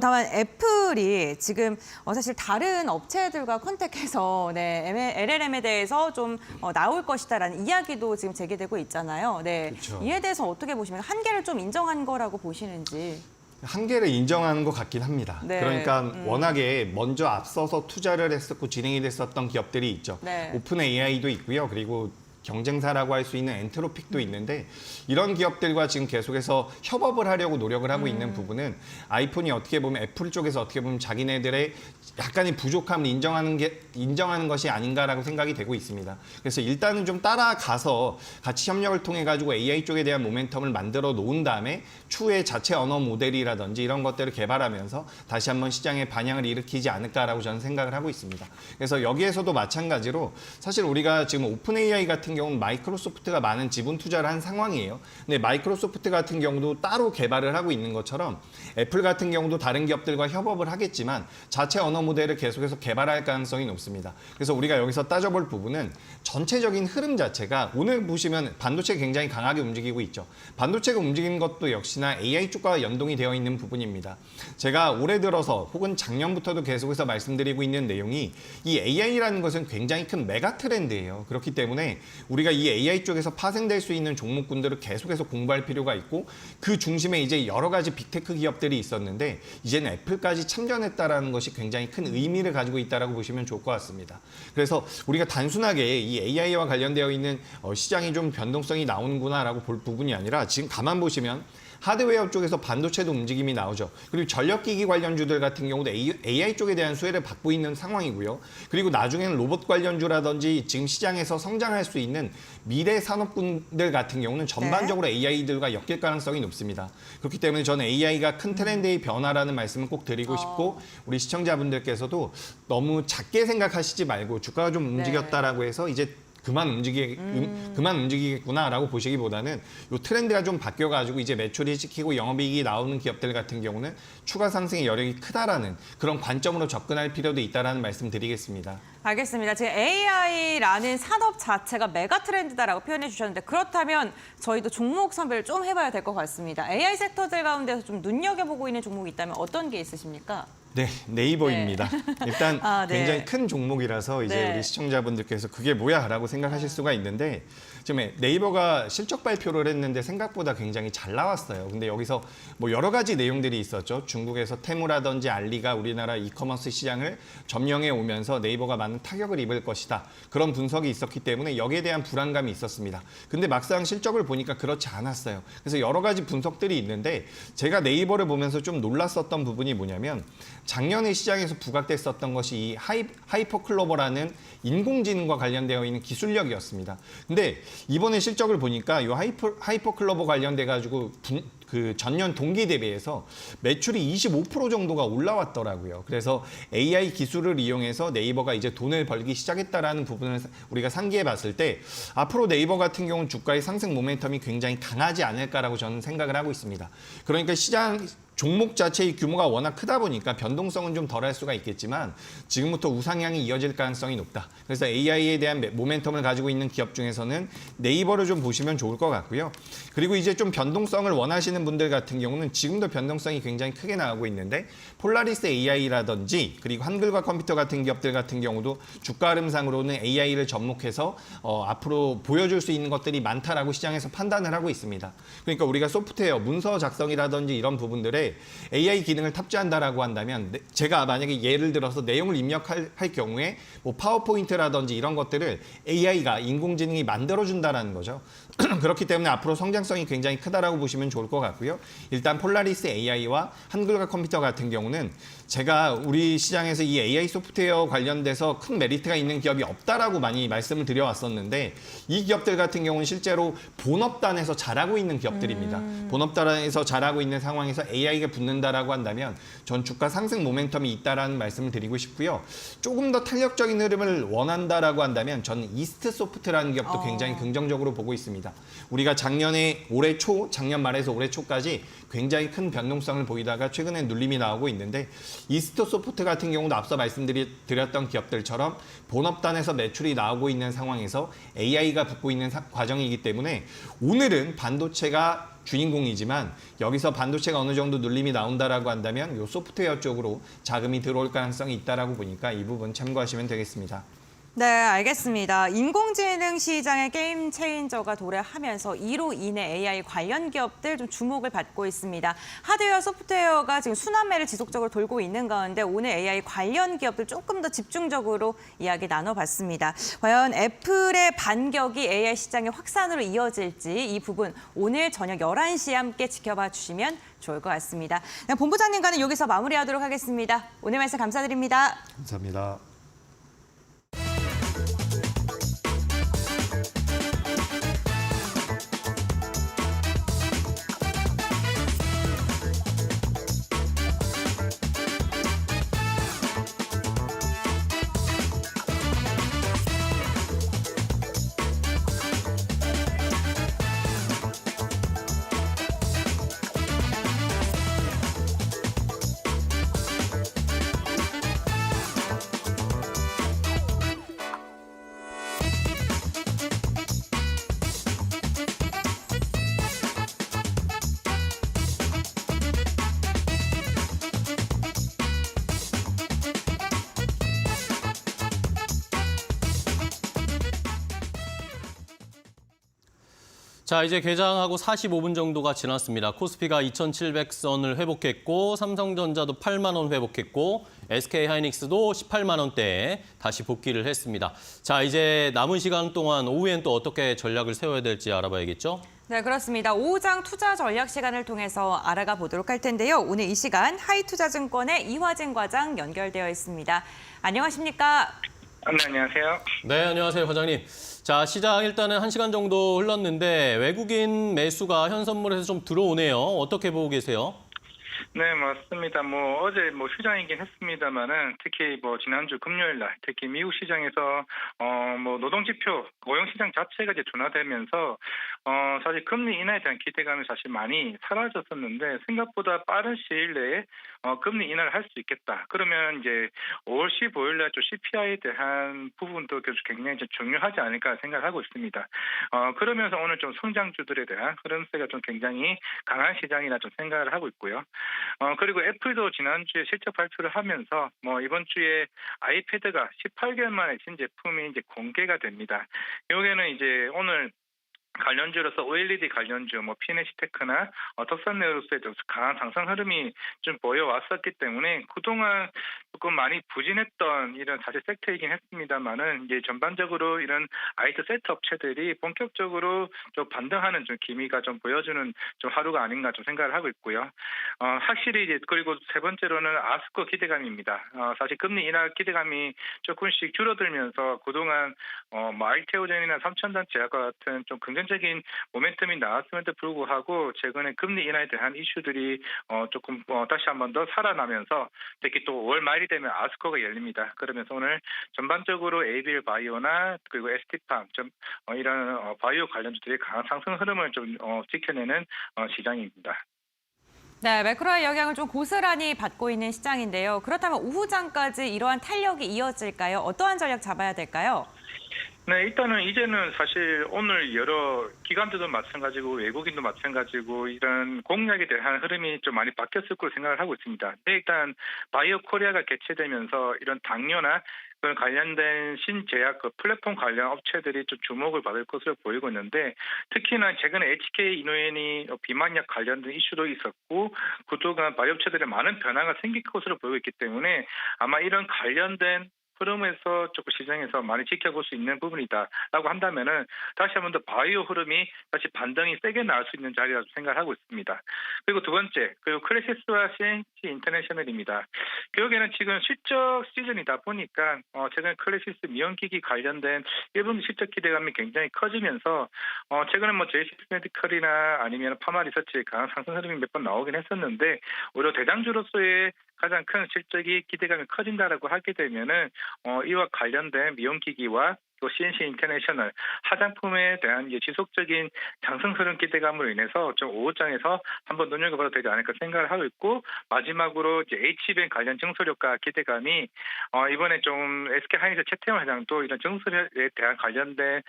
다만 애플이 지금 사실 다른 업체들과 컨택해서 LLM에 대해서 좀 나올 것이다라는 이야기도 지금 제기되고 있잖아요. 네, 그렇죠. 이에 대해서 어떻게 보시면 한계를 좀 인정한 거라고 보시는지. 한계를 인정하는 것 같긴 합니다. 네. 그러니까 워낙에 먼저 앞서서 투자를 했었고 진행이 됐었던 기업들이 있죠. 네. 오픈 AI도 있고요. 그리고 경쟁사라고 할 수 있는 엔트로픽도 있는데, 이런 기업들과 지금 계속해서 협업을 하려고 노력을 하고 있는 부분은 아이폰이 어떻게 보면 애플 쪽에서 어떻게 보면 자기네들의 약간의 부족함을 인정하는 것이 아닌가라고 생각이 되고 있습니다. 그래서 일단은 좀 따라가서 같이 협력을 통해 가지고 AI 쪽에 대한 모멘텀을 만들어 놓은 다음에 추후에 자체 언어 모델이라든지 이런 것들을 개발하면서 다시 한번 시장에 반향을 일으키지 않을까라고 저는 생각을 하고 있습니다. 그래서 여기에서도 마찬가지로 사실 우리가 지금 오픈 AI 같은 경우는 마이크로소프트가 많은 지분 투자를 한 상황이에요. 근데 마이크로소프트 같은 경우도 따로 개발을 하고 있는 것처럼 애플 같은 경우도 다른 기업들과 협업을 하겠지만 자체 언어 모델을 계속해서 개발할 가능성이 높습니다. 그래서 우리가 여기서 따져볼 부분은 전체적인 흐름 자체가 오늘 보시면 반도체가 굉장히 강하게 움직이고 있죠. 반도체가 움직이는 것도 역시나 AI 쪽과 연동이 되어 있는 부분입니다. 제가 올해 들어서 혹은 작년부터도 계속해서 말씀드리고 있는 내용이 이 AI라는 것은 굉장히 큰 메가 트렌드예요. 그렇기 때문에 우리가 이 AI 쪽에서 파생될 수 있는 종목군들을 계속해서 공부할 필요가 있고, 그 중심에 이제 여러 가지 빅테크 기업들이 있었는데 이제는 애플까지 참전했다라는 것이 굉장히 큰 의미를 가지고 있다라고 보시면 좋을 것 같습니다. 그래서 우리가 단순하게 이 AI와 관련되어 있는 시장이 좀 변동성이 나오는구나라고 볼 부분이 아니라, 지금 가만 보시면 하드웨어 쪽에서 반도체도 움직임이 나오죠. 그리고 전력기기 관련주들 같은 경우도 AI 쪽에 대한 수혜를 받고 있는 상황이고요. 그리고 나중에는 로봇 관련주라든지 지금 시장에서 성장할 수 있는 미래 산업군들 같은 경우는 전반적으로 AI들과 엮일 가능성이 높습니다. 그렇기 때문에 저는 AI가 큰 트렌드의 변화라는 말씀을 꼭 드리고 싶고, 우리 시청자분들께서도 너무 작게 생각하시지 말고 주가가 좀 움직였다라고 해서 이제 그만 움직이겠구나라고 보시기보다는 이 트렌드가 좀 바뀌어가지고 이제 매출이 찍히고 영업이익이 나오는 기업들 같은 경우는 추가 상승의 여력이 크다라는 그런 관점으로 접근할 필요도 있다라는 말씀 드리겠습니다. 알겠습니다. 지금 AI라는 산업 자체가 메가 트렌드다라고 표현해 주셨는데, 그렇다면 저희도 종목 선별을 좀 해봐야 될 것 같습니다. AI 섹터들 가운데서 좀 눈여겨보고 있는 종목이 있다면 어떤 게 있으십니까? 네, 네이버입니다. 일단 네. 굉장히 큰 종목이라서 이제 네. 우리 시청자분들께서 그게 뭐야라고 생각하실 수가 있는데, 지금 네이버가 실적 발표를 했는데 생각보다 굉장히 잘 나왔어요. 근데 여기서 뭐 여러 가지 내용들이 있었죠. 중국에서 테무라든지 알리가 우리나라 이커머스 시장을 점령해 오면서 네이버가 많은 타격을 입을 것이다. 그런 분석이 있었기 때문에 여기에 대한 불안감이 있었습니다. 근데 막상 실적을 보니까 그렇지 않았어요. 그래서 여러 가지 분석들이 있는데, 제가 네이버를 보면서 좀 놀랐었던 부분이 뭐냐면, 작년에 시장에서 부각됐었던 것이 이 하이퍼클로버라는 인공지능과 관련되어 있는 기술력이었습니다. 근데 이번에 실적을 보니까 이 하이퍼클로버 관련돼 가지고 그 전년 동기 대비해서 매출이 25% 정도가 올라왔더라고요. 그래서 AI 기술을 이용해서 네이버가 이제 돈을 벌기 시작했다라는 부분을 우리가 상기해 봤을 때, 앞으로 네이버 같은 경우는 주가의 상승 모멘텀이 굉장히 강하지 않을까라고 저는 생각을 하고 있습니다. 그러니까 시장 종목 자체의 규모가 워낙 크다 보니까 변동성은 좀 덜할 수가 있겠지만 지금부터 우상향이 이어질 가능성이 높다. 그래서 AI에 대한 모멘텀을 가지고 있는 기업 중에서는 네이버를 좀 보시면 좋을 것 같고요. 그리고 이제 좀 변동성을 원하시는 하시는 분들 같은 경우는 지금도 변동성이 굉장히 크게 나오고 있는데 폴라리스 AI라든지 그리고 한글과 컴퓨터 같은 기업들 같은 경우도 주가 흐름상으로는 AI를 접목해서 앞으로 보여줄 수 있는 것들이 많다라고 시장에서 판단을 하고 있습니다. 그러니까 우리가 소프트웨어, 문서 작성이라든지 이런 부분들에 AI 기능을 탑재한다라고 한다면 제가 만약에 예를 들어서 내용을 입력할 경우에 뭐 파워포인트라든지 이런 것들을 AI가 인공지능이 만들어준다라는 거죠. 그렇기 때문에 앞으로 성장성이 굉장히 크다라고 보시면 좋을 것 같고요. 일단 폴라리스 AI와 한글과 컴퓨터 같은 경우는 제가 우리 시장에서 이 AI 소프트웨어 관련돼서 큰 메리트가 있는 기업이 없다라고 많이 말씀을 드려왔었는데 이 기업들 같은 경우는 실제로 본업단에서 잘하고 있는 기업들입니다. 본업단에서 잘하고 있는 상황에서 AI가 붙는다라고 한다면 전 주가 상승 모멘텀이 있다라는 말씀을 드리고 싶고요. 조금 더 탄력적인 흐름을 원한다라고 한다면 저는 이스트 소프트라는 기업도 굉장히 긍정적으로 보고 있습니다. 우리가 작년에 작년 말에서 올해 초까지 굉장히 큰 변동성을 보이다가 최근에 눌림이 나오고 있는데 이스트 소프트 같은 경우도 앞서 말씀드렸던 기업들처럼 본업단에서 매출이 나오고 있는 상황에서 AI가 붙고 있는 과정이기 때문에 오늘은 반도체가 주인공이지만 여기서 반도체가 어느 정도 눌림이 나온다라고 한다면 이 소프트웨어 쪽으로 자금이 들어올 가능성이 있다라고 보니까 이 부분 참고하시면 되겠습니다. 네, 알겠습니다. 인공지능 시장의 게임 체인저가 도래하면서 이로 인해 AI 관련 기업들 좀 주목을 받고 있습니다. 하드웨어, 소프트웨어가 지금 순환매를 지속적으로 돌고 있는 가운데 오늘 AI 관련 기업들 조금 더 집중적으로 이야기 나눠봤습니다. 과연 애플의 반격이 AI 시장의 확산으로 이어질지 이 부분 오늘 저녁 11시에 함께 지켜봐 주시면 좋을 것 같습니다. 본부장님과는 여기서 마무리하도록 하겠습니다. 오늘 말씀 감사드립니다. 감사합니다. 자, 이제 개장하고 45분 정도가 지났습니다. 코스피가 2,700선을 회복했고 삼성전자도 8만 원 회복했고 SK하이닉스도 18만 원대에 다시 복귀를 했습니다. 자, 이제 남은 시간 동안 오후엔 또 어떻게 전략을 세워야 될지 알아봐야겠죠? 네, 그렇습니다. 오후장 투자 전략 시간을 통해서 알아가 보도록 할 텐데요. 오늘 이 시간 하이투자증권의 이화진 과장 연결되어 있습니다. 안녕하십니까? 네, 안녕하세요. 네, 안녕하세요, 과장님. 자, 시장 일단은 1시간 정도 흘렀는데 외국인 매수가 현선물에서 좀 들어오네요. 어떻게 보고 계세요? 네, 맞습니다. 어제 휴장이긴 했습니다만은 특히 지난주 금요일 날 특히 미국 시장에서 노동지표, 고용시장 자체가 이제 둔화되면서 사실 금리 인하에 대한 기대감이 사실 많이 사라졌었는데 생각보다 빠른 시일 내에 금리 인하를 할 수 있겠다. 그러면 이제 5월 15일 날 좀 CPI에 대한 부분도 굉장히 중요하지 않을까 생각하고 있습니다. 그러면서 오늘 좀 성장주들에 대한 흐름세가 좀 굉장히 강한 시장이라 좀 생각을 하고 있고요. 그리고 애플도 지난주에 실적 발표를 하면서 이번 주에 아이패드가 18개월 만에 신제품이 이제 공개가 됩니다. 여기는 이제 오늘 관련주로서 OLED 관련주, 피네시테크나 덕산네오로스에 강한 상승 흐름이 좀 보여왔었기 때문에 그동안 조금 많이 부진했던 이런 사실 섹터이긴 했습니다만은 이제 전반적으로 이런 IT 세트 업체들이 본격적으로 좀 반등하는 좀 기미가 좀 보여주는 좀 하루가 아닌가 좀 생각을 하고 있고요. 확실히 이제 그리고 세 번째로는 아스코 기대감입니다. 사실 금리 인하 기대감이 조금씩 줄어들면서 그동안 알테오젠이나 삼천단 제약과 같은 좀 긍정적인 모멘텀이 나왔음에도 불구하고 최근에 금리 인하에 대한 이슈들이 조금 다시 한번 더 살아나면서 특히 또 5월 말이 되면 아스코가 열립니다. 그러면서 오늘 전반적으로 ABL 바이오나 그리고 ST팜 이런 바이오 관련주들이 강한 상승 흐름을 좀 지켜내는 시장입니다. 네, 매크로의 영향을 좀 고스란히 받고 있는 시장인데요. 그렇다면 오후장까지 이러한 탄력이 이어질까요? 어떠한 전략 잡아야 될까요? 네, 일단은 이제는 사실 오늘 여러 기관들도 마찬가지고 외국인도 마찬가지고 이런 공약에 대한 흐름이 좀 많이 바뀌었을 거로 생각을 하고 있습니다. 네, 일단 바이오 코리아가 개최되면서 이런 당뇨나 그런 관련된 신제약 그 플랫폼 관련 업체들이 좀 주목을 받을 것으로 보이고 있는데 특히나 최근에 HK 이노엔이 비만약 관련된 이슈도 있었고 그동안 바이오 업체들의 많은 변화가 생길 것으로 보이고 있기 때문에 아마 이런 관련된 흐름에서 조금 시장에서 많이 지켜볼 수 있는 부분이다라고 한다면은 다시 한 번 더 바이오 흐름이 다시 반등이 세게 나올 수 있는 자리라고 생각을 하고 있습니다. 그리고 두 번째, 그리고 클래시스와 CNC 인터내셔널입니다. 결국에는 지금 실적 시즌이다 보니까 최근 클래시스 미용기기 관련된 1분기 실적 기대감이 굉장히 커지면서 최근에 뭐 제이시스 메디컬이나 아니면 파마 리서치의 강한 상승 흐름이 몇 번 나오긴 했었는데 오히려 대장주로서의 가장 큰 실적이 기대감이 커진다라고 하게 되면은 이와 관련된 미용기기와 또 CNC 인터내셔널 화장품에 대한 지속적인 상승 흐름 기대감으로 인해서 좀 오후장에서 한번 눈여겨봐도 되지 않을까 생각을 하고 있고 마지막으로 이제 H뱅 관련 증설효과 기대감이 이번에 좀 SK 하이닉스 최태원 회장도 이런 증설에 대한 관련된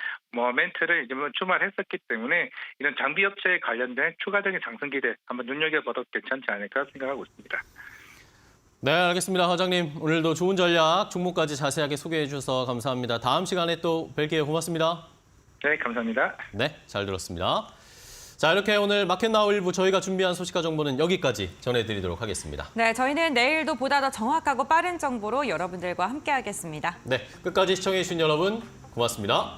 멘트를 이제 주말했었기 때문에 이런 장비 업체에 관련된 추가적인 상승 기대 한번 눈여겨봐도 괜찮지 않을까 생각하고 있습니다. 네, 알겠습니다. 과장님, 오늘도 좋은 전략, 종목까지 자세하게 소개해 주셔서 감사합니다. 다음 시간에 또 뵐게요. 고맙습니다. 네, 감사합니다. 네, 잘 들었습니다. 자, 이렇게 오늘 마켓나우 일부 저희가 준비한 소식과 정보는 여기까지 전해드리도록 하겠습니다. 네, 저희는 내일도 보다 더 정확하고 빠른 정보로 여러분들과 함께하겠습니다. 네, 끝까지 시청해 주신 여러분 고맙습니다.